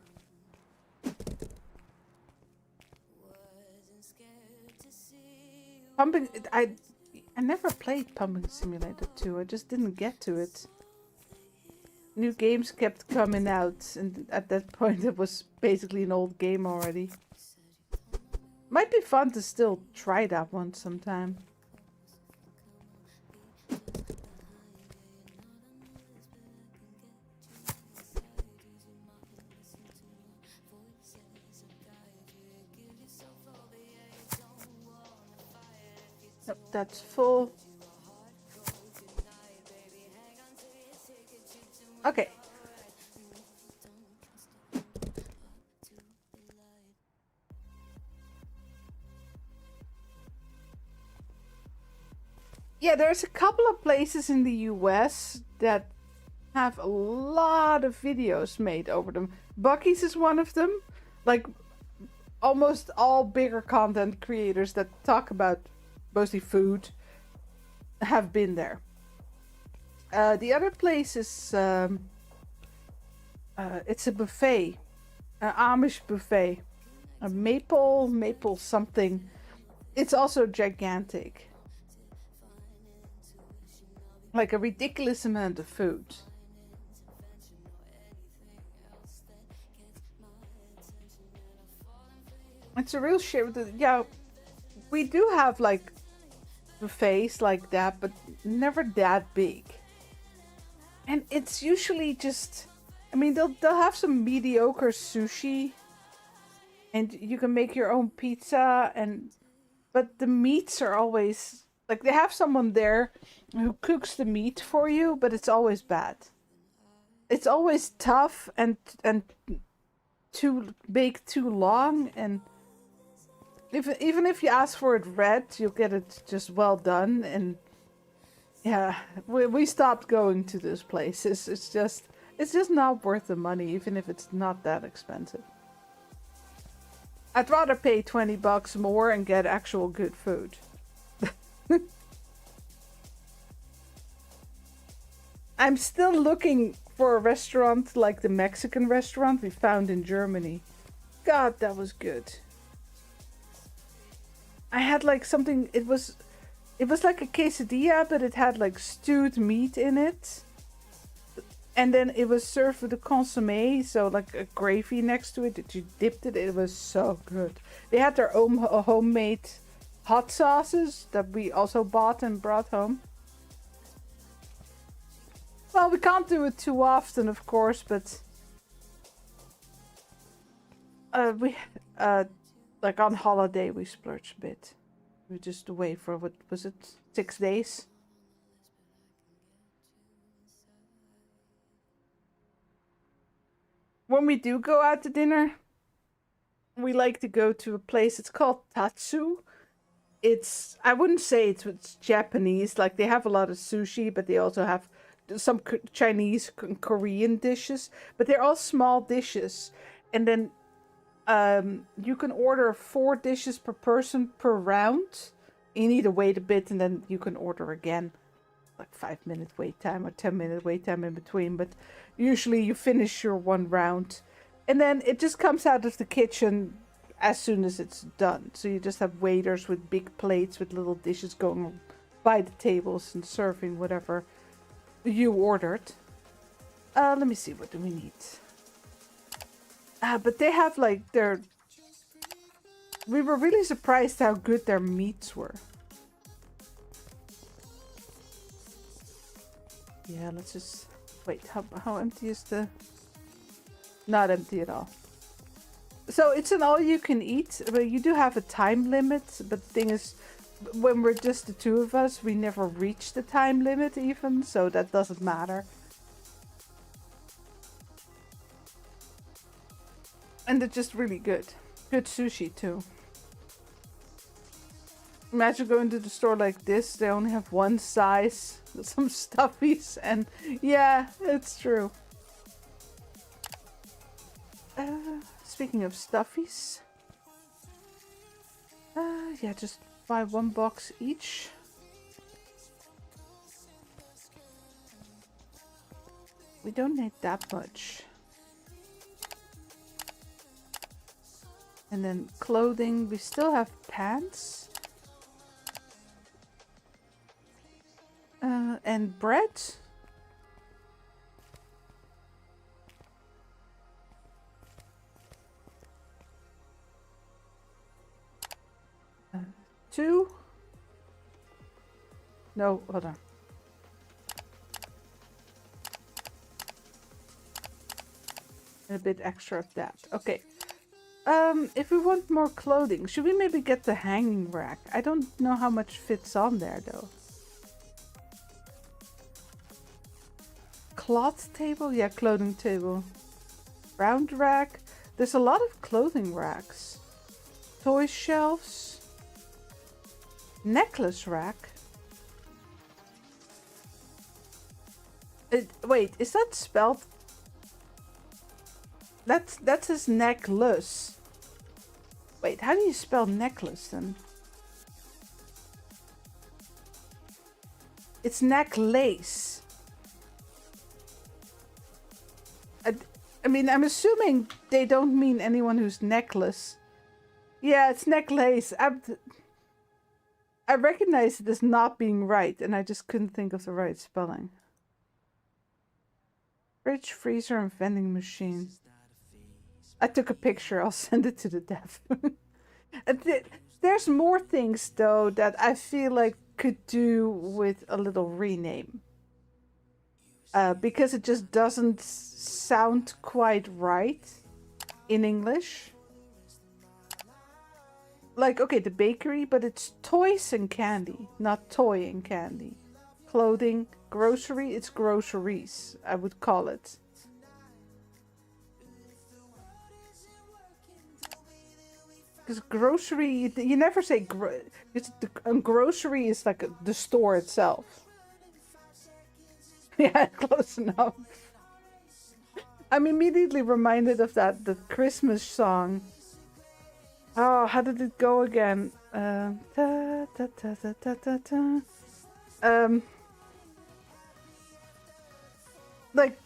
Pumping, I never played Pumping Simulator 2. I just didn't get to it. New games kept coming out, and at that point it was basically an old game already. Might be fun to still try that one sometime. Nope, that's full. Okay. Yeah, there's a couple of places in the US that have a lot of videos made over them. Bucky's is one of them. Like, almost all bigger content creators that talk about mostly food have been there. The other place is it's a buffet, an Amish buffet, a maple something. It's also gigantic, like a ridiculous amount of food. It's a real shame. Yeah, we do have like buffets like that, but never that big. And it's usually just, I mean, they'll have some mediocre sushi, and you can make your own pizza, but the meats are always like they have someone there who cooks the meat for you, but it's always bad. It's always tough and too baked too long, and even if you ask for it red, you'll get it just well done. And yeah, we stopped going to those places. It's just not worth the money, even if it's not that expensive. I'd rather pay $20 more and get actual good food. I'm still looking for a restaurant like the Mexican restaurant we found in Germany. God, that was good. I had like something, it was like a quesadilla, but it had like stewed meat in it. And then it was served with a consommé, so like a gravy next to it that you dipped it. It was so good. They had their own homemade hot sauces that we also bought and brought home. Well, we can't do it too often, of course, but we like on holiday we splurged a bit. We were just away for, what was it, 6 days? When we do go out to dinner, we like to go to a place. It's called Tatsu. It's, I wouldn't say it's Japanese. Like, they have a lot of sushi, but they also have some Chinese and Korean dishes. But they're all small dishes. And then you can order 4 dishes per person per round. You need to wait a bit, and then you can order again. Like 5-minute wait time or 10-minute wait time in between, but usually you finish your one round and then it just comes out of the kitchen as soon as it's done. So you just have waiters with big plates with little dishes going by the tables and serving whatever you ordered. Let me see, what do we need? But they have like we were really surprised how good their meats were. Yeah, let's just wait. How empty is the? Not empty at all. So it's an all-you-can-eat, but you do have a time limit. But the thing is, when we're just the 2 of us, we never reach the time limit even, so that doesn't matter. And they're just really good. Good sushi too. Imagine going to the store like this. They only have one size, some stuffies, and yeah, it's true. Speaking of stuffies, yeah, just buy 1 box each. We don't need that much. And then clothing, we still have pants. And bread. Two. No, hold on. And a bit extra of that. Okay. If we want more clothing, should we maybe get the hanging rack? I don't know how much fits on there though. Cloth table? Yeah, clothing table. Round rack. There's a lot of clothing racks. Toy shelves. Necklace rack. Wait, is that spelled? That says necklace. Wait, how do you spell necklace then? It's necklace. I mean, I'm assuming they don't mean anyone who's necklace. Yeah, it's necklace. I recognize it as not being right, and I just couldn't think of the right spelling. Fridge, freezer, and vending machine. I took a picture. I'll send it to the dev. There's more things, though, that I feel like could do with a little rename. Because it just doesn't sound quite right in English. Like, okay, the bakery, but it's toys and candy, not toy and candy. Clothing, grocery, it's groceries, I would call it. Because grocery, you never say grocery is like the store itself. Yeah, close enough. I'm immediately reminded of the Christmas song. Oh, how did it go again? Like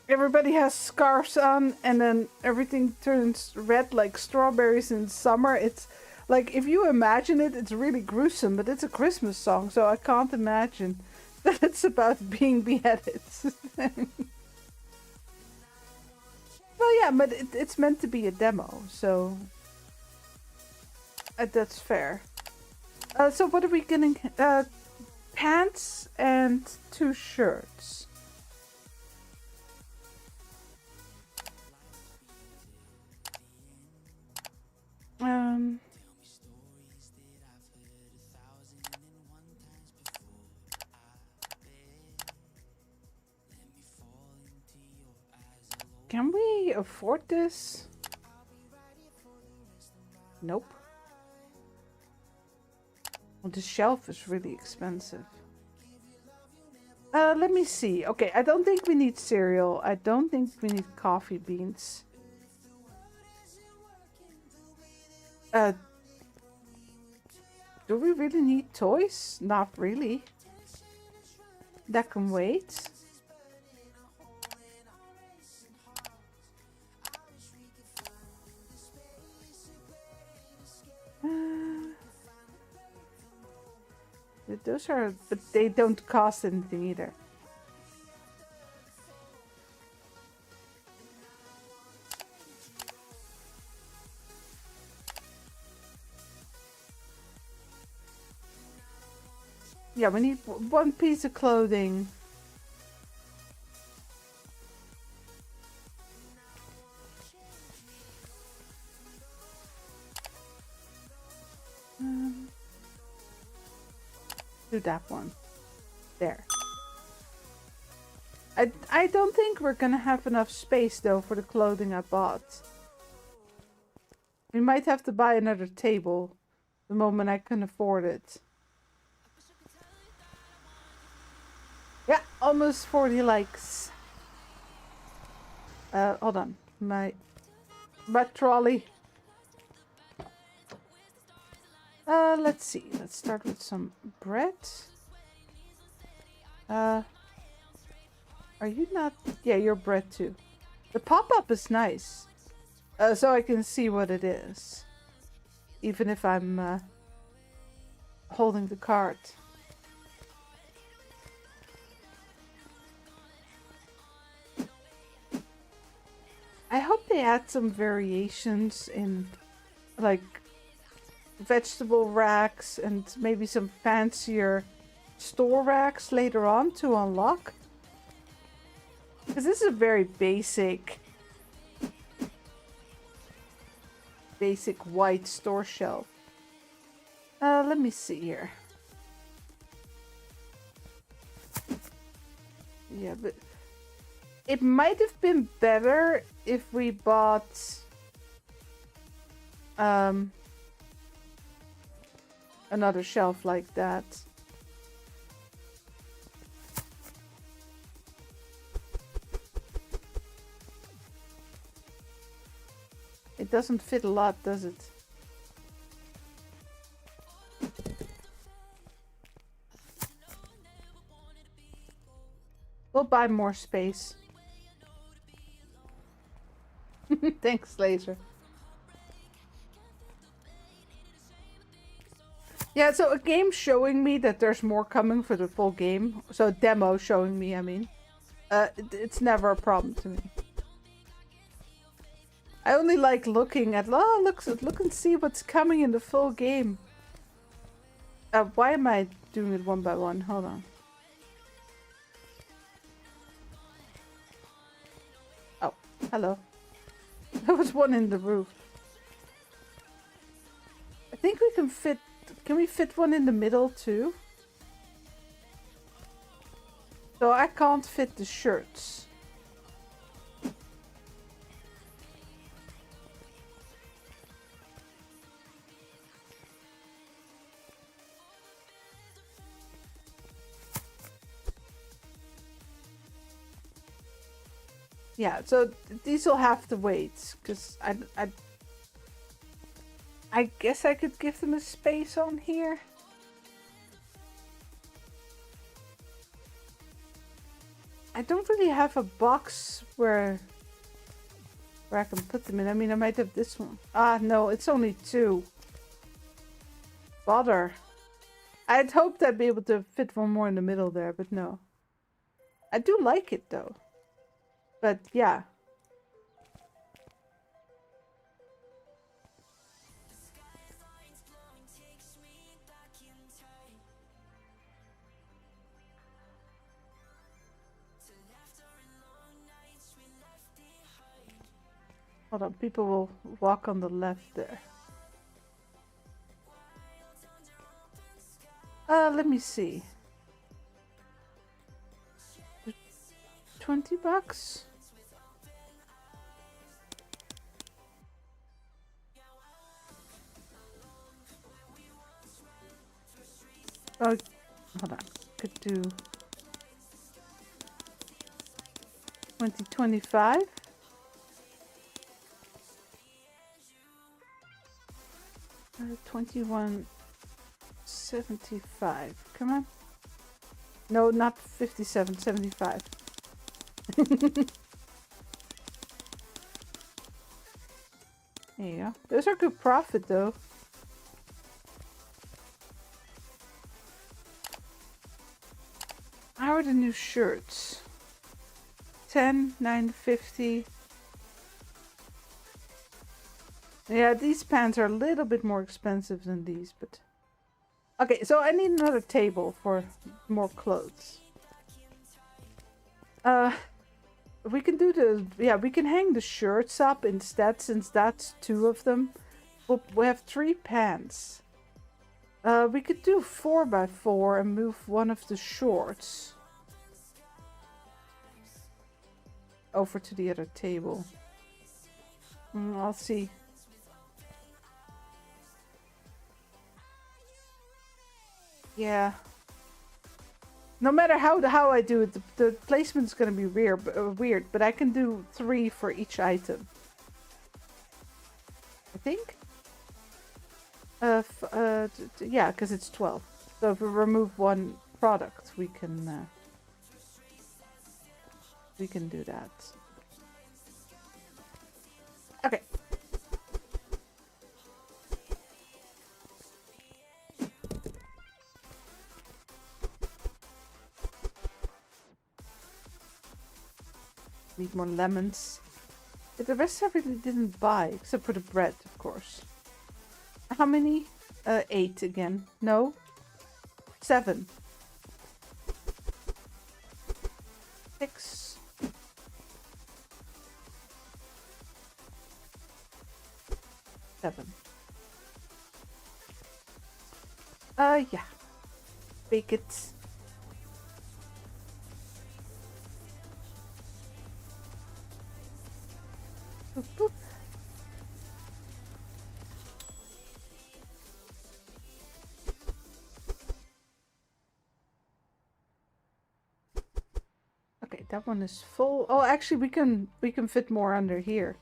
everybody has scarves on, and then everything turns red like strawberries in summer. It's like, if you imagine it, it's really gruesome, but it's a Christmas song, so I can't imagine that it's about being beheaded. Well, yeah, but it's meant to be a demo, so that's fair. So what are we getting? Pants and 2 shirts. Can we afford this? Nope. Well, the shelf is really expensive. Let me see. Okay, I don't think we need cereal. I don't think we need coffee beans. Do we really need toys? Not really. That can wait. Those are, but they don't cost anything either. Yeah, we need 1 piece of clothing. Do that one. There. I don't think we're gonna have enough space though for the clothing I bought. We might have to buy another table the moment I can afford it. Yeah, almost 40 likes. Hold on. My trolley. Let's see. Let's start with some bread. Are you not? Yeah, you're bread too. The pop-up is nice. So I can see what it is. Even if I'm holding the cart. I hope they add some variations in, like, vegetable racks and maybe some fancier store racks later on to unlock. Because this is a very basic basic white store shelf. Let me see here. Yeah, but it might have been better if we bought another shelf like that. It doesn't fit a lot, does it? We'll buy more space. Thanks, Laser. Yeah, so a game showing me that there's more coming for the full game. So a demo showing me, I mean. It's never a problem to me. I only like looking at, oh, look and see what's coming in the full game. Why am I doing it one by one? Hold on. Oh, hello. There was one in the roof. I think we can fit... Can we fit one in the middle too? So I can't fit the shirts. Yeah, so these will have to wait, because I guess I could give them a space on here. I don't really have a box where I can put them in. I mean, I might have this one. Ah, no, it's only 2. Bother. I'd hoped I'd be able to fit one more in the middle there, but no. I do like it, though. But, yeah. Hold on, people will walk on the left there. Let me see. $20? Oh, hold on. Could do 2025. $21.75. Come on. No, not 57.75. There you go. Those are good profit though. How are the new shirts? 10, 9.50. Yeah, these pants are a little bit more expensive than these, but... Okay, so I need another table for more clothes. We can do the... Yeah, we can hang the shirts up instead, since that's 2 of them. We have 3 pants. We could do 4x4 and move one of the shorts over to the other table. I'll see. Yeah. No matter how I do it, the placement's gonna be weird, but I can do 3 for each item. I think. Yeah, because it's 12. So if we remove one product, we can do that. Okay. Need more lemons. But the rest I really didn't buy, except for the bread, of course. How many? 8 again. No? 7. 6. 7. Yeah. Bake it. Boop, boop. Okay, that one is full. Oh, actually, we can fit more under here.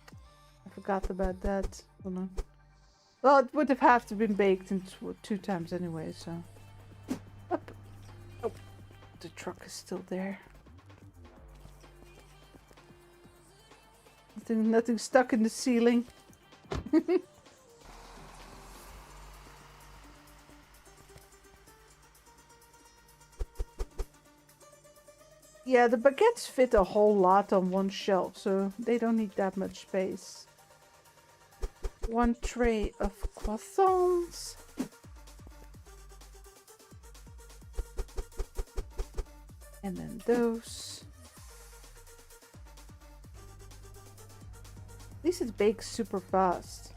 I forgot about that. Hold on. Well, it would have to been baked in 2 times anyway. So, up. Oh, the truck is still there. Nothing stuck in the ceiling. Yeah, the baguettes fit a whole lot on one shelf, so they don't need that much space. 1 tray of croissants. And then those. At least it bakes super fast.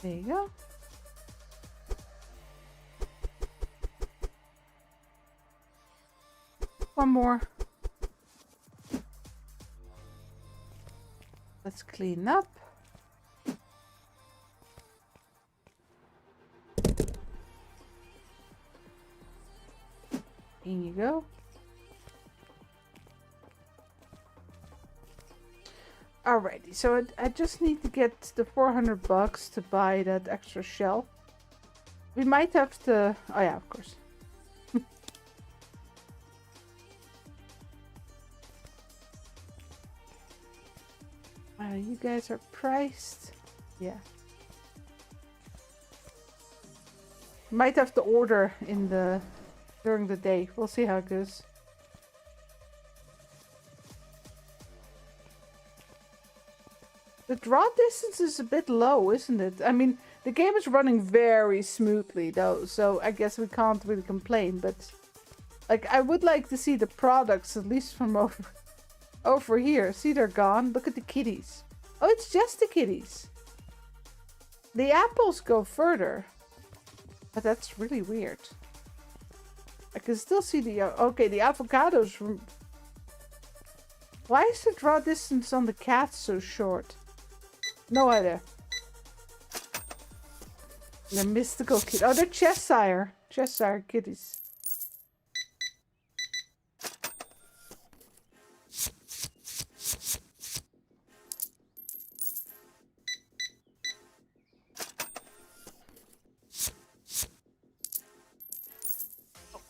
There you go. One more. Let's clean up. In you go. Alrighty, so I just need to get the $400 to buy that extra shell. We might have to... Oh yeah, of course. You guys are priced. Yeah. Might have to order in during the day. We'll see how it goes. The draw distance is a bit low, isn't it? I mean, the game is running very smoothly though, so I guess we can't really complain, but like I would like to see the products at least from over here. See, they're gone. Look at the kitties. Oh, it's just the kitties. The apples go further. But that's really weird. I can still see the... okay, the avocados... Why is the draw distance on the cats so short? No idea. They're mystical kitties. Oh, they're Cheshire. Cheshire kitties.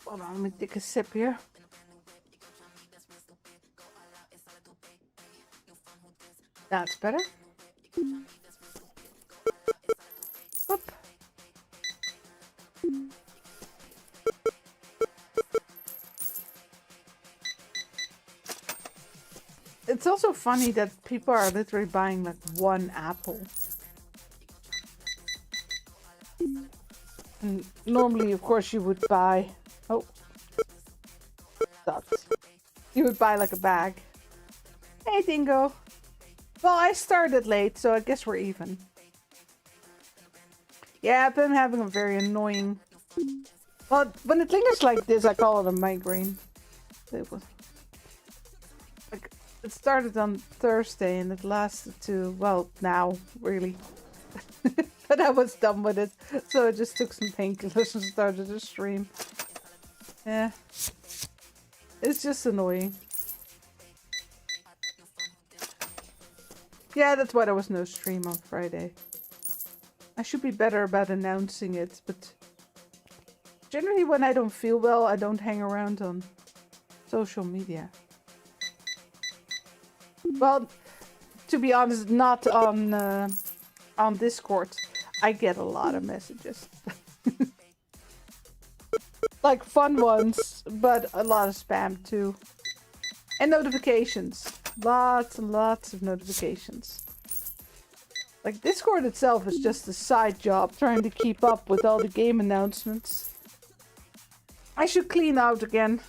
Hold on, let me take a sip here. That's better. Oop. It's also funny that people are literally buying like 1 apple. And normally, of course, you would buy... Oh. Sucks. You would buy like a bag. Hey, Dingo. Well, I started late, so I guess we're even. Yeah, I've been having a very annoying... Well, when it lingers like this, I call it a migraine. It was... like, it started on Thursday and it lasted to, well, now, really. But I was done with it, so I just took some painkillers and started a stream. Yeah. It's just annoying. Yeah, that's why there was no stream on Friday. I should be better about announcing it, but generally when I don't feel well, I don't hang around on social media. Well, to be honest, not on Discord. I get a lot of messages. Like fun ones, but a lot of spam too. And notifications. Lots and lots of notifications. Like, Discord itself is just a side job, trying to keep up with all the game announcements. I should clean out again.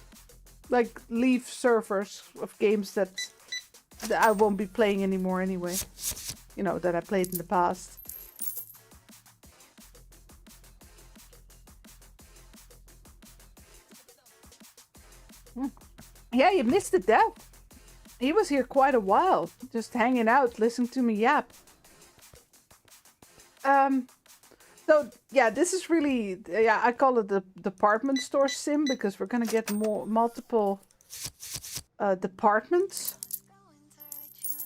Like, leave servers of games that I won't be playing anymore anyway. You know, that I played in the past. Yeah, you missed the dev. He was here quite a while, just hanging out, listening to me yap. So yeah, this is really, yeah, I call it the department store sim because we're gonna get multiple departments.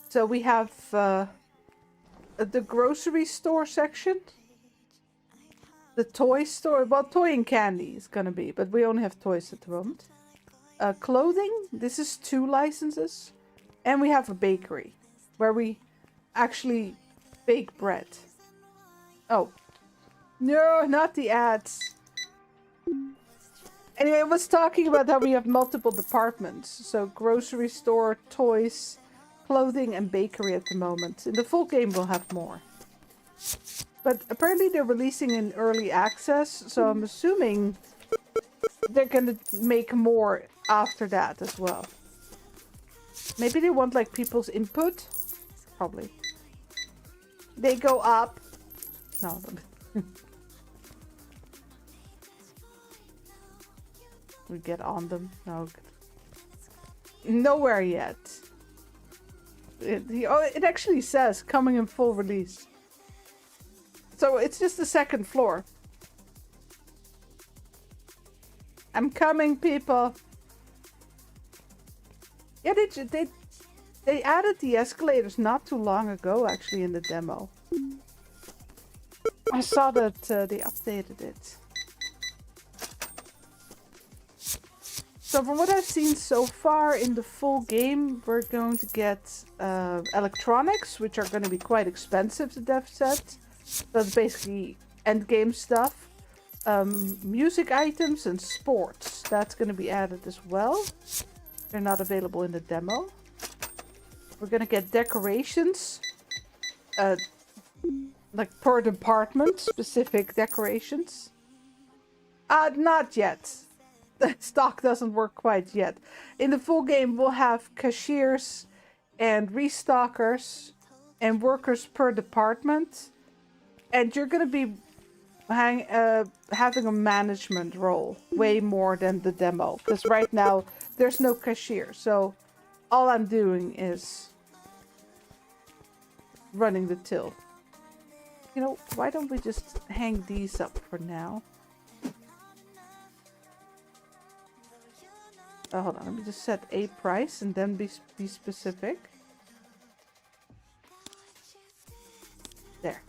So we have the grocery store section, the toy store, well, toy and candy is gonna be, but we only have toys at the moment. Clothing, this is 2 licenses. And we have a bakery where we actually bake bread. Oh. No, not the ads. Anyway, I was talking about how we have multiple departments. So grocery store, toys, clothing, and bakery at the moment. In the full game, we'll have more. But apparently they're releasing in early access. So I'm assuming they're going to make more after that as well. Maybe they want like people's input. Probably. They go up. No. We get on them. No. Nowhere yet. It actually says coming in full release. So it's just the 2nd floor. I'm coming, people. Yeah, they added the escalators not too long ago, actually, in the demo. I saw that they updated it. So from what I've seen so far in the full game, we're going to get electronics, which are going to be quite expensive, the dev said. That's basically endgame stuff. Music items and sports. That's going to be added as well. They're not available in the demo. We're going to get decorations. Like per department, specific decorations. Not yet. The stock doesn't work quite yet. In the full game, we'll have cashiers and restockers and workers per department. And you're going to be having a management role way more than the demo. Because right now, there's no cashier. So all I'm doing is running the till. You know, why don't we just hang these up for now? Oh, hold on, let me just set a price and then be specific. There.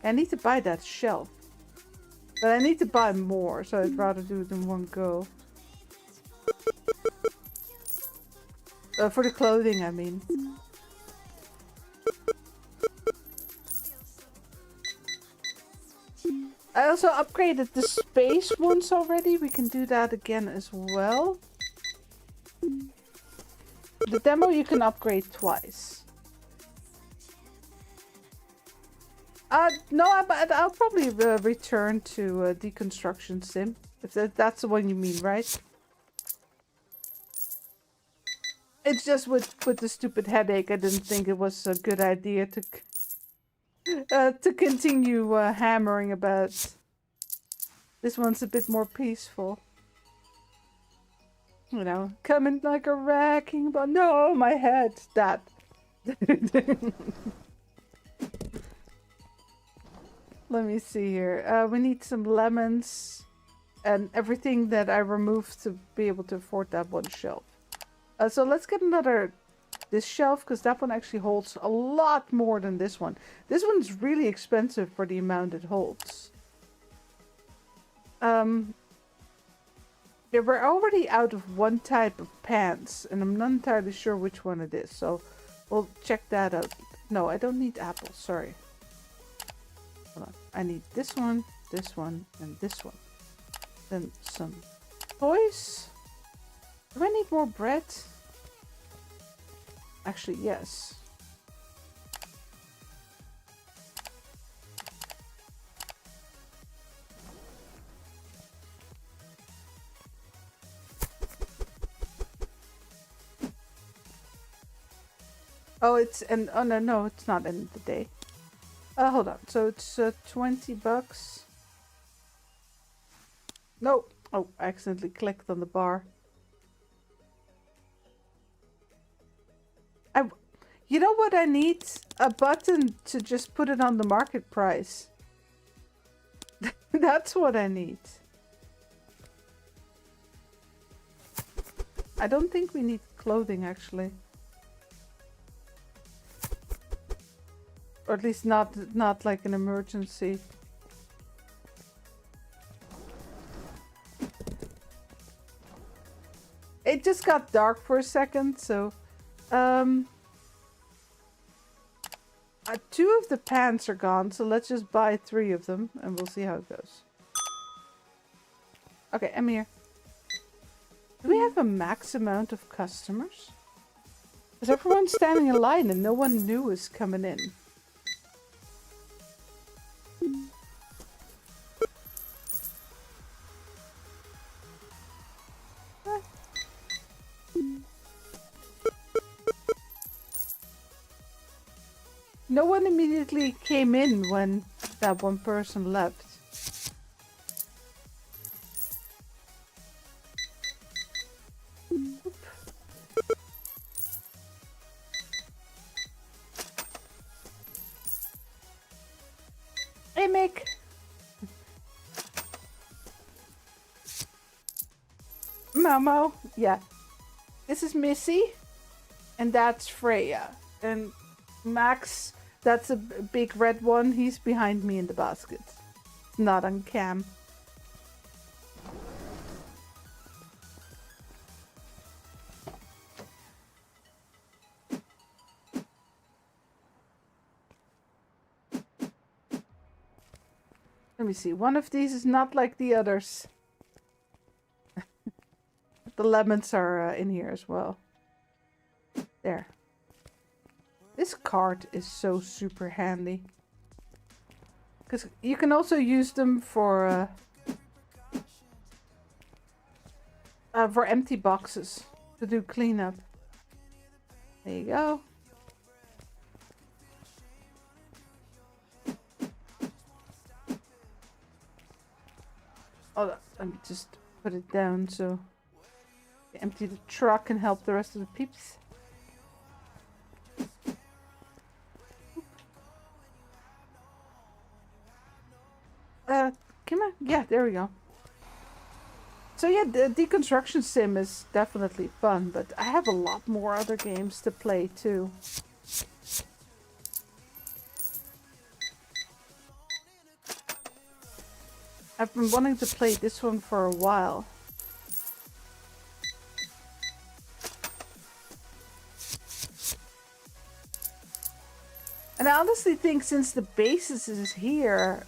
I need to buy that shelf. But I need to buy more, so I'd rather do it in one go. For the clothing, I mean. I also upgraded the space once already. We can do that again as well. The demo you can upgrade twice. No, I'll probably return to Deconstruction Sim. If that's the one you mean, right? It's just with the stupid headache, I didn't think it was a good idea to continue hammering about. This one's a bit more peaceful. You know, coming like a wrecking ball. No, my head. That. Let me see here. We need some lemons and everything that I removed to be able to afford that one shelf. So let's get this shelf, because that one actually holds a lot more than this one. This one's really expensive for the amount it holds. Yeah, we're already out of one type of pants, and I'm not entirely sure which one it is, so we'll check that out. No, I don't need apples, sorry. Hold on. I need this one, and this one. Then some toys. Do I need more bread? Actually, yes. Oh, it's oh no, it's not end of the day. Hold on. So it's $20. No. Oh, I accidentally clicked on the bar. You know what I need? A button to just put it on the market price. That's what I need. I don't think we need clothing, actually. Or at least not like an emergency. It just got dark for a second, so... two of the pants are gone, so let's just buy 3 of them, and we'll see how it goes. Okay, I'm here. Do we have a max amount of customers? Is everyone standing in line and no one new is coming in? No one immediately came in when that one person left. Hey, Mick. Momo. Yeah. This is Missy. And that's Freya. And Max, that's a big red one. He's behind me in the basket. Not on cam. Let me see. One of these is not like the others. The lemons are in here as well. There. This cart is so super handy. Because you can also use them for empty boxes to do cleanup. There you go. Oh, let me just put it down so empty the truck and help the rest of the peeps. Come on. Yeah, there we go. So yeah, the deconstruction sim is definitely fun, but I have a lot more other games to play too. I've been wanting to play this one for a while. And I honestly think since the basis is here,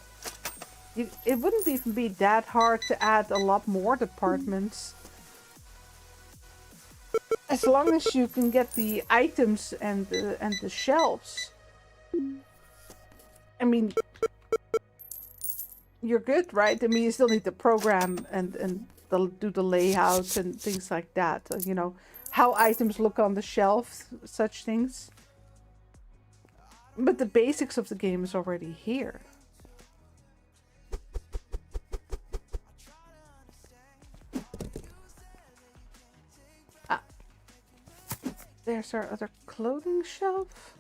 it wouldn't even be that hard to add a lot more departments. As long as you can get the items and the shelves. I mean, you're good, right? I mean, you still need to program and do the layout and things like that. You know, how items look on the shelf, such things. But the basics of the game is already here. There's our other clothing shelf.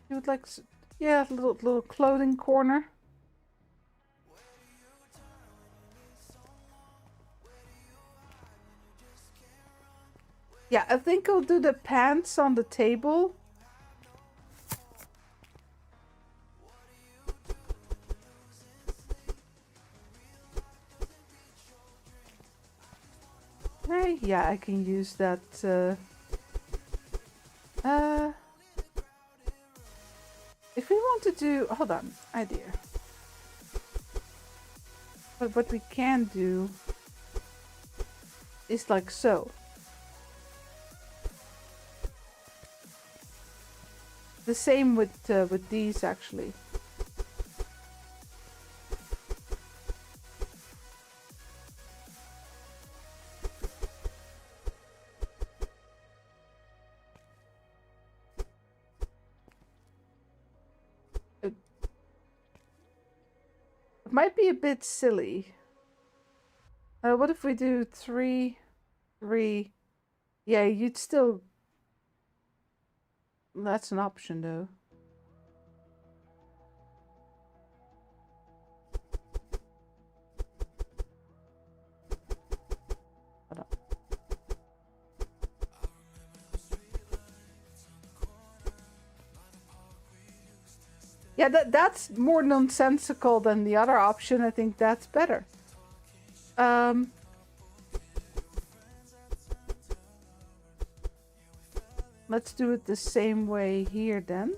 You would like, yeah, little clothing corner. Yeah, I think I'll do the pants on the table. Hey, yeah, I can use that. If we want to do, hold on, idea. But what we can do is like so. the same with these actually. It might be a bit silly. What if we do 3, 3? Yeah, you'd still... That's an option though. Hold on. Yeah, that's more nonsensical than the other option. I think that's better. Let's do it the same way here then.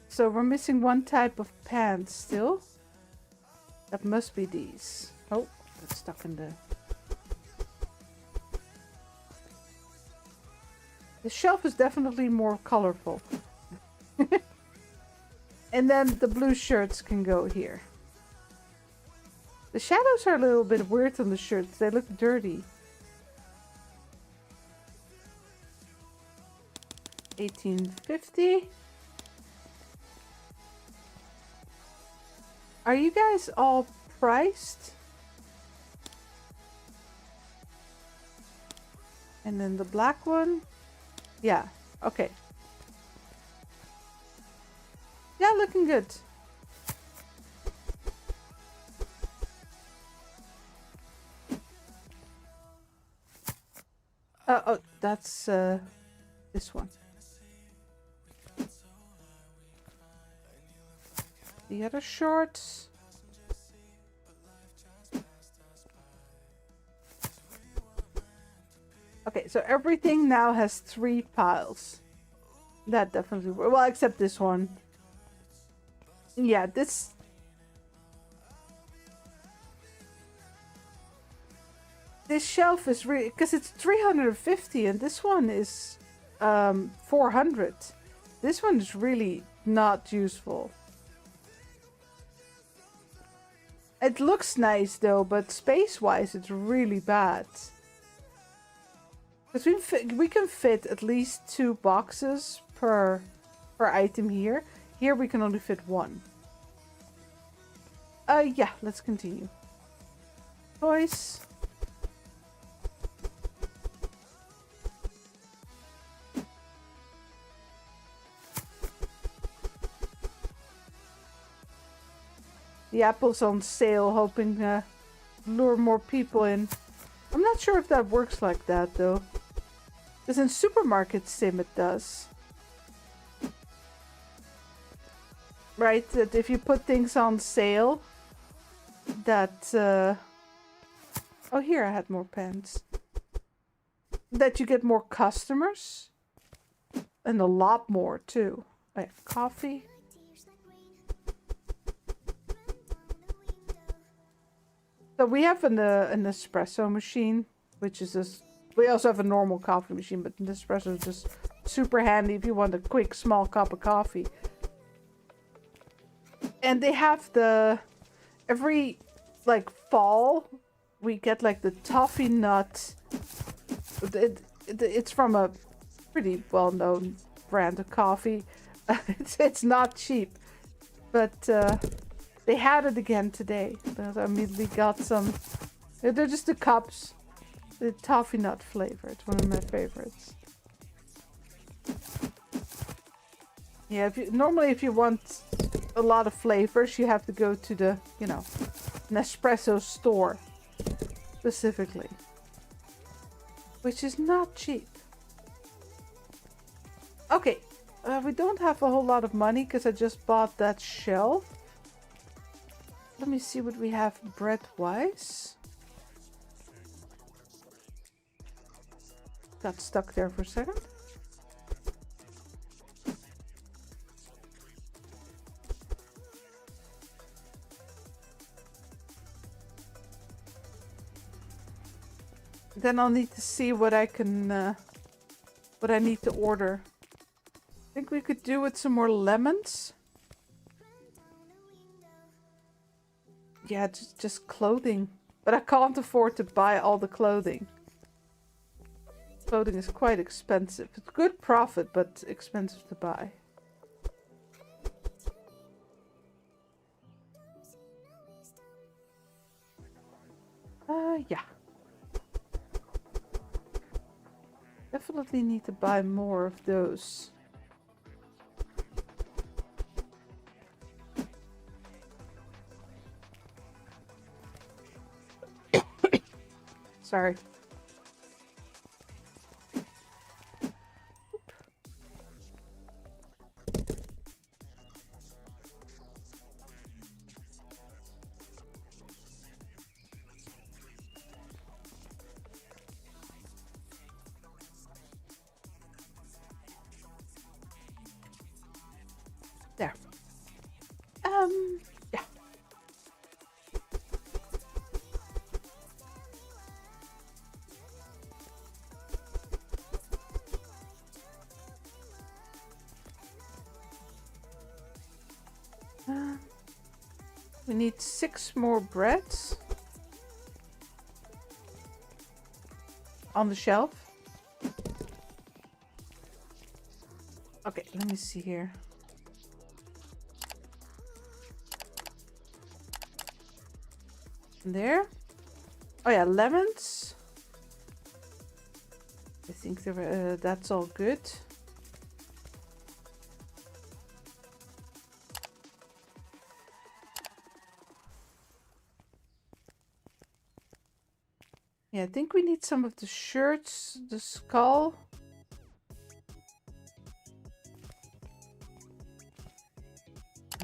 So we're missing one type of pants still. That must be these. Oh, that's stuck in the... The shelf is definitely more colorful. And then the blue shirts can go here. The shadows are a little bit weird on the shirts. They look dirty. 1850. Are you guys all priced? And then the black one. Yeah, okay. Yeah, looking good. Oh, that's this one. The other shorts. Okay, so everything now has 3 piles. That definitely works. Well, except this one. Yeah, this... This shelf is really... Because it's 350 and this one is 400. This one is really not useful. It looks nice though, but space-wise it's really bad. Because we can fit at least 2 boxes per item here. Here we can only fit 1. Yeah, let's continue. Toys. The apple's on sale, hoping to lure more people in. I'm not sure if that works like that though. Because in Supermarket Sim it does. Right, that if you put things on sale, that... Oh, here I had more pens. That you get more customers. And a lot more too. I have coffee. So we have an espresso machine, which is just... We also have a normal coffee machine, but an espresso is just super handy if you want a quick small cup of coffee. And they have the... Every, like, fall, we get, like, the toffee nut. It's from a pretty well-known brand of coffee. It's not cheap. But they had it again today. But I immediately got some... They're just the cups. The toffee nut flavor. It's one of my favorites. Yeah, normally if you want a lot of flavors, you have to go to the, you know, Nespresso store specifically, which is not cheap. Okay, we don't have a whole lot of money because I just bought that shelf. Let me see what we have bread-wise. Got stuck there for a second. Then I'll need to see what I can, what I need to order. think we could do with some more lemons. Yeah, just clothing. But I can't afford to buy all the clothing. Clothing is quite expensive. It's good profit, but expensive to buy. Yeah. Definitely need to buy more of those. Sorry. There. Yeah. We need 6 more breads on the shelf. Okay, let me see here. There. Oh yeah, lemons. I think that's all good. Yeah, I think we need some of the shirts, the skull.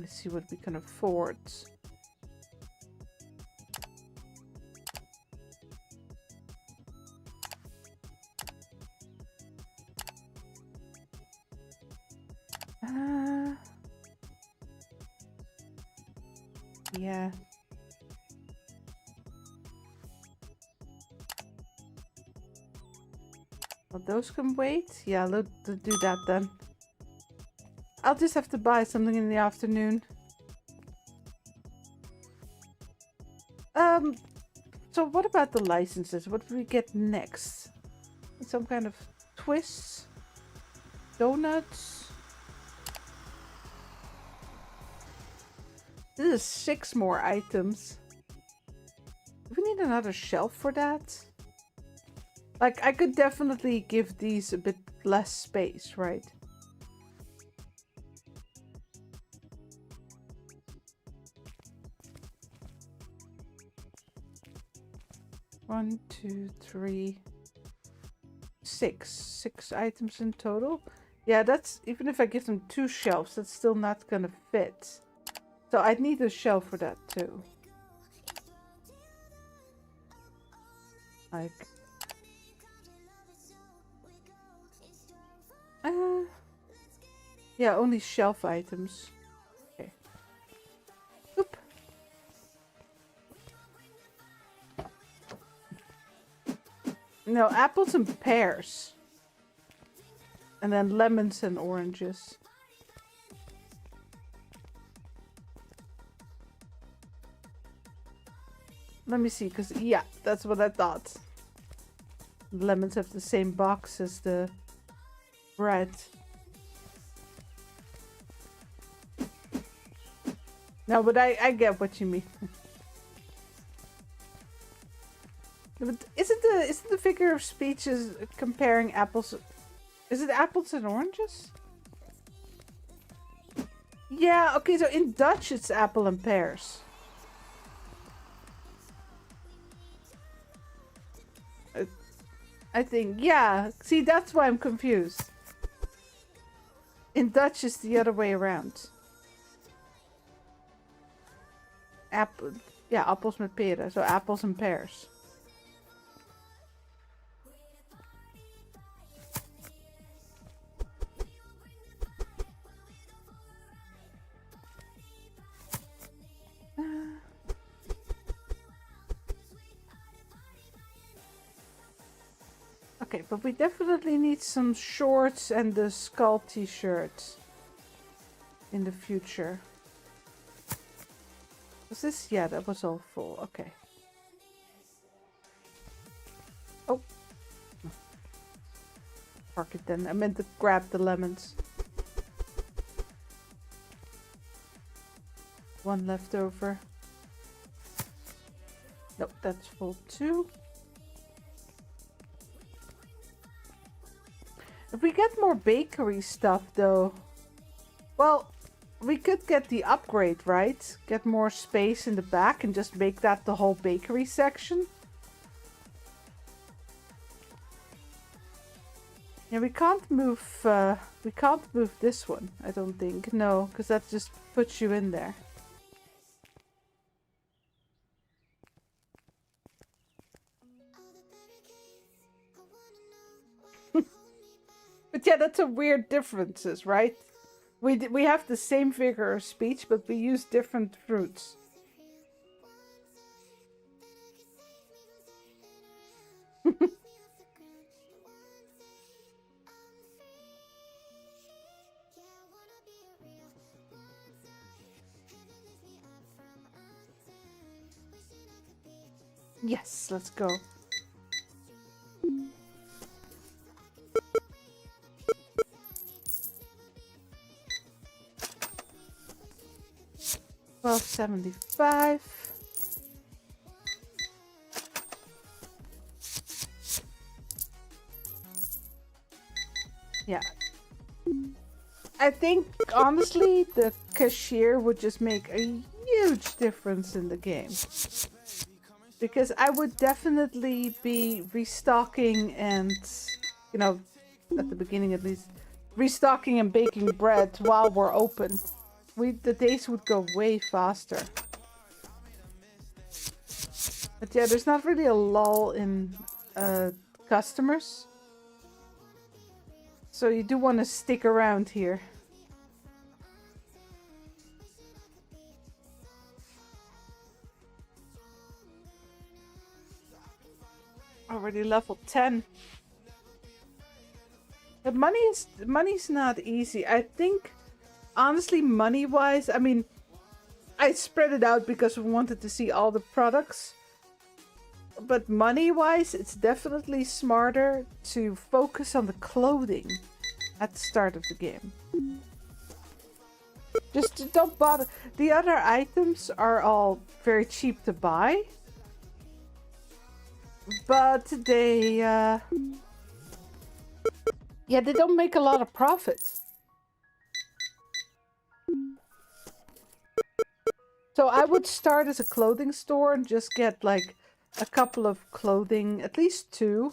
Let's see what we can afford. Yeah. Well, those can wait. Yeah, let's do that then. I'll just have to buy something in the afternoon. So what about the licenses? What do we get next? Some kind of twists? Donuts? This is 6 more items. Do we need another shelf for that? Like, I could definitely give these a bit less space, right? One, two, three, 6. 6 items in total. Yeah, that's... Even if I give them 2 shelves, that's still not gonna fit. So I'd need a shelf for that too. Like... yeah, only shelf items. Okay. Oop. No, apples and pears. And then lemons and oranges. Let me see, because, yeah, that's what I thought. Lemons have the same box as the bread. No, but I get what you mean. But isn't the figure of speech is comparing apples? Is it apples and oranges? Yeah, okay, so in Dutch it's apple and pears. I think, yeah. See, that's why I'm confused. In Dutch it's the other way around. Apple, yeah, appels met peren, so apples and pears. Okay, but we definitely need some shorts and the skull t-shirt in the future. Was this? Yeah, that was all full. Okay. Oh. Park it then. I meant to grab the lemons. One left over. Nope, that's full too. If we get more bakery stuff though, well, we could get the upgrade, right? Get more space in the back and just make that the whole bakery section. Yeah, we can't move this one, I don't think. No, because that just puts you in there. But yeah, that's a weird differences, right? We have the same figure of speech, but we use different fruits. Yes, let's go. $12.75. Yeah. I think honestly the cashier would just make a huge difference in the game. Because I would definitely be restocking and, you know, at the beginning at least, restocking and baking bread while we're open. The days would go way faster. But yeah, there's not really a lull in customers. So you do want to stick around here. Already level 10. But money's not easy. I think, honestly, money-wise, I mean, I spread it out because we wanted to see all the products. But money-wise, it's definitely smarter to focus on the clothing at the start of the game. Just don't bother. The other items are all very cheap to buy. But they, yeah, they don't make a lot of profit. So I would start as a clothing store and just get like a couple of clothing, at least 2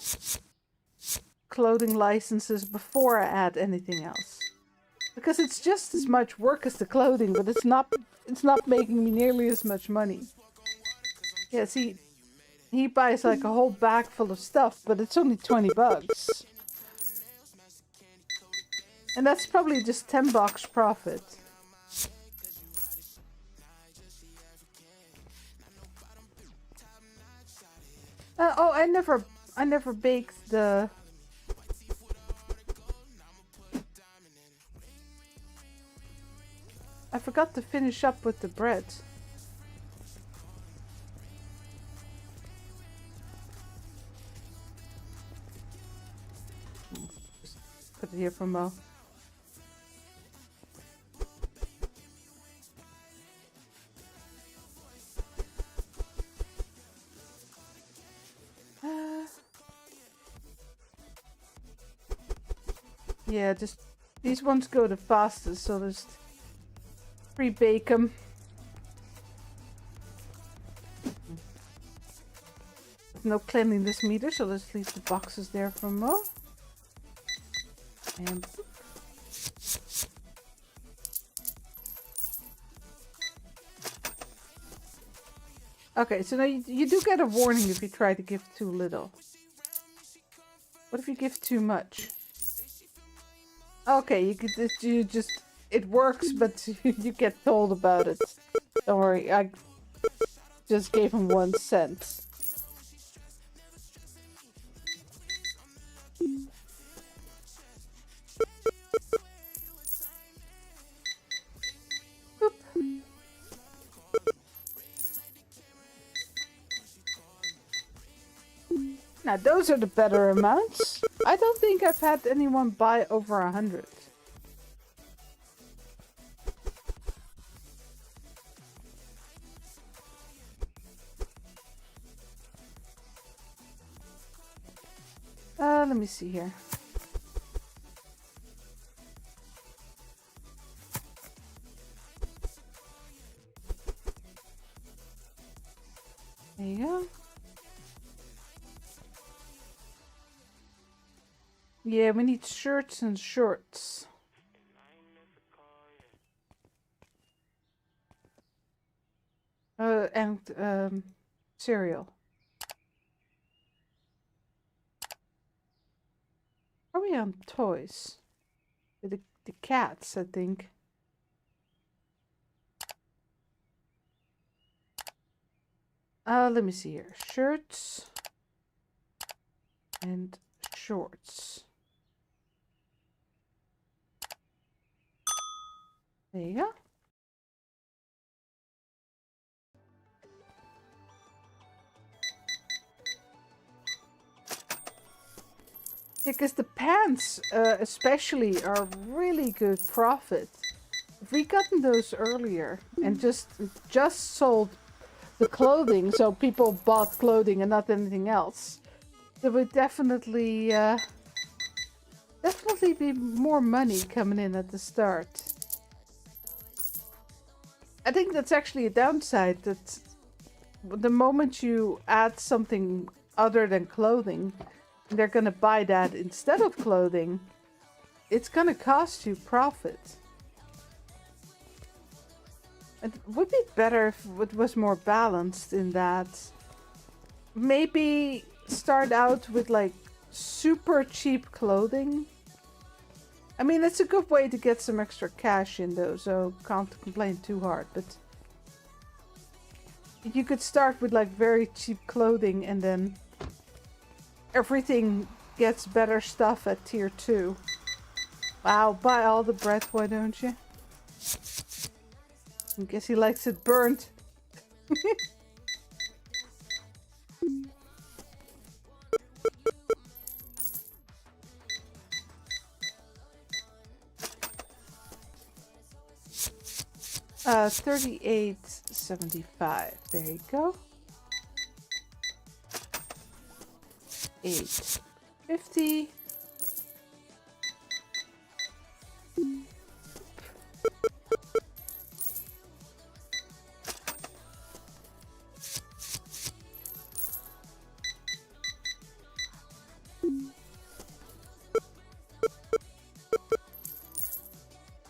clothing licenses before I add anything else. Because it's just as much work as the clothing, but it's not making me nearly as much money. Yeah, see, he buys like a whole bag full of stuff, but it's only $20. And that's probably just $10 profit. Oh, I never baked the... I forgot to finish up with the bread. Just put it here for Mo. Yeah, just these ones go the fastest, so just pre-bake them. No cleanliness meter, so let's leave the boxes there for Mo. And okay, so now you do get a warning if you try to give too little. What if you give too much? Okay, you just it works, but you get told about it. Don't worry, I just gave him 1 cent. Yeah, those are the better amounts. I don't think I've had anyone buy over 100. Let me see here. There you go. Yeah, we need shirts and shorts. And cereal. Are we on toys? The cats, I think. Let me see here. Shirts and shorts. There you go. Because the pants, especially, are really good profit. If we gotten those earlier and just sold the clothing, so people bought clothing and not anything else, there would definitely be more money coming in at the start. I think that's actually a downside, that the moment you add something other than clothing, they're gonna buy that instead of clothing, it's gonna cost you profit. It would be better if it was more balanced in that. Maybe start out with like super cheap clothing. I mean, it's a good way to get some extra cash in though, so can't complain too hard, but you could start with like very cheap clothing and then everything gets better stuff at tier 2. Wow, buy all the bread, why don't you? I guess he likes it burnt. 38.75. There you go. 8.50.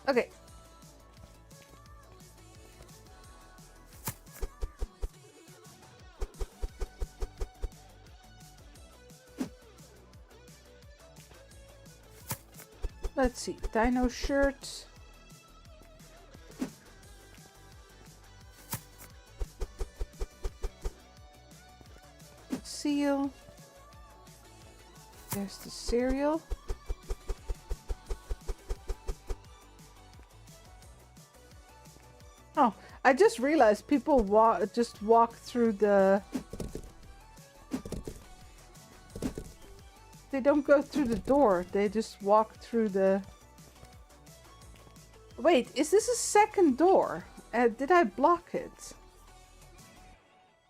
Okay. Let's see. Dino shirt. Seal. There's the cereal. Oh, I just realized people walk through the... They don't go through the door, they just walk through the... Wait, is this a second door? Did I block it?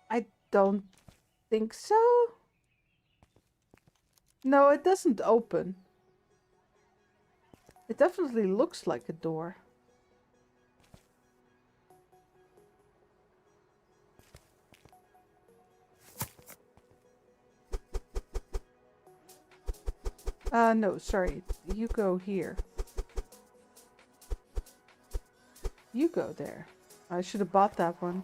I don't think so. No, it doesn't open. It definitely looks like a door. No, sorry. You go here. You go there. I should have bought that one.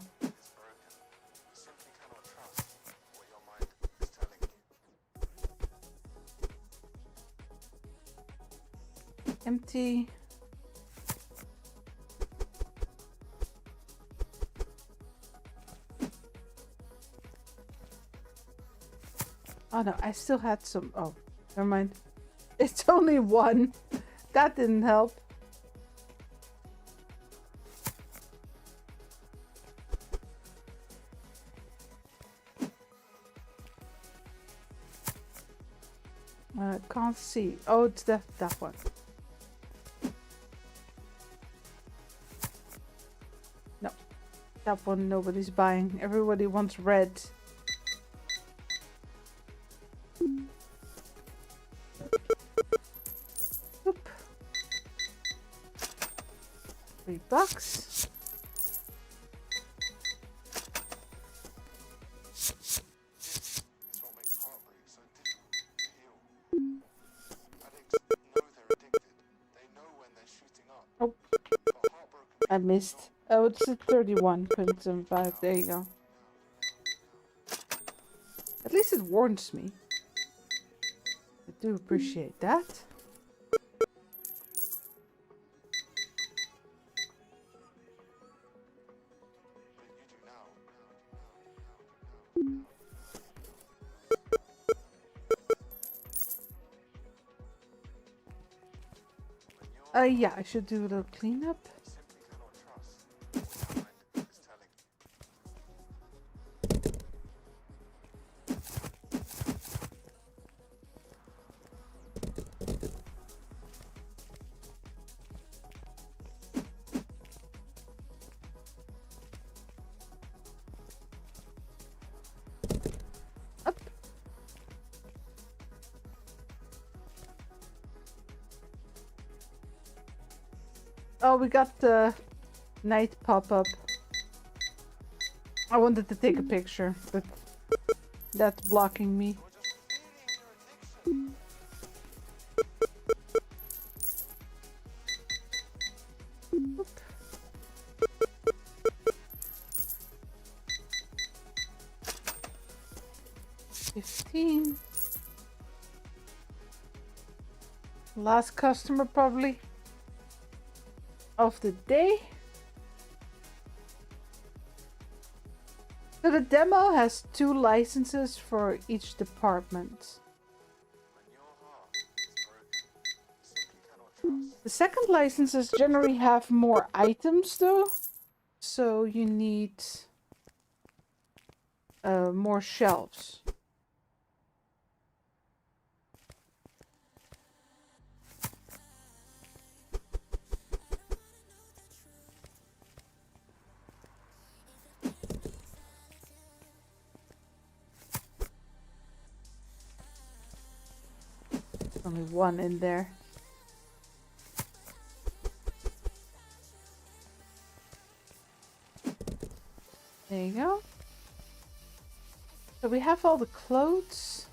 Empty. Oh no, I still had some. Oh, never mind. It's only one. That didn't help. can't see. Oh, it's that one. No, that one nobody's buying. Everybody wants red. Oop. $3. Oh, I missed. Oh, it's a 31.75. There you go. At least it warns me. I do appreciate that. Yeah, I should do a little cleanup. Up. Oh, we got the night pop-up. I wanted to take a picture, but that's blocking me. Oop. 15. Last customer probably of the day. So the demo has 2 licenses for each department. The second licenses generally have more items though, so you need more shelves. Only 1 in there. There you go. So we have all the clothes.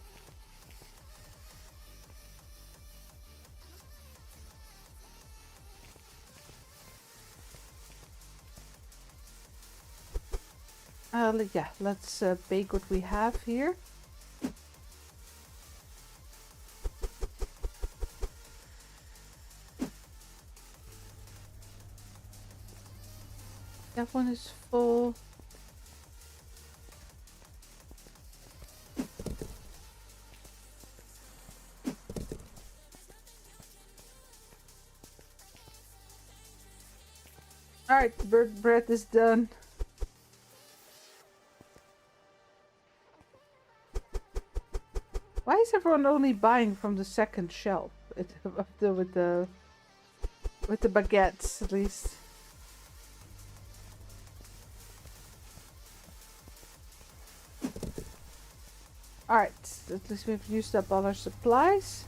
Yeah, let's bake what we have here. That one is full. Alright, bird bread is done. Why is everyone only buying from the second shelf? With the baguettes, at least. Alright, at least we've used up all our supplies.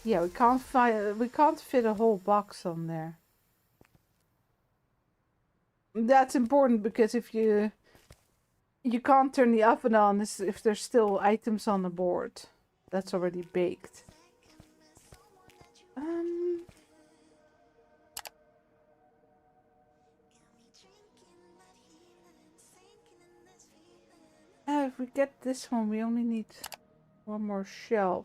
Yeah, we can't fit a whole box on there. That's important because if you can't turn the oven on if there's still items on the board that's already baked. If we get this one, we only need 1 more shelf.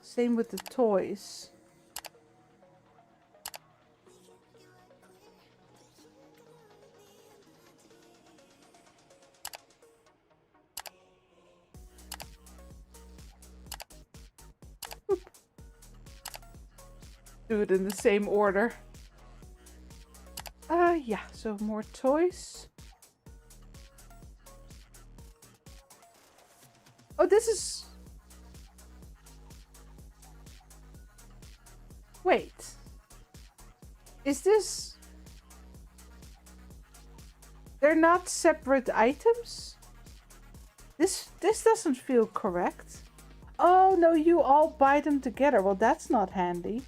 Same with the toys. Oop. do it in the same order. Yeah, so more toys. Oh, this is... Wait. Is this... They're not separate items? This doesn't feel correct. Oh, no, you all buy them together. Well, that's not handy.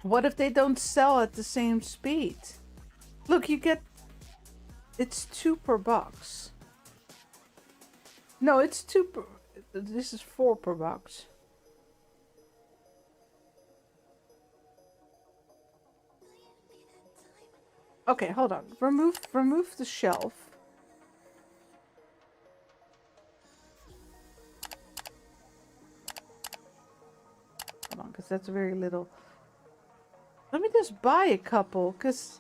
What if they don't sell at the same speed? Look, you get... It's 2 per box. No, it's 2 per... This is 4 per box. Okay, hold on. Remove the shelf. Hold on, because that's very little. Let me just buy a couple, because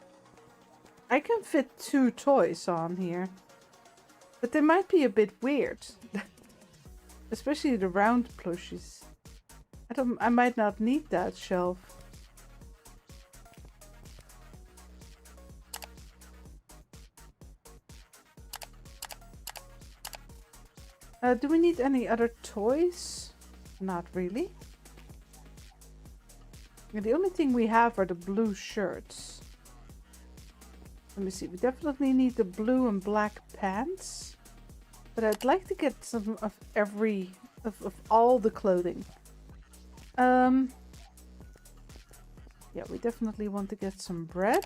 I can fit 2 toys on here. But they might be a bit weird. Especially the round plushies. I might not need that shelf. Do we need any other toys? Not really. And the only thing we have are the blue shirts. Let me see. We definitely need the blue and black pants. But I'd like to get some of of all the clothing. Yeah, we definitely want to get some bread.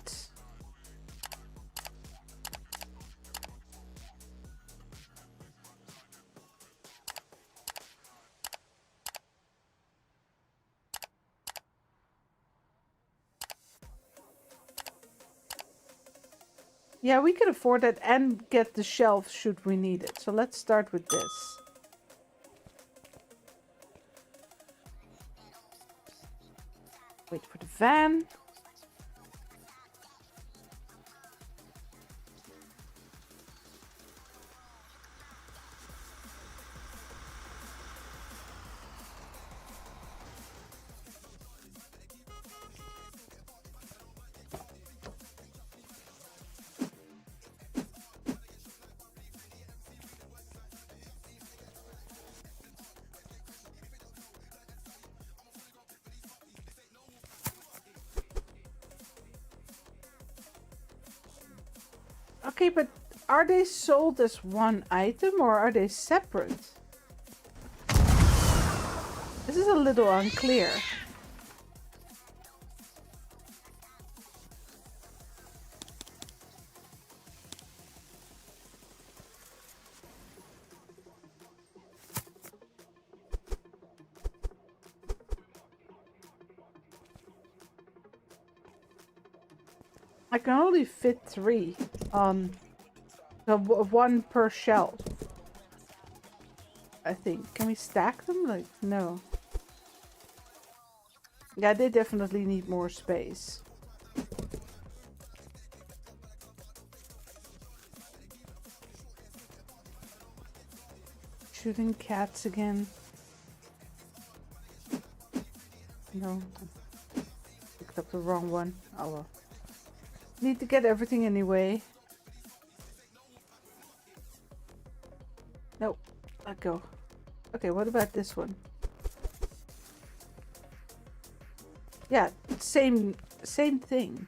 Yeah, we could afford that and get the shelf should we need it. So let's start with this. Wait for the van. Okay, but are they sold as one item or are they separate? This is a little unclear. I can only fit 3 on the 1 per shelf. I think. Can we stack them? Like, no. Yeah, they definitely need more space. Shooting cats again. No. Picked up the wrong one. Oh well. Need to get everything anyway. Nope. Let go. Okay, what about this one? Yeah, same thing.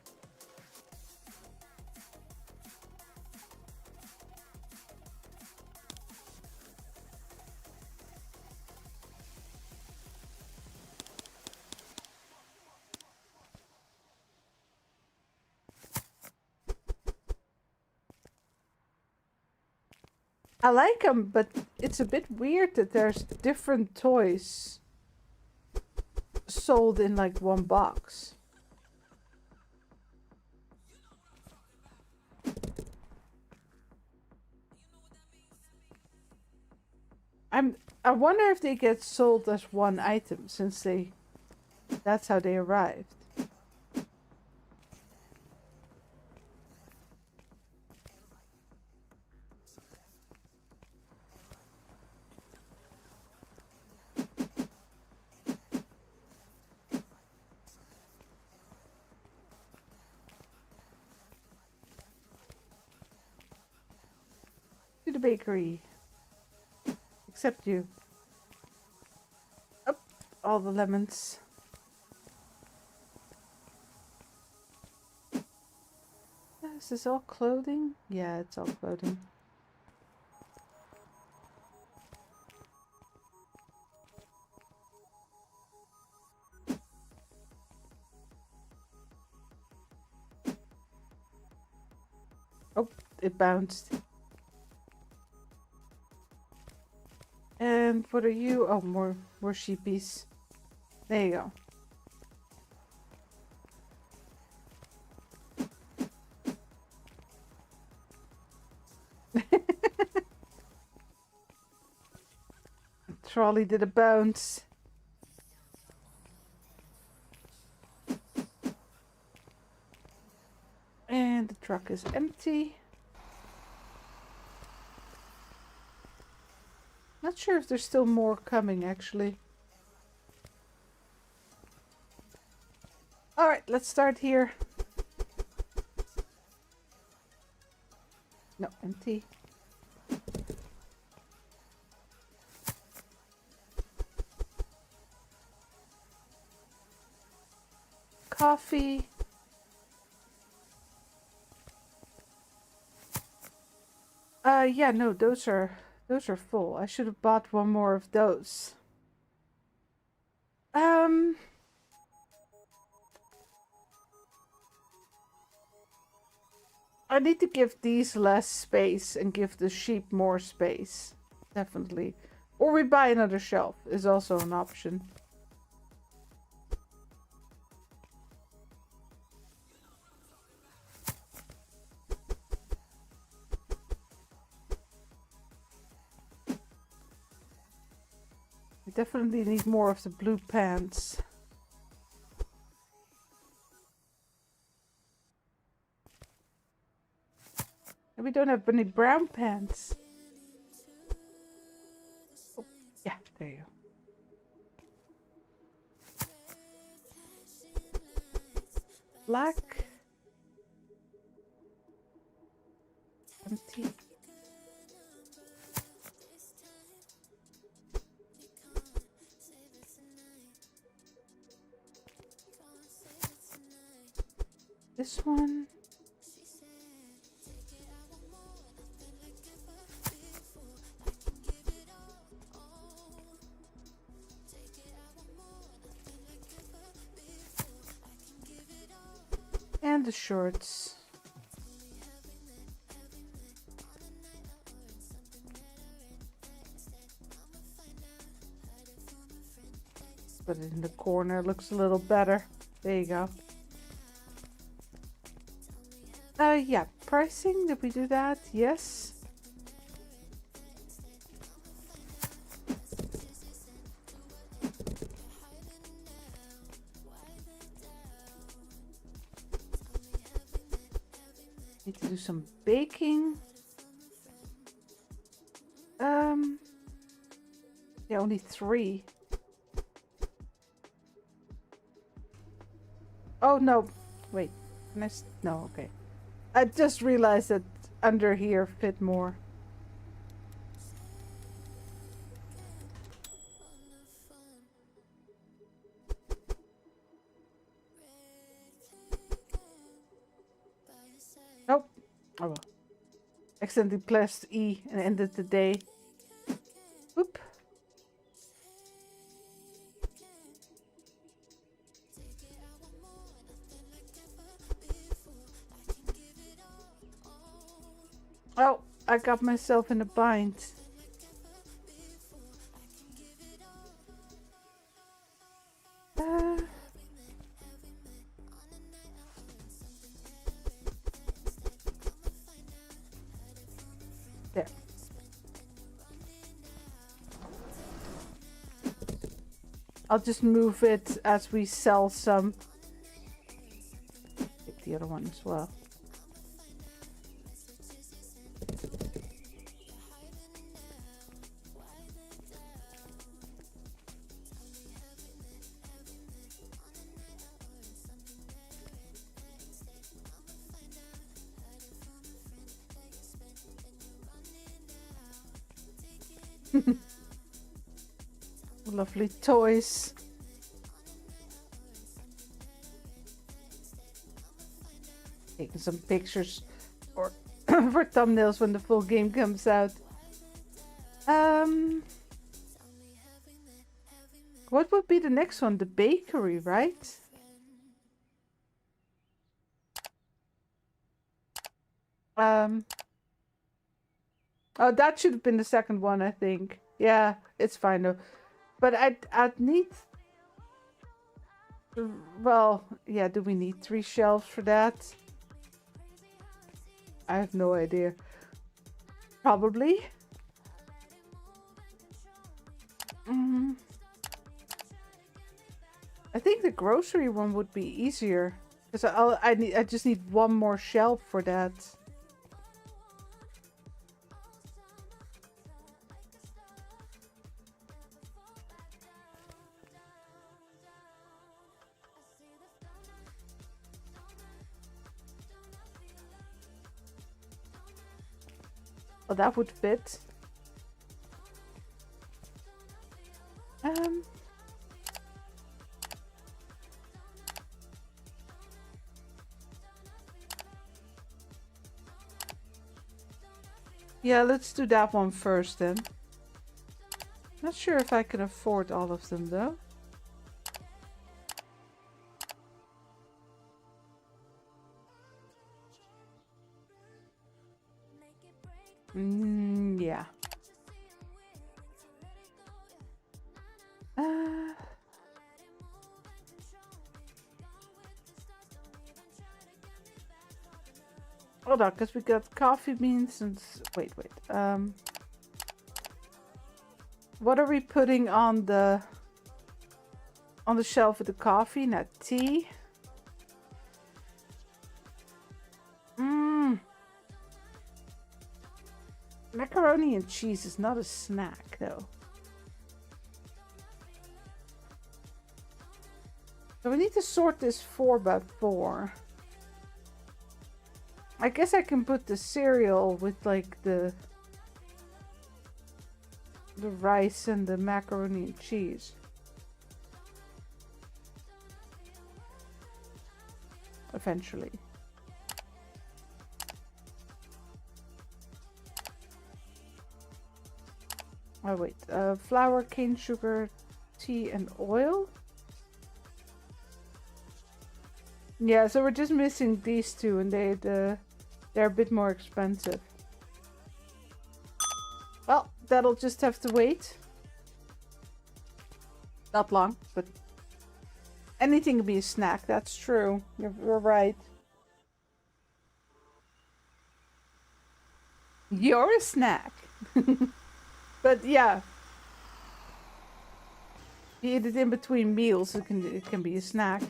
I like them, but it's a bit weird that there's different toys sold in like one box. I wonder if they get sold as one item since that's how they arrived. the bakery. Except you. Up, all the lemons. Is this all clothing? Yeah, it's all clothing. Oh, it bounced. And what are you? Oh, more sheepies. There you go. Trolley did a bounce. And the truck is empty. Not sure if there's still more coming, actually. Alright, let's start here. No, empty. Coffee. Yeah, no, those are full. I should have bought one more of those. I need to give these less space and give the sheep more space. Definitely. Or we buy another shelf is also an option. We definitely need more of the blue pants. And we don't have any brown pants. Oh, yeah, there you go. Black. Empty. This one. And the shorts. Put it in the corner, looks a little better. There you go. Yeah, pricing, did we do that? Yes. Need to do some baking. Yeah, only 3. Oh no, wait. No, okay. I just realized that under here fit more. Nope. Oh well. Accidentally pressed E and ended the day. Oop. Oh, I got myself in a bind. There. I'll just move it as we sell some. Take the other one as well. Lovely toys. Taking some pictures or for thumbnails when the full game comes out. What would be the next one? The bakery, right? Oh, that should have been the second one, I think. Yeah, it's fine though. But I'd need... Well, yeah, do we need 3 shelves for that? I have no idea. Probably. I think the grocery one would be easier. Because I just need 1 more shelf for that. Oh, that would fit. Yeah, let's do that one first then. Not sure if I can afford all of them though. Yeah. Hold on, because we got coffee beans and... Wait. What are we putting on the shelf with the coffee? Not tea. Macaroni and cheese is not a snack, though. So we need to sort this 4x4. I guess I can put the cereal with like the rice and the macaroni and cheese. Eventually. Oh wait, flour, cane sugar, tea and oil? Yeah, so we're just missing these 2 and they're a bit more expensive. Well, that'll just have to wait. Not long, but anything can be a snack, that's true. You're right. You're a snack. But yeah, you eat it in between meals, it can be a snack.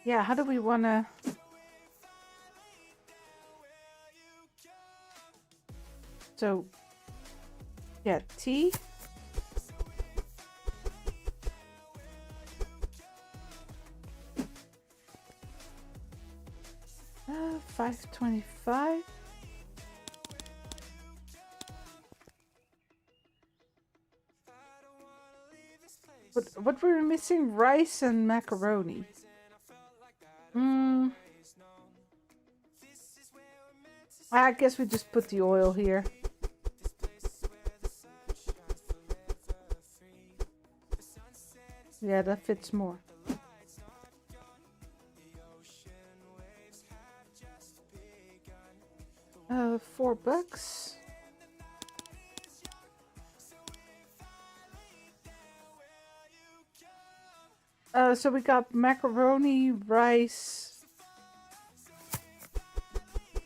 Yeah, how do we wanna... So, yeah, tea. $5.25. What were we missing? Rice and macaroni. I guess we just put the oil here. Yeah, that fits more. $4. So we got macaroni, rice.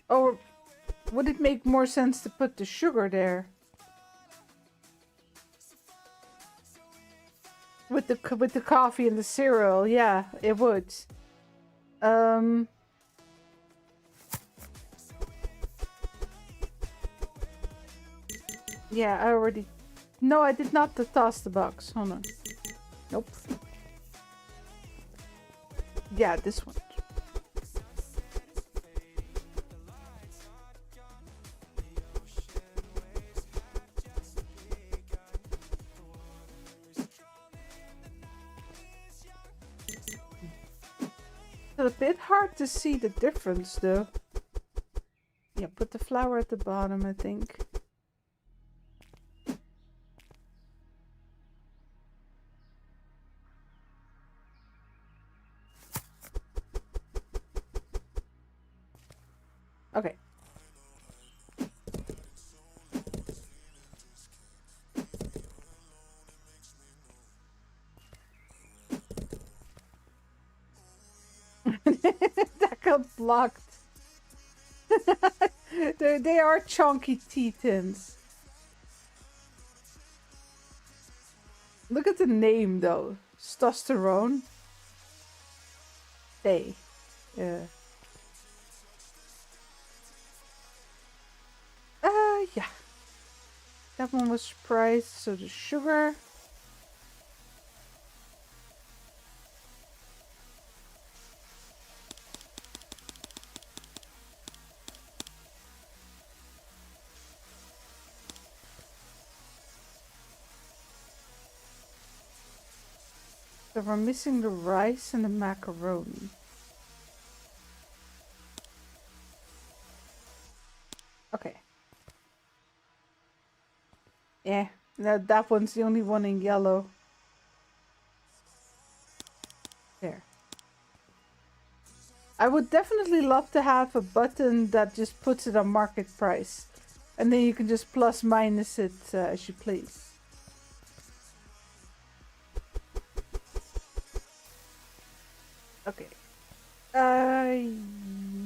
Or would it make more sense to put the sugar there? With the coffee and the cereal, yeah, it would. Yeah, I already... No, I did not toss the box. Hold on. Nope. Yeah, this one. It's a bit hard to see the difference, though. Yeah, put the flour at the bottom, I think. Okay. That got blocked. They are chunky tea tins. Look at the name though. Testosterone. Day. Yeah. Yeah. That one was priced, so the sugar. So we're missing the rice and the macaroni. Okay. Yeah, that one's the only one in yellow. There. I would definitely love to have a button that just puts it on market price. And then you can just plus minus it as you please. Okay.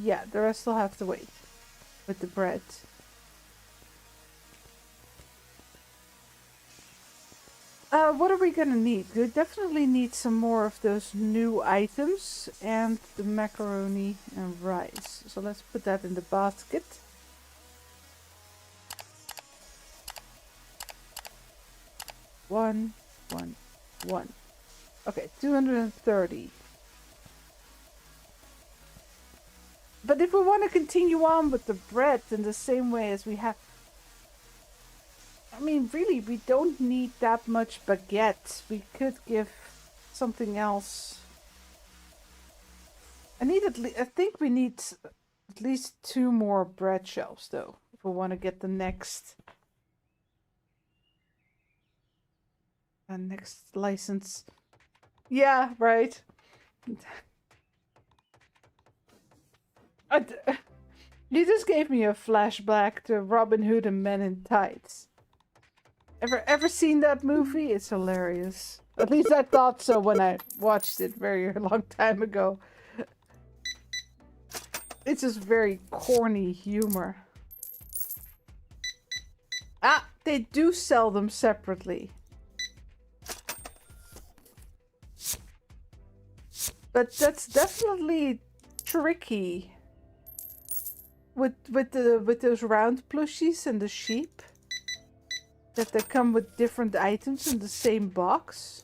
Yeah, the rest will have to wait with the bread. What are we gonna need? We definitely need some more of those new items and the macaroni and rice. So let's put that in the basket. One. Okay, 230. But if we want to continue on with the bread in the same way as we have... I mean, really, we don't need that much baguette. We could give something else. I think we need at least 2 more bread shelves, though, if we want to get the next license. Yeah, right. You just gave me a flashback to Robin Hood and Men in Tights. Ever seen that movie? It's hilarious. At least I thought so when I watched it very long time ago. It's just very corny humor. Ah, they do sell them separately. But that's definitely tricky. With those round plushies and the sheep. That they come with different items in the same box.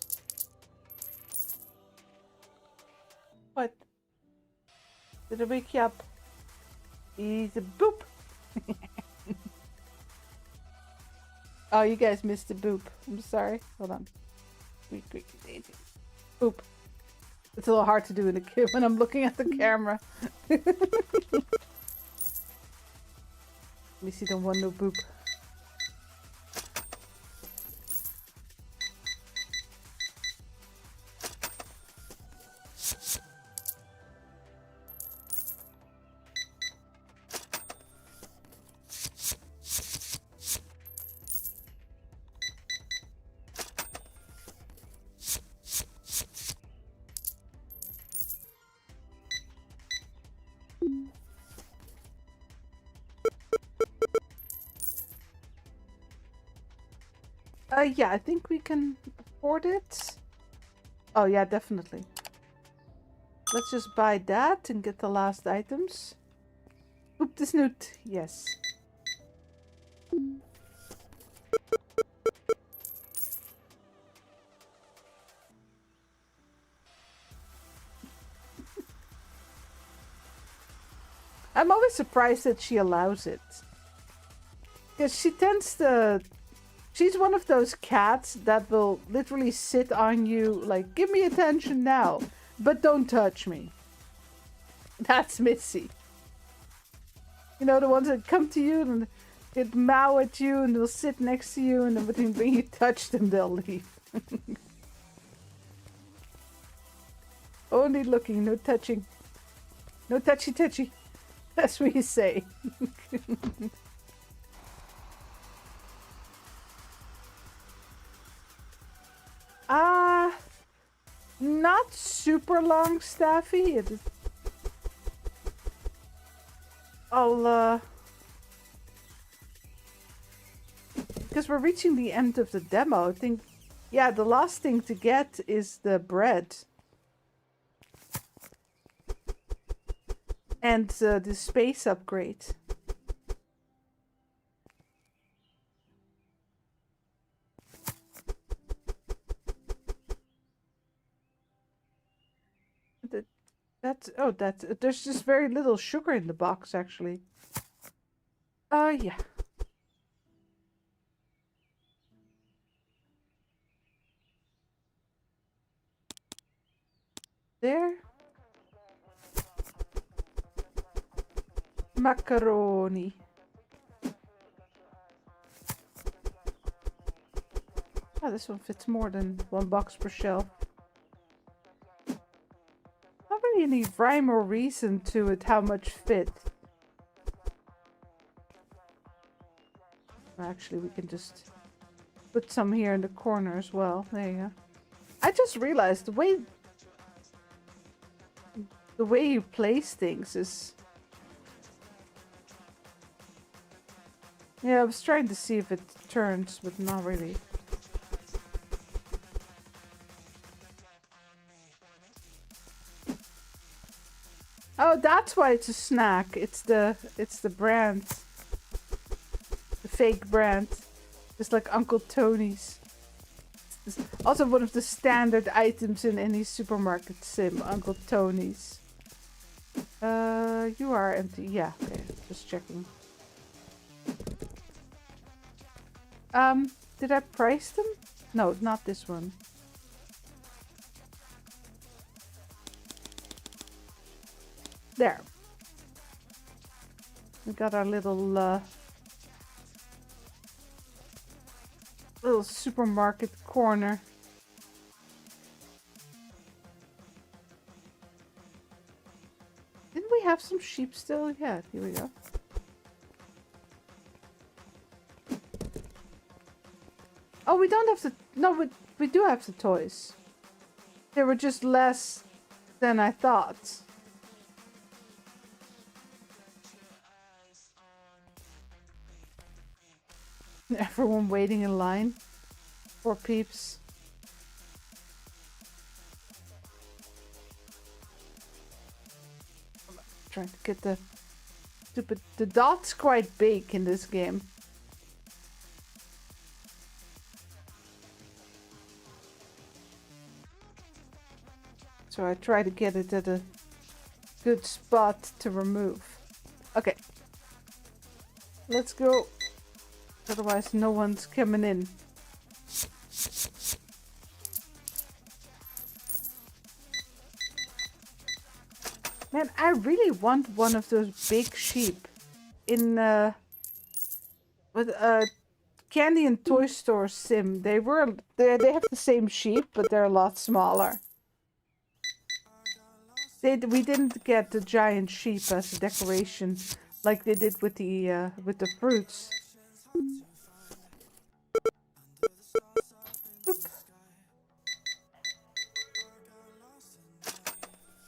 What? Did I wake you up? Easy boop. Oh, you guys missed the boop. I'm sorry. Hold on. Quick, daisy. Boop. It's a little hard to do in the when I'm looking at the camera. Let me see the one no boop. Yeah, I think we can afford it. Oh yeah, definitely. Let's just buy that and get the last items. Oop the snoot. Yes. I'm always surprised that she allows it. Because she tends to... She's one of those cats that will literally sit on you like, give me attention now, but don't touch me. That's Missy. You know, the ones that come to you and it meow at you and they'll sit next to you and then when you touch them, they'll leave. Only looking, no touching. No touchy touchy. That's what you say. Not super long, Staffy. Because we're reaching the end of the demo. I think, yeah, the last thing to get is the bread. And the space upgrade. There's just very little sugar in the box, actually. Yeah. There. Macaroni. Oh, this one fits more than one box per shelf. Not really any rhyme or reason to it, how much fit. Actually, we can just put some here in the corner as well. There you go. I just realized the way you place things is... Yeah, I was trying to see if it turns, but not really. Oh, that's why it's a snack. It's the brand. The fake brand. Just like Uncle Tony's. It's also one of the standard items in any supermarket sim. Uncle Tony's. You are empty. Yeah, okay. Just checking. Did I price them? No, not this one. There. We got our little supermarket corner. Didn't we have some sheep still? Yeah, here we go. Oh, we don't have the... No, we do have the toys. They were just less than I thought. Everyone waiting in line. Poor peeps. I'm trying to get the stupid... The dot's quite big in this game. So I try to get it at a good spot to remove. Okay. Let's go. Otherwise no one's coming in. Man, I really want one of those big sheep in with Candy and Toy Store sim. They have the same sheep, but they're a lot smaller. We didn't get the giant sheep as a decoration like they did with the fruits. Oop.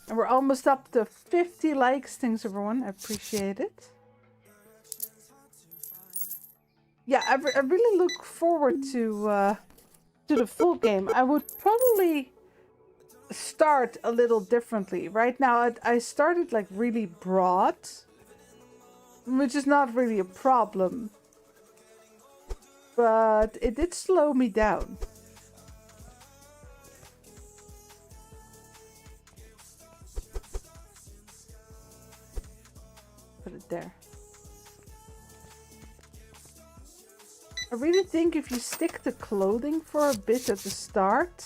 And we're almost up to 50 likes. Thanks everyone, I appreciate it. Yeah, I really look forward to the full game. I would probably start a little differently. Right now, I started like really broad, which is not really a problem, but it did slow me down. Put it there. I really think if you stick to clothing for a bit at the start,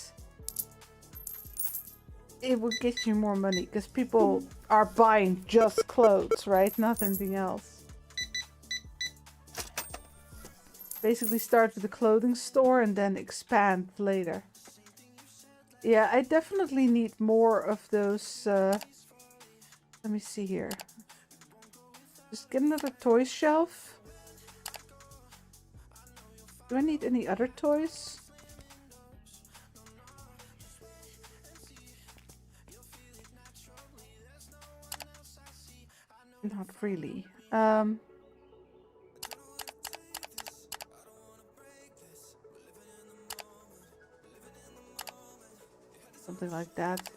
it will get you more money because people are buying just clothes, right? Not anything else. Basically start with the clothing store and then expand later. Yeah, I definitely need more of those. Let me see here. Just get another toy shelf. Do I need any other toys? Not really. Something like that.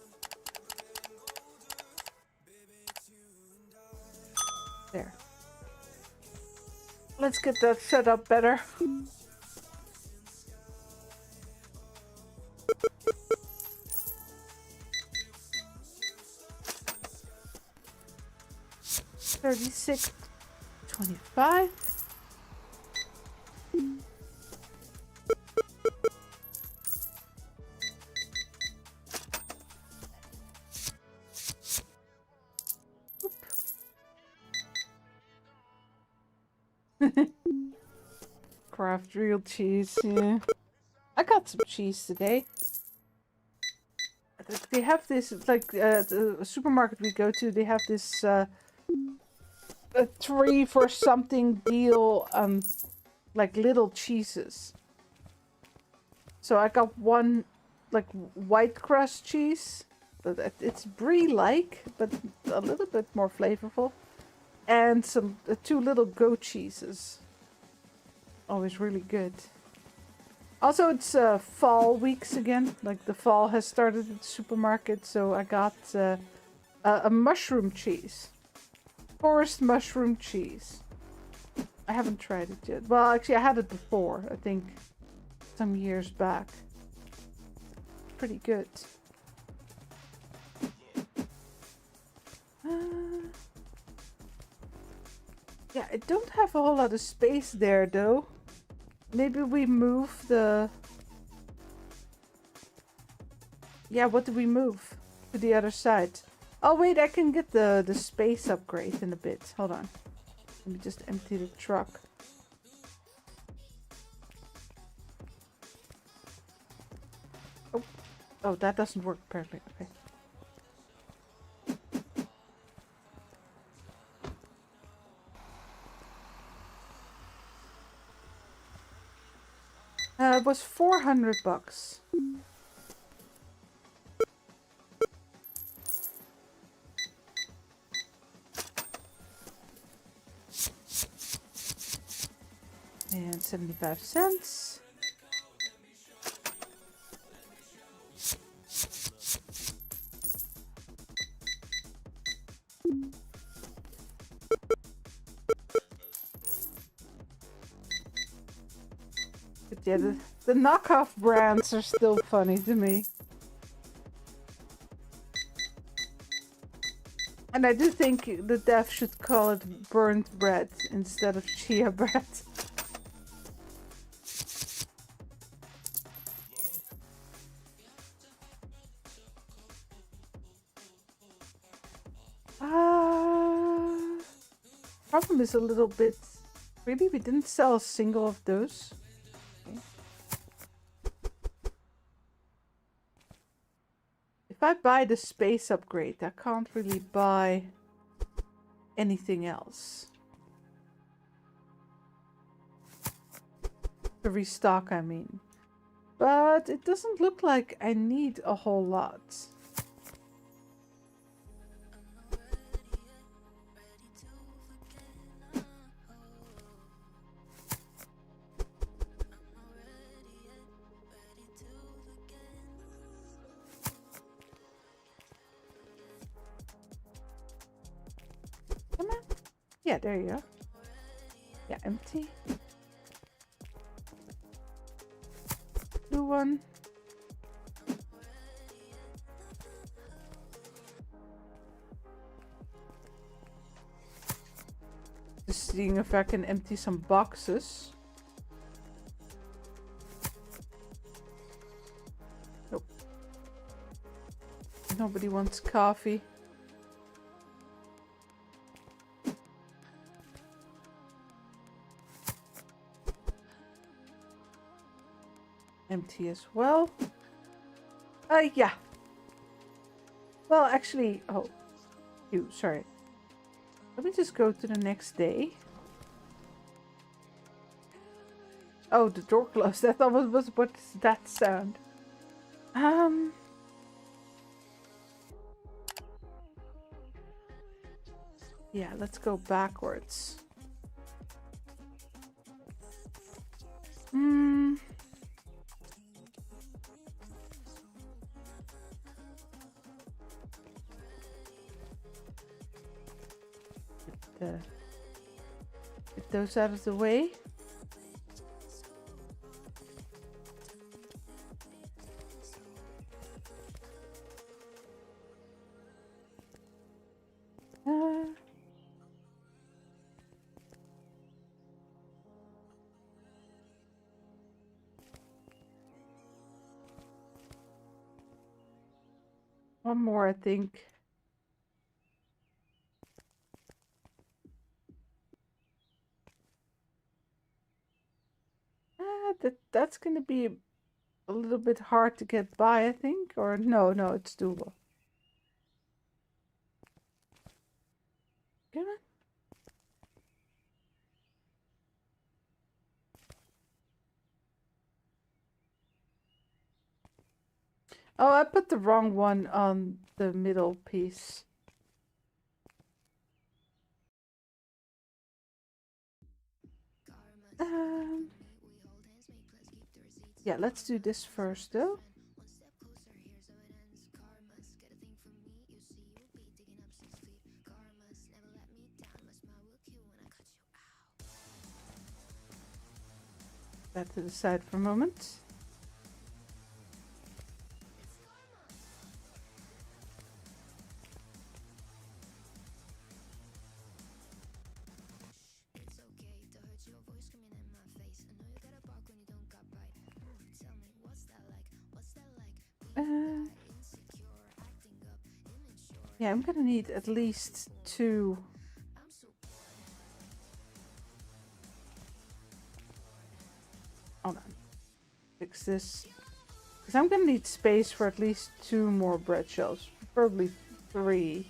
There. Let's get that set up better. $36.25. Craft real cheese, yeah. I got some cheese today. They have this, like, the supermarket we go to, they have this, a 3 for something deal, like little cheeses. So I got one, like, white crust cheese. It's brie-like, but a little bit more flavorful. And some 2 little goat cheeses. Always really good. Also, it's fall weeks again. Like, the fall has started at the supermarket, so I got a mushroom cheese. Forest mushroom cheese. I haven't tried it yet. Well, actually, I had it before, I think, some years back. Pretty good. Yeah, I don't have a whole lot of space there, though. Maybe we move the... Yeah, what do we move? To the other side. Oh, wait, I can get the space upgrade in a bit. Hold on. Let me just empty the truck. Oh, oh, that doesn't work apparently. Okay. It was $400. And 75 cents. But yeah, the knockoff brands are still funny to me. And I do think the dev should call it burnt bread instead of chia bread. Problem is a little bit... Really? We didn't sell a single of those? Okay. If I buy the space upgrade, I can't really buy anything else. To restock, I mean. But it doesn't look like I need a whole lot. Yeah, there you go. Yeah, empty. Blue one. Just seeing if I can empty some boxes. Nope. Nobody wants coffee. Empty as well. Yeah. Well, actually, oh, sorry. Let me just go to the next day. Oh, the door closed. I thought what's that sound? Yeah, let's go backwards. Get those out of the way. One more, I think. That's gonna be a little bit hard to get by, I think. Or no, it's doable. Come on. Oh, I put the wrong one on the middle piece. Yeah, let's do this first, though. That to the side for a moment. Yeah, I'm gonna need at least 2. Hold on. Fix this. Because I'm gonna need space for at least 2 more bread shells. Probably 3.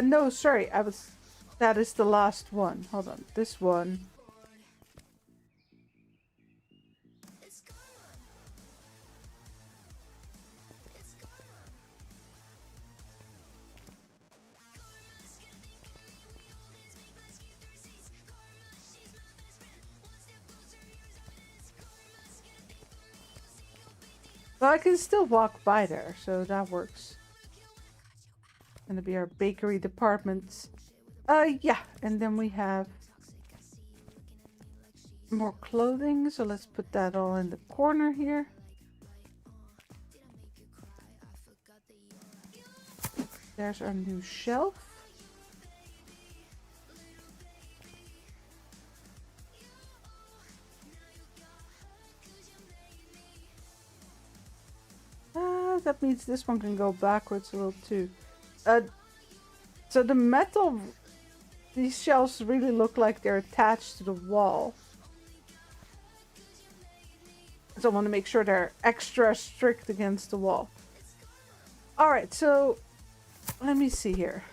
No, sorry. That is the last one. Hold on. This one. Well, I can still walk by there, so that works. Gonna be our bakery department. Yeah, and then we have more clothing, so let's put that all in the corner here. There's our new shelf. That means this one can go backwards a little too. So the metal, these shelves really look like they're attached to the wall. So I want to make sure they're extra strict against the wall. Alright, so let me see here.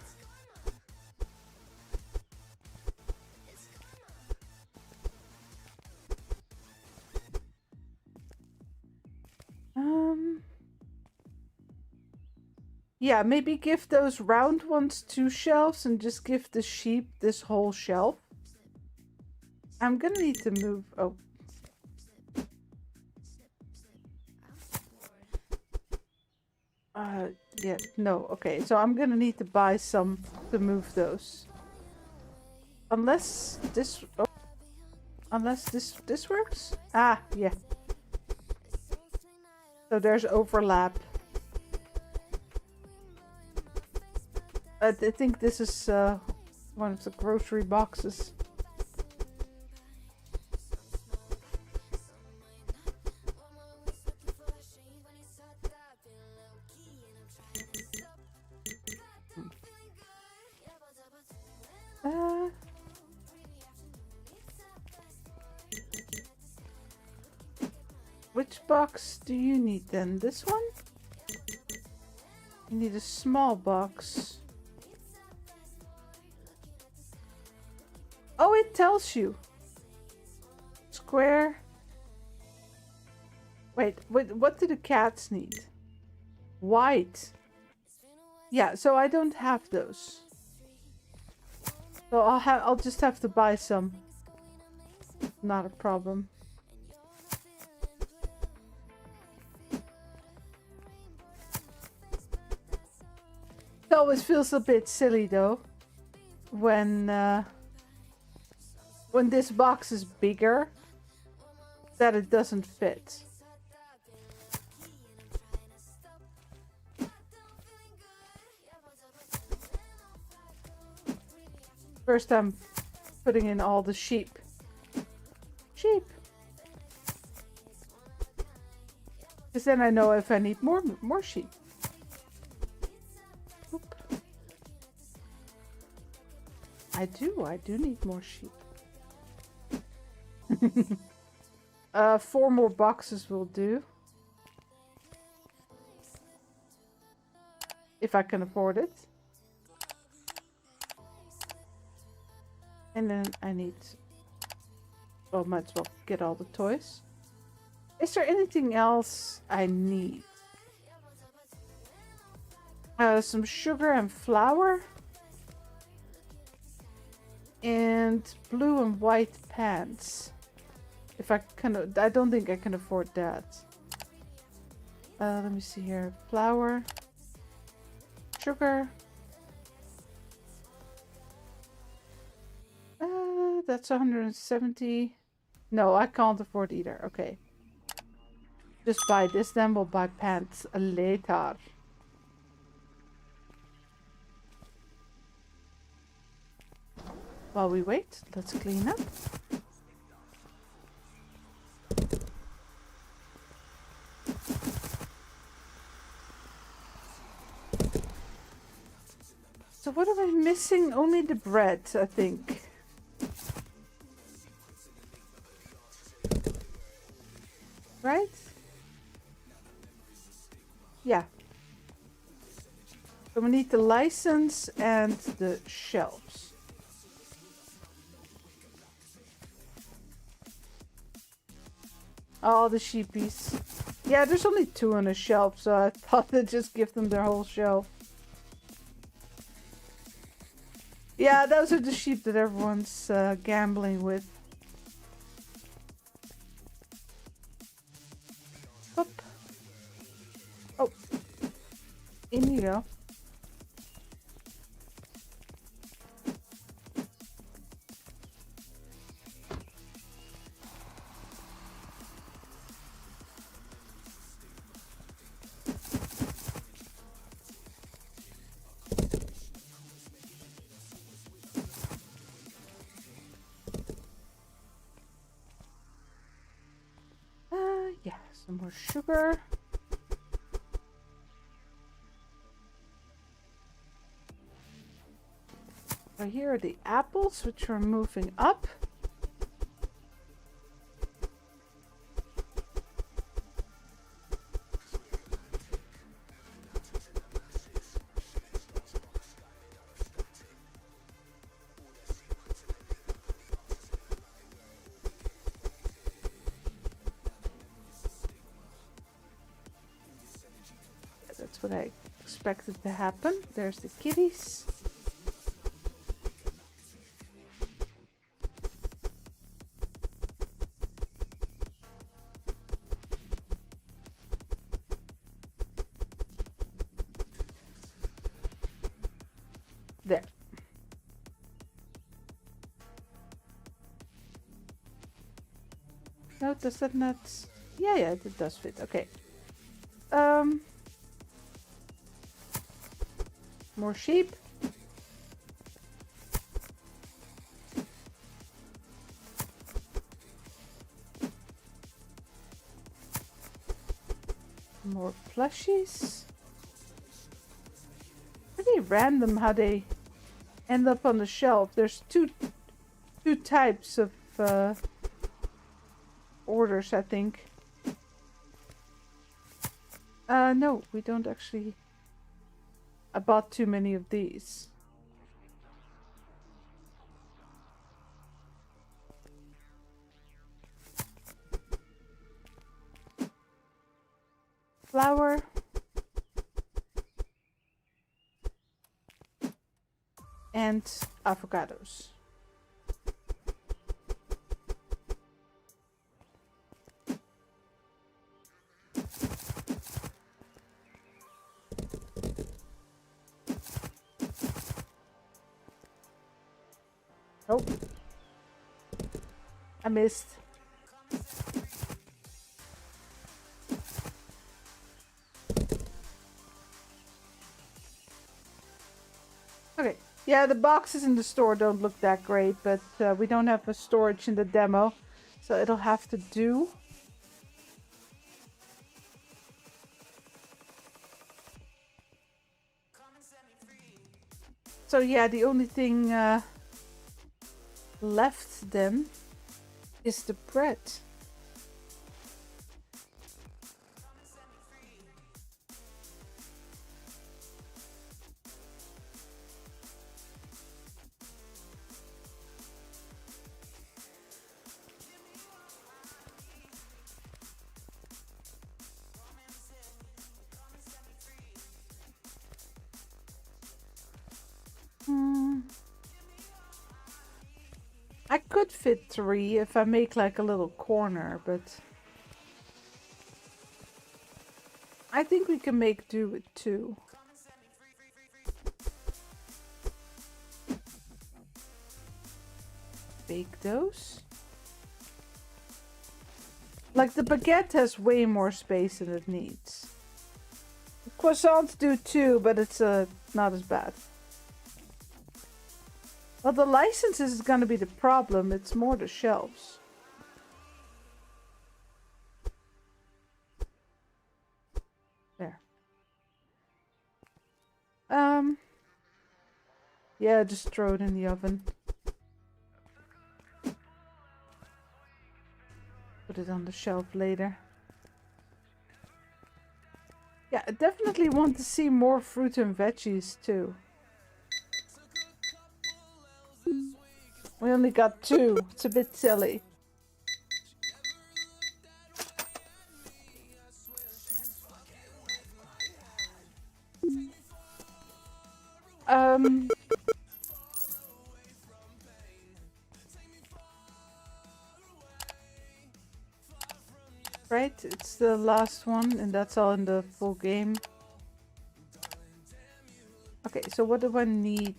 Yeah, maybe give those round ones 2 shelves and just give the sheep this whole shelf. I'm gonna need to move. Oh. Yeah, no, okay. So I'm gonna need to buy some to move those. Unless this... Oh. Unless this works? Ah, yeah. So there's overlap. I think this is one of the grocery boxes. Which box do you need then? This one? You need a small box. Oh, it tells you. Square. Wait, what do the cats need? White. Yeah, so I don't have those. So I'll just have to buy some. Not a problem. It always feels a bit silly though when this box is bigger that it doesn't fit. First I'm putting in all the sheep. Because then I know if I need more sheep. Oop. I do need more sheep. 4 more boxes will do. If I can afford it. And then I need... Well, might as well get all the toys. Is there anything else I need? Some sugar and flour. And blue and white pants. If I can... I don't think I can afford that. Let me see here. Flour. Sugar. That's 170. No, I can't afford either. Okay. Just buy this, then we'll buy pants later. While we wait, let's clean up. So what am I missing? Only the bread, I think. Right? Yeah. So we need the license and the shelves. All the sheepies. Yeah, there's only 2 on a shelf, so I thought I'd just give them their whole shelf. Yeah, those are the sheep that everyone's gambling with. Up. Oh. In you go. Yeah, some more sugar. So here are the apples, which are moving up. That's what I expected to happen. There's the kitties. There. No, does that not... Yeah, it does fit. Okay. More sheep. More plushies. Pretty random how they end up on the shelf. There's two types of orders, I think. No, we don't actually. I bought too many of these. Flour. And avocados. Oh. I missed. Okay. Yeah, the boxes in the store don't look that great, but we don't have a storage in the demo, so it'll have to do. So yeah, the only thing left then is the bread. I could fit 3 if I make like a little corner, but I think we can make do with 2. Bake those. Like the baguette has way more space than it needs. The croissants do too, but it's not as bad. Well, the licenses is going to be the problem. It's more the shelves. There. Yeah, just throw it in the oven. Put it on the shelf later. Yeah, I definitely want to see more fruit and veggies too. We only got 2. It's a bit silly. Right, it's the last one, and that's all in the full game. Okay, so what do I need?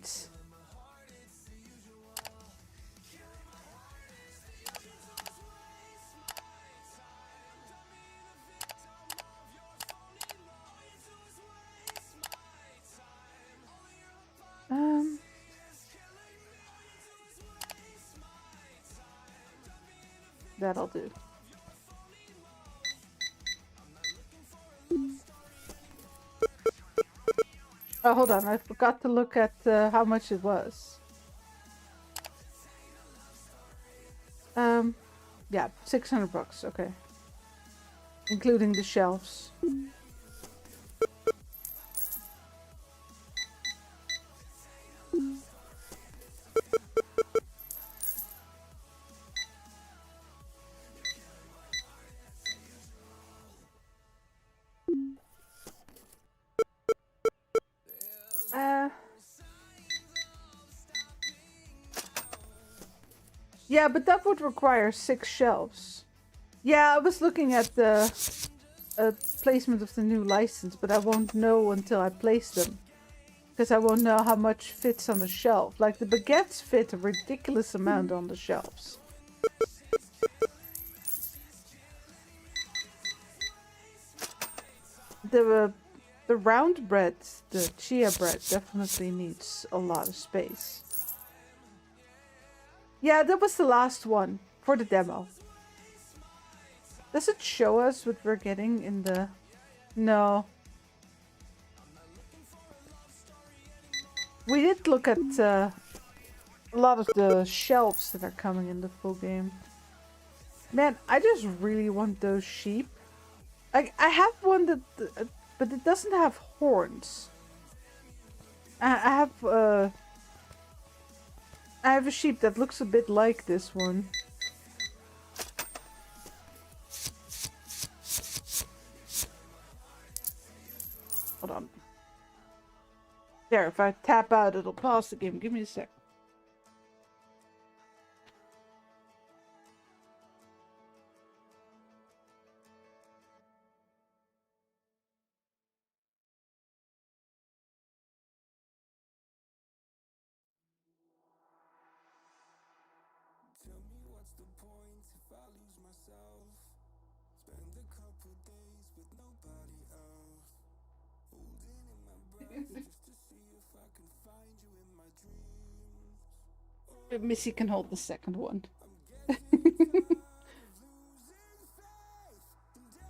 That'll do. Oh, hold on. I forgot to look at how much it was. Yeah, 600 bucks. Okay. Including the shelves. Yeah, but that would require 6 shelves. Yeah, I was looking at the placement of the new license, but I won't know until I place them. Because I won't know how much fits on the shelf. Like, the baguettes fit a ridiculous amount on the shelves. The round bread, the chia bread, definitely needs a lot of space. Yeah, that was the last one for the demo. Does it show us what we're getting in the... No. We did look at a lot of the shelves that are coming in the full game. Man, I just really want those sheep. I have one that... but it doesn't have horns. I have a sheep that looks a bit like this one. Hold on. There, if I tap out, it'll pause the game. Give me a sec. Missy can hold the second one.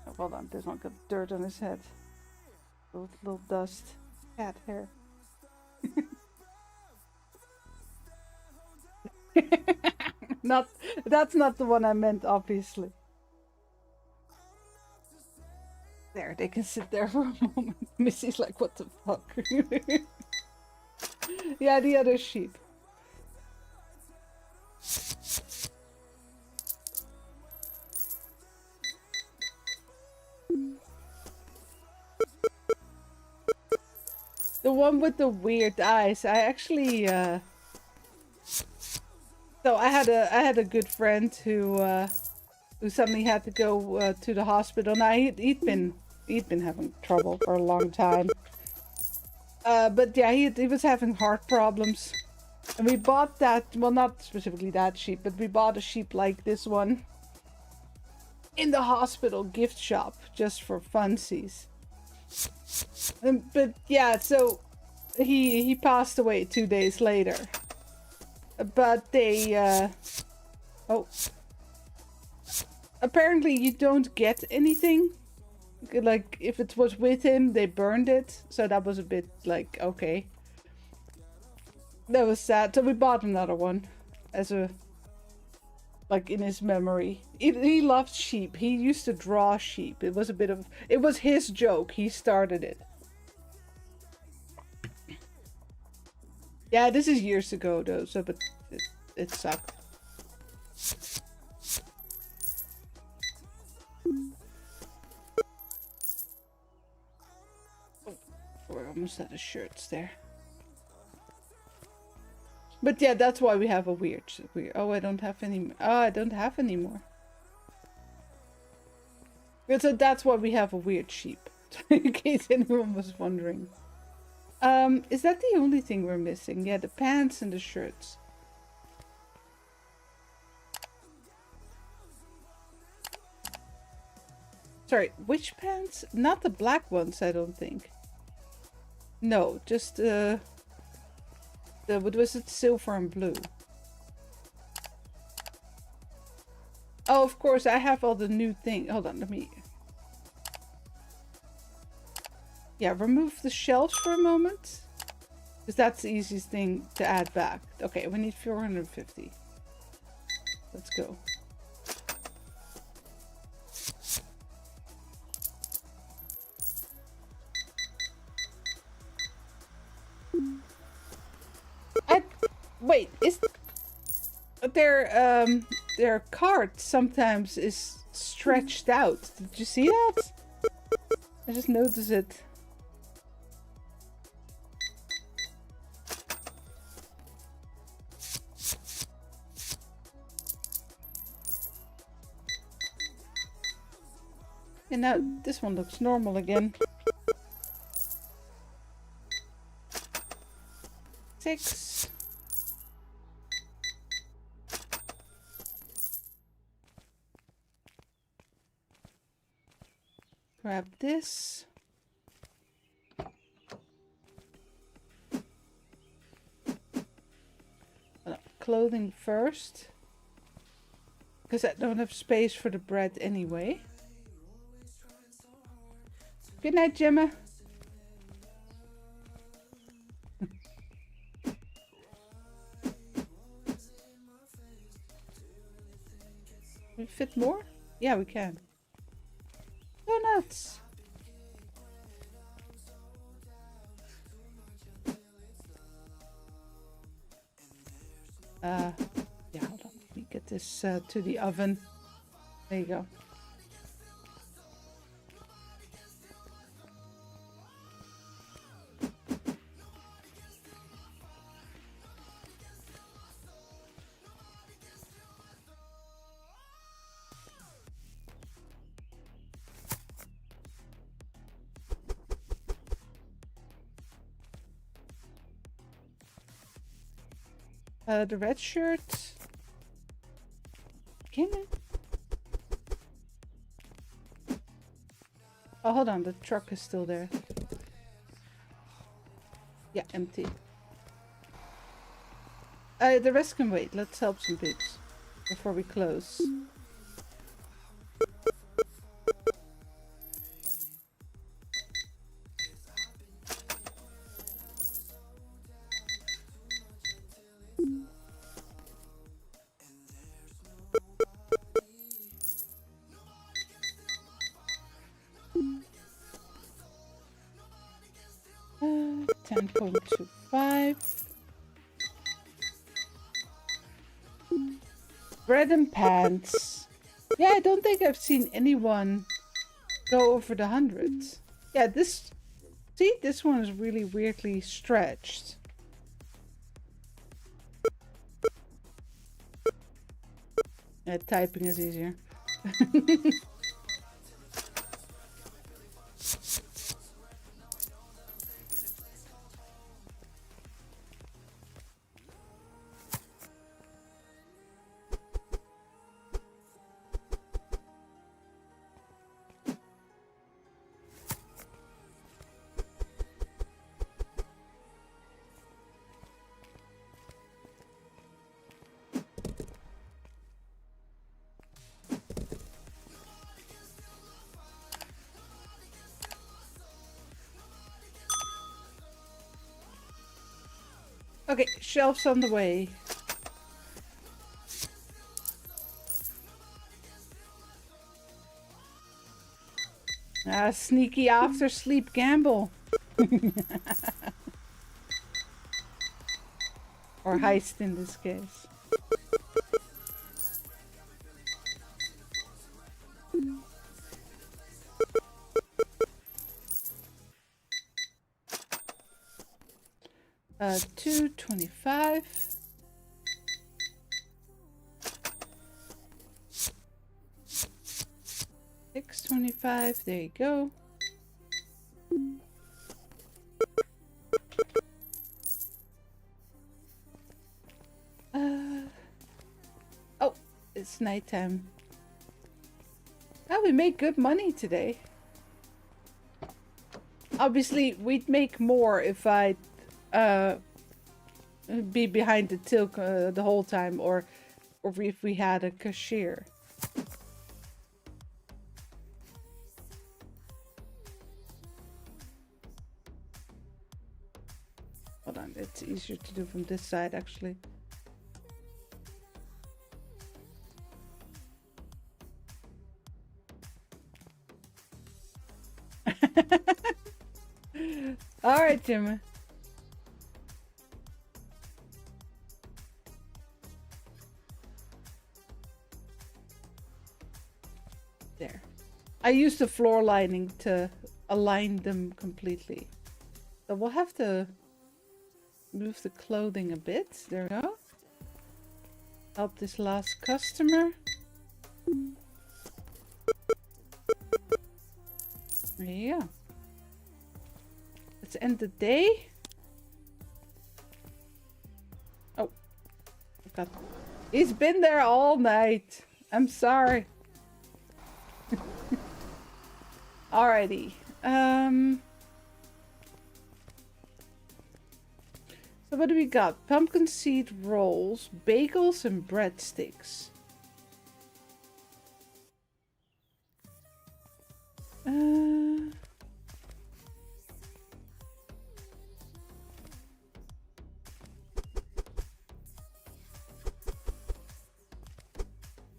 Oh, hold on, this one got dirt on his head. Little dust. Cat hair. That's not the one I meant, obviously. There, they can sit there for a moment. Missy's like, what the fuck? Yeah, the other sheep. The one with the weird eyes. I actually so I had a good friend who suddenly had to go to the hospital. Now he'd been having trouble for a long time. But yeah, he was having heart problems. And we bought that, well, not specifically that sheep, but we bought a sheep like this one in the hospital gift shop just for funsies. But yeah, so he passed away 2 days later. But they oh, apparently you don't get anything. Like, if it was with him, they burned it. So that was a bit like, okay. That was sad. So we bought another one as a, like, in his memory. He loved sheep. He used to draw sheep. It was a bit of, it was his joke. He started it. Yeah, this is years ago though, so, but it sucked. Oh, we're almost out of shirts there. But yeah, that's why we have a weird. Oh, I don't have any. Oh, I don't have any more. So that's why we have a weird sheep. In case anyone was wondering. Is that the only thing we're missing? Yeah, the pants and the shirts. Sorry, which pants? Not the black ones, I don't think. No, just what was it? Silver and blue. Oh, of course, I have all the new things. Hold on, let me... Yeah, remove the shelves for a moment. Because that's the easiest thing to add back. Okay, we need 450. Let's go. Wait, is their cart sometimes is stretched out? Did you see that? I just noticed it. And now this one looks normal again. 6. Grab this. Clothing first. Because I don't have space for the bread anyway. Good night, Gemma. We fit more? Yeah, we can. Go nuts. Yeah, hold on. Let me get this to the oven. There you go. The red shirt. Can I? Oh, hold on. The truck is still there. Yeah, empty. The rest can wait. Let's help some peeps before we close. Bread and pants. Yeah, I don't think I've seen anyone go over the 100. Yeah, this... See, this one is really weirdly stretched. Yeah, typing is easier. Okay, shelves on the way. Sneaky after sleep gamble. Or heist in this case. $2.25. $6.25. There you go. Oh, it's nighttime. Oh, we made good money today. Obviously, we'd make more if I'd be behind the till the whole time, or if we had a cashier. Hold on, it's easier to do from this side actually. All right, Jimmy. There. I used the floor lining to align them completely. So we'll have to move the clothing a bit. There we go. Help this last customer. Yeah. Let's end the day. Oh. God. He's been there all night. I'm sorry. Alrighty. So what do we got? Pumpkin seed rolls, bagels, and breadsticks.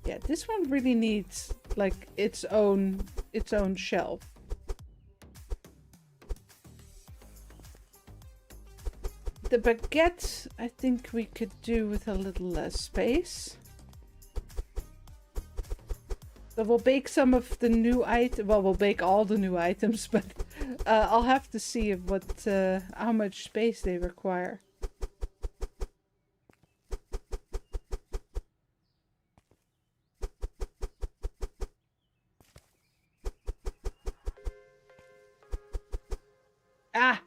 Yeah, this one really needs like its own shelf. The baguette, I think we could do with a little less space. So we'll bake some of the new items. Well, we'll bake all the new items, but I'll have to see how much space they require. Ah!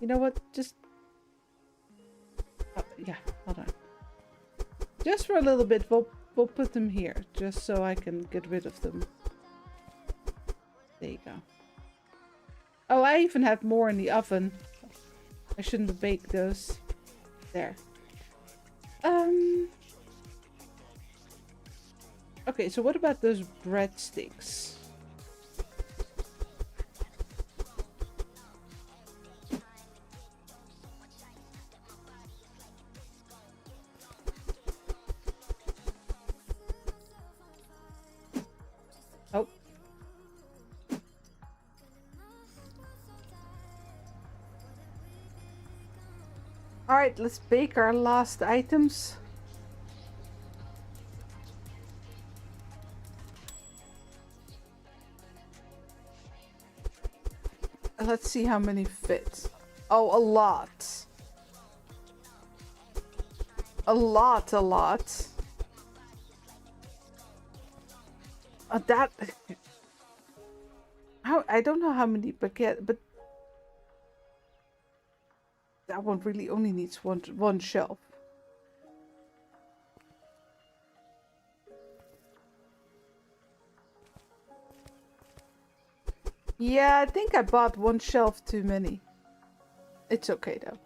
You know what? Just... Oh, yeah, hold on. Just for a little bit, we'll put them here, just so I can get rid of them. There you go. Oh, I even have more in the oven. I shouldn't have baked those. There. Okay, so what about those breadsticks? Oh. Alright, let's bake our last items. Let's see how many fit. Oh, a lot. A lot. That... I don't know how many baguette, but... That one really only needs one shelf. Yeah, I think I bought one shelf too many. It's okay though.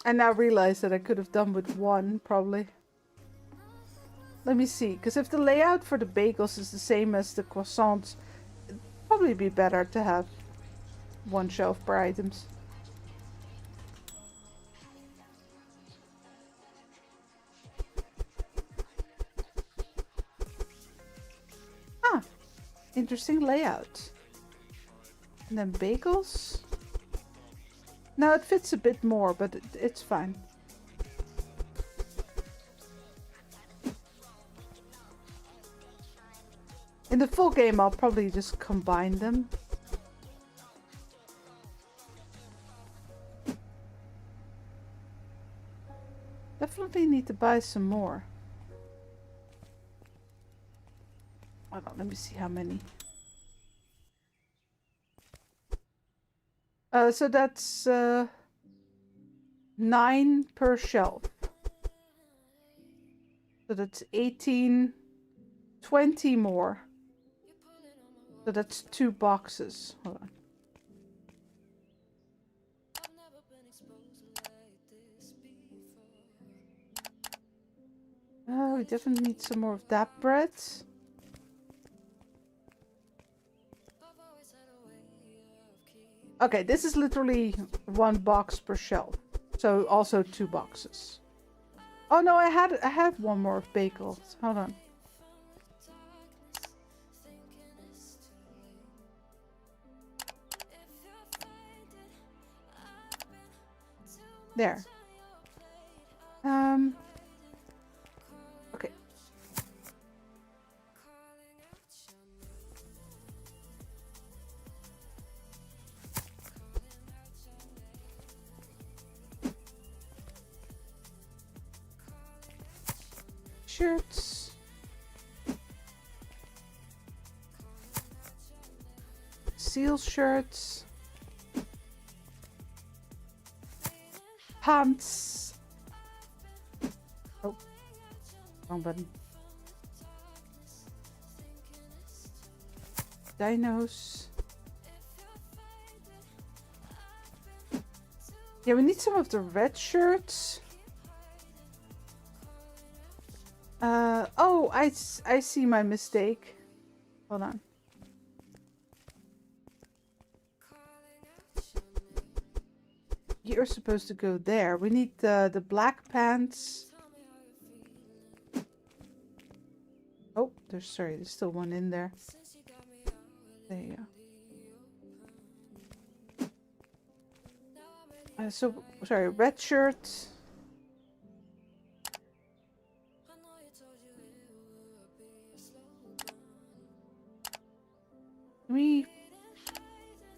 I now realize that I could have done with one, probably. Let me see, because if the layout for the bagels is the same as the croissants, it'd probably be better to have one shelf per items. Ah, interesting layout. And then bagels. No, it fits a bit more, but it's fine. In the full game, I'll probably just combine them. Definitely need to buy some more. Hold on, let me see how many. So that's 9 per shelf. So that's 18, 20 more. So that's 2 boxes. Hold on. Oh, we definitely need some more of that bread. Okay, this is literally 1 box per shelf. So also 2 boxes. Oh no, I have one more of bagels. Hold on. There. Okay. T-shirts. Seal shirts. Pants. Oh, wrong button. Dinos. Yeah, we need some of the red shirts. Oh, I see my mistake. Hold on. You're supposed to go there. We need the black pants. Oh, there's still one in there. There you go. Sorry, red shirt.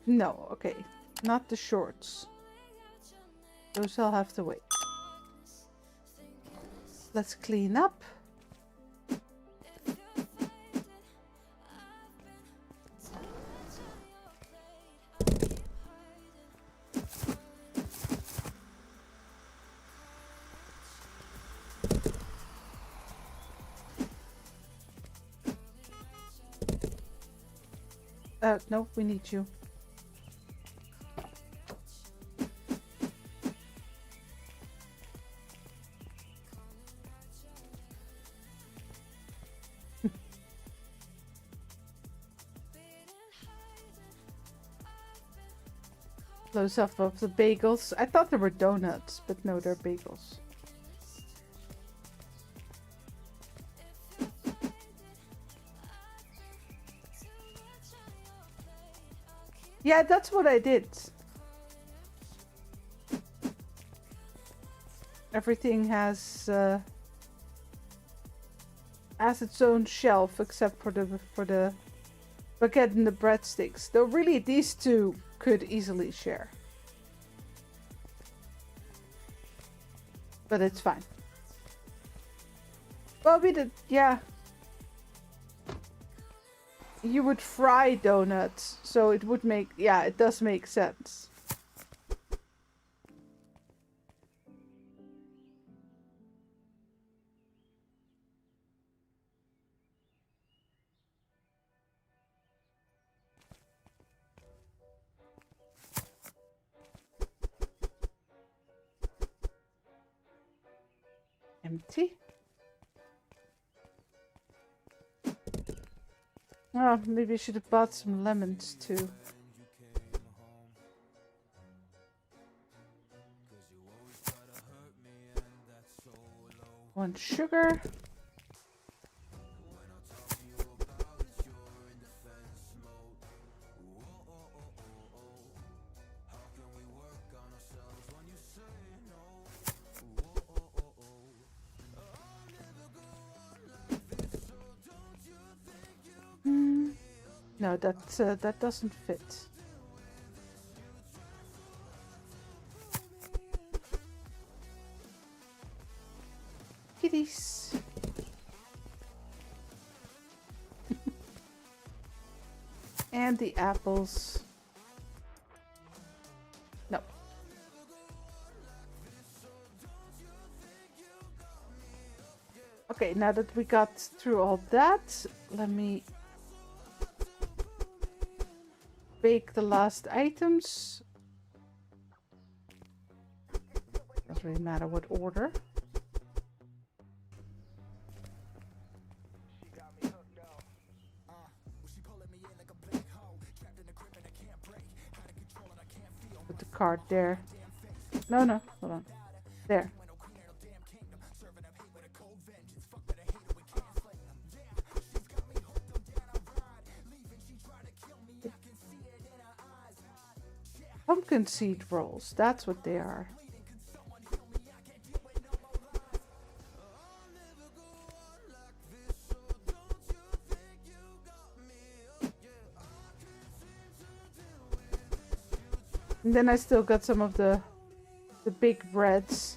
No, okay. Not the shorts. Those I'll have to wait. Let's clean up. No, we need you. Close off of the bagels. I thought they were donuts, but no, they're bagels. Yeah, that's what I did. Everything has its own shelf except for the baguette and the breadsticks. Though really these two could easily share. But it's fine. Well, we did, yeah. You would fry donuts, so it would make, yeah, it does make sense. Empty. Oh, maybe I should have bought some lemons too. One sugar. No, that doesn't fit. Kitties. And the apples. No. Okay, now that we got through all that, let me bake the last items. Doesn't really matter what order. Put the card there. No, hold on. There. Pumpkin seed rolls, that's what they are. And then I still got some of the big breads.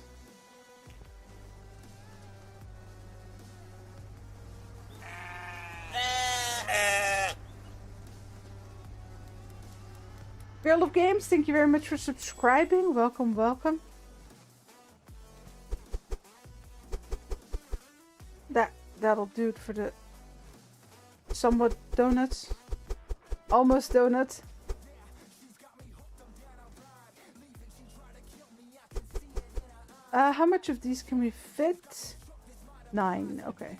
Games, thank you very much for subscribing. Welcome, welcome. That'll do it for the somewhat donuts. Almost donut. How much of these can we fit? 9, okay.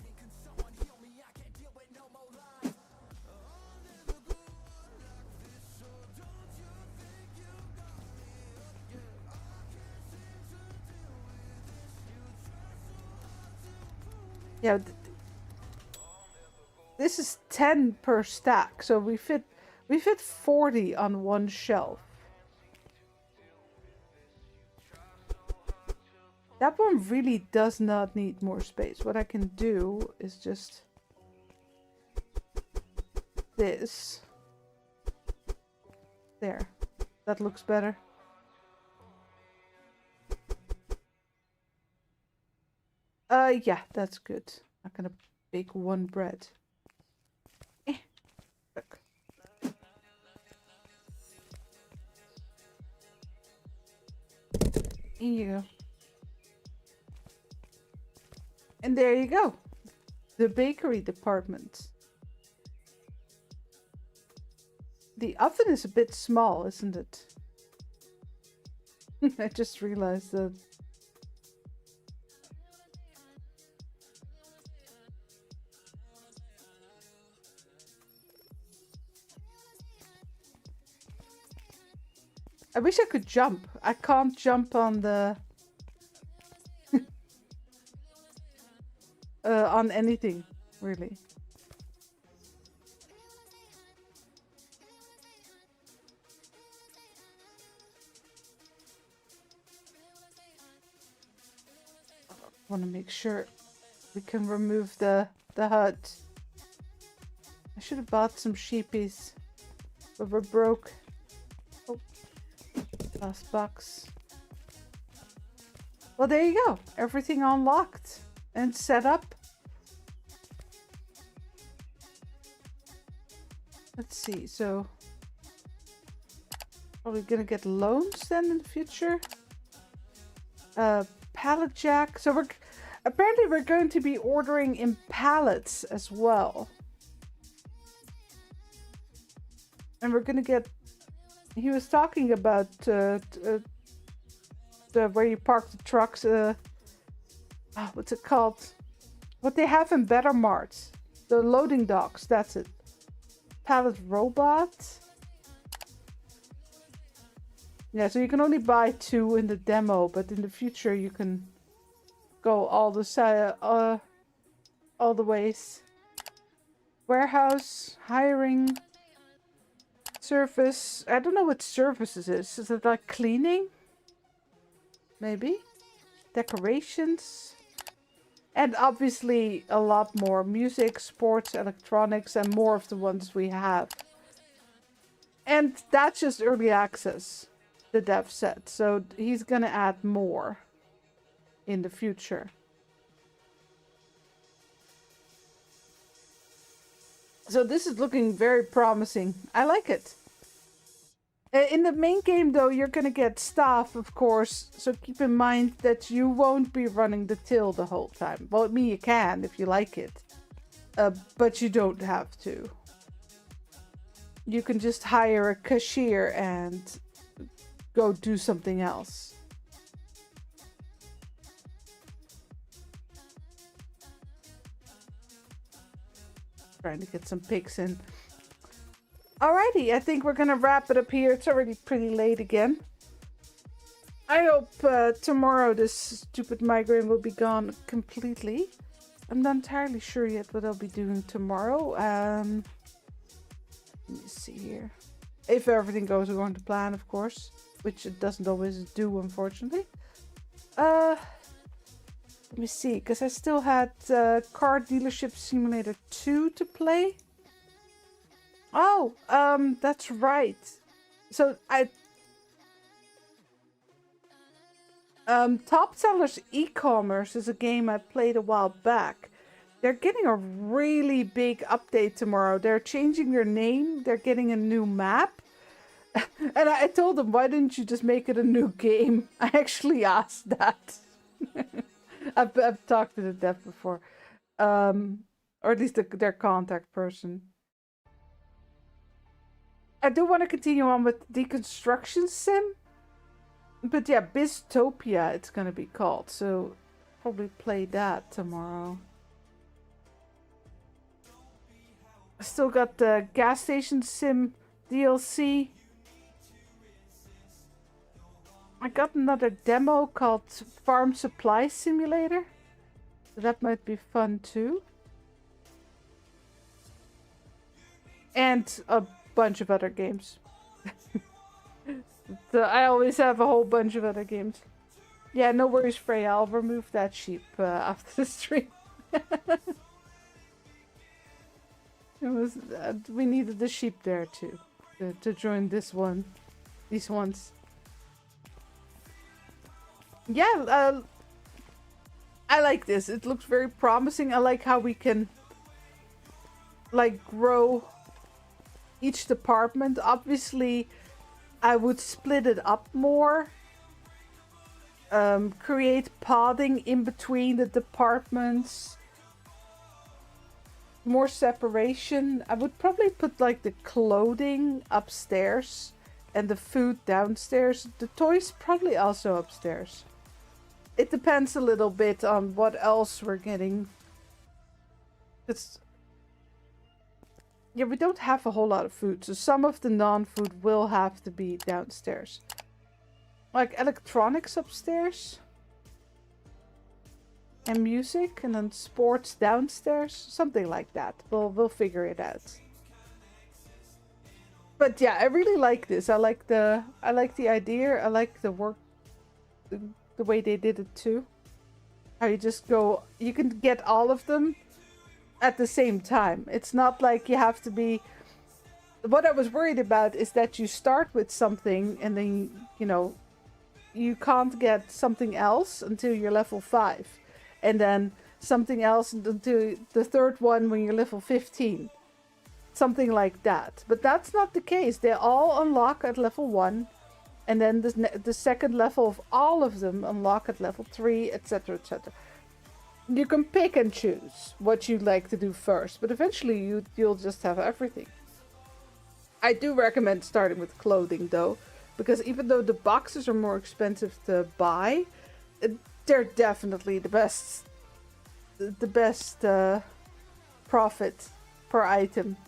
Yeah, this is 10 per stack, so we fit 40 on one shelf. That one really does not need more space. What I can do is just this. There. That looks better. Yeah, that's good. I'm gonna bake one bread. Look. Here you go. And there you go. The bakery department. The oven is a bit small, isn't it? I just realized that. I wish I could jump. I can't jump on the... on anything, really. I want to make sure we can remove the hut. I should have bought some sheepies, but we're broke. Oh. Last box. Well, there you go. Everything unlocked and set up. Let's see. So, are we gonna get loans then in the future? Pallet jack. So apparently we're going to be ordering in pallets as well, and we're gonna get. He was talking about the where you park the trucks. What's it called? What they have in Better Mart. The loading docks. That's it. Pallet robot. Yeah, so you can only buy 2 in the demo, but in the future you can go all the ways. Warehouse, hiring. Service. I don't know what services is. Is it like cleaning? Maybe. Decorations. And obviously a lot more. Music, sports, electronics, and more of the ones we have. And that's just early access, the dev said. So he's gonna add more in the future. So this is looking very promising. I like it. In the main game, though, you're going to get staff, of course. So keep in mind that you won't be running the till the whole time. Well, you can if you like it. But you don't have to. You can just hire a cashier and go do something else. Trying to get some pigs in. Alrighty, I think we're gonna wrap it up here. It's already pretty late again. I hope tomorrow this stupid migraine will be gone completely. I'm not entirely sure yet what I'll be doing tomorrow. Let me see here. If everything goes according to plan, of course. Which it doesn't always do, unfortunately. Let me see, because I still had Car Dealership Simulator 2 to play. Oh, that's right. So Top Sellers e-commerce is a game I played a while back. They're getting a really big update tomorrow. They're changing their name. They're getting a new map. And I told him, why didn't you just make it a new game? I actually asked that. I've talked to the dev before. Or at least their contact person. I do want to continue on with Deconstruction Sim. But yeah, Bistopia it's gonna be called. So probably play that tomorrow. I still got the Gas Station Sim DLC. I got another demo called Farm Supply Simulator. So that might be fun too. And a bunch of other games. So I always have a whole bunch of other games. Yeah, no worries, Freya. I'll remove that sheep after the stream. It was we needed the sheep there too to join this one, these ones. Yeah, I like this. It looks very promising. I like how we can like grow each department. Obviously, I would split it up more. Create podding in between the departments. More separation. I would probably put like the clothing upstairs and the food downstairs. The toys probably also upstairs. It depends a little bit on what else we're getting. Yeah, we don't have a whole lot of food, so some of the non-food will have to be downstairs. Like electronics upstairs. And music, and then sports downstairs. Something like that. We'll figure it out. But yeah, I really like this. I like the idea. I like the work, the way they did it too. How you just go, you can get all of them at the same time. It's not like you have to be... What I was worried about is that you start with something and then, you know, you can't get something else until you're level 5. And then something else until the third one when you're level 15. Something like that. But that's not the case. They all unlock at level 1. And then the second level of all of them unlock at level 3, etc, etc. You can pick and choose what you'd like to do first, but eventually you'll just have everything. I do recommend starting with clothing though, because even though the boxes are more expensive to buy, they're definitely the best profit per item.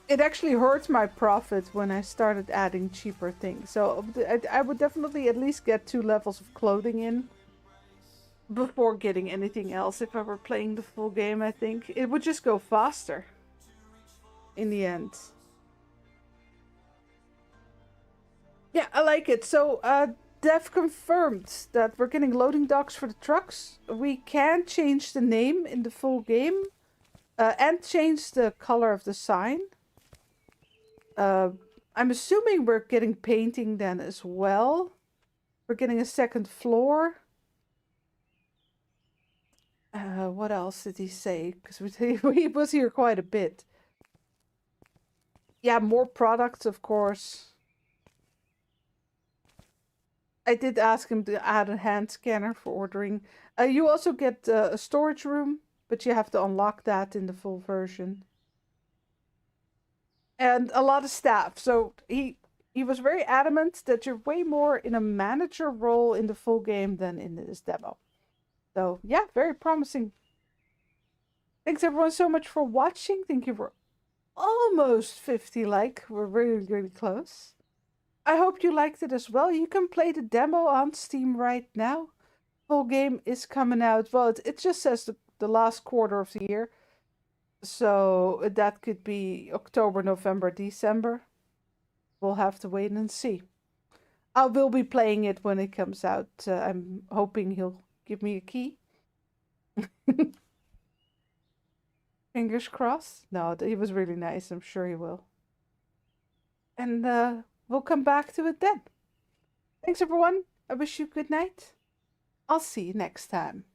It actually hurts my profit when I started adding cheaper things. So I would definitely at least get 2 levels of clothing in before getting anything else. If I were playing the full game, I think it would just go faster in the end. Yeah, I like it. So Dev confirmed that we're getting loading docks for the trucks. We can change the name in the full game and change the color of the sign. I'm assuming we're getting painting then as well. We're getting a second floor. What else did he say? Because he was here quite a bit. Yeah, more products, of course. I did ask him to add a hand scanner for ordering. You also get a storage room, but you have to unlock that in the full version. And a lot of staff. So he was very adamant that you're way more in a manager role in the full game than in this demo. So yeah, very promising. Thanks everyone so much for watching. Thank you for almost 50 likes. We're really, really close. I hope you liked it as well. You can play the demo on Steam right now. Full game is coming out. Well, it just says the last quarter of the year. So that could be October, November, December. We'll have to wait and see. I will be playing it when it comes out. I'm hoping he'll give me a key. Fingers crossed. No, he was really nice. I'm sure he will. And we'll come back to it then. Thanks, everyone. I wish you good night. I'll see you next time.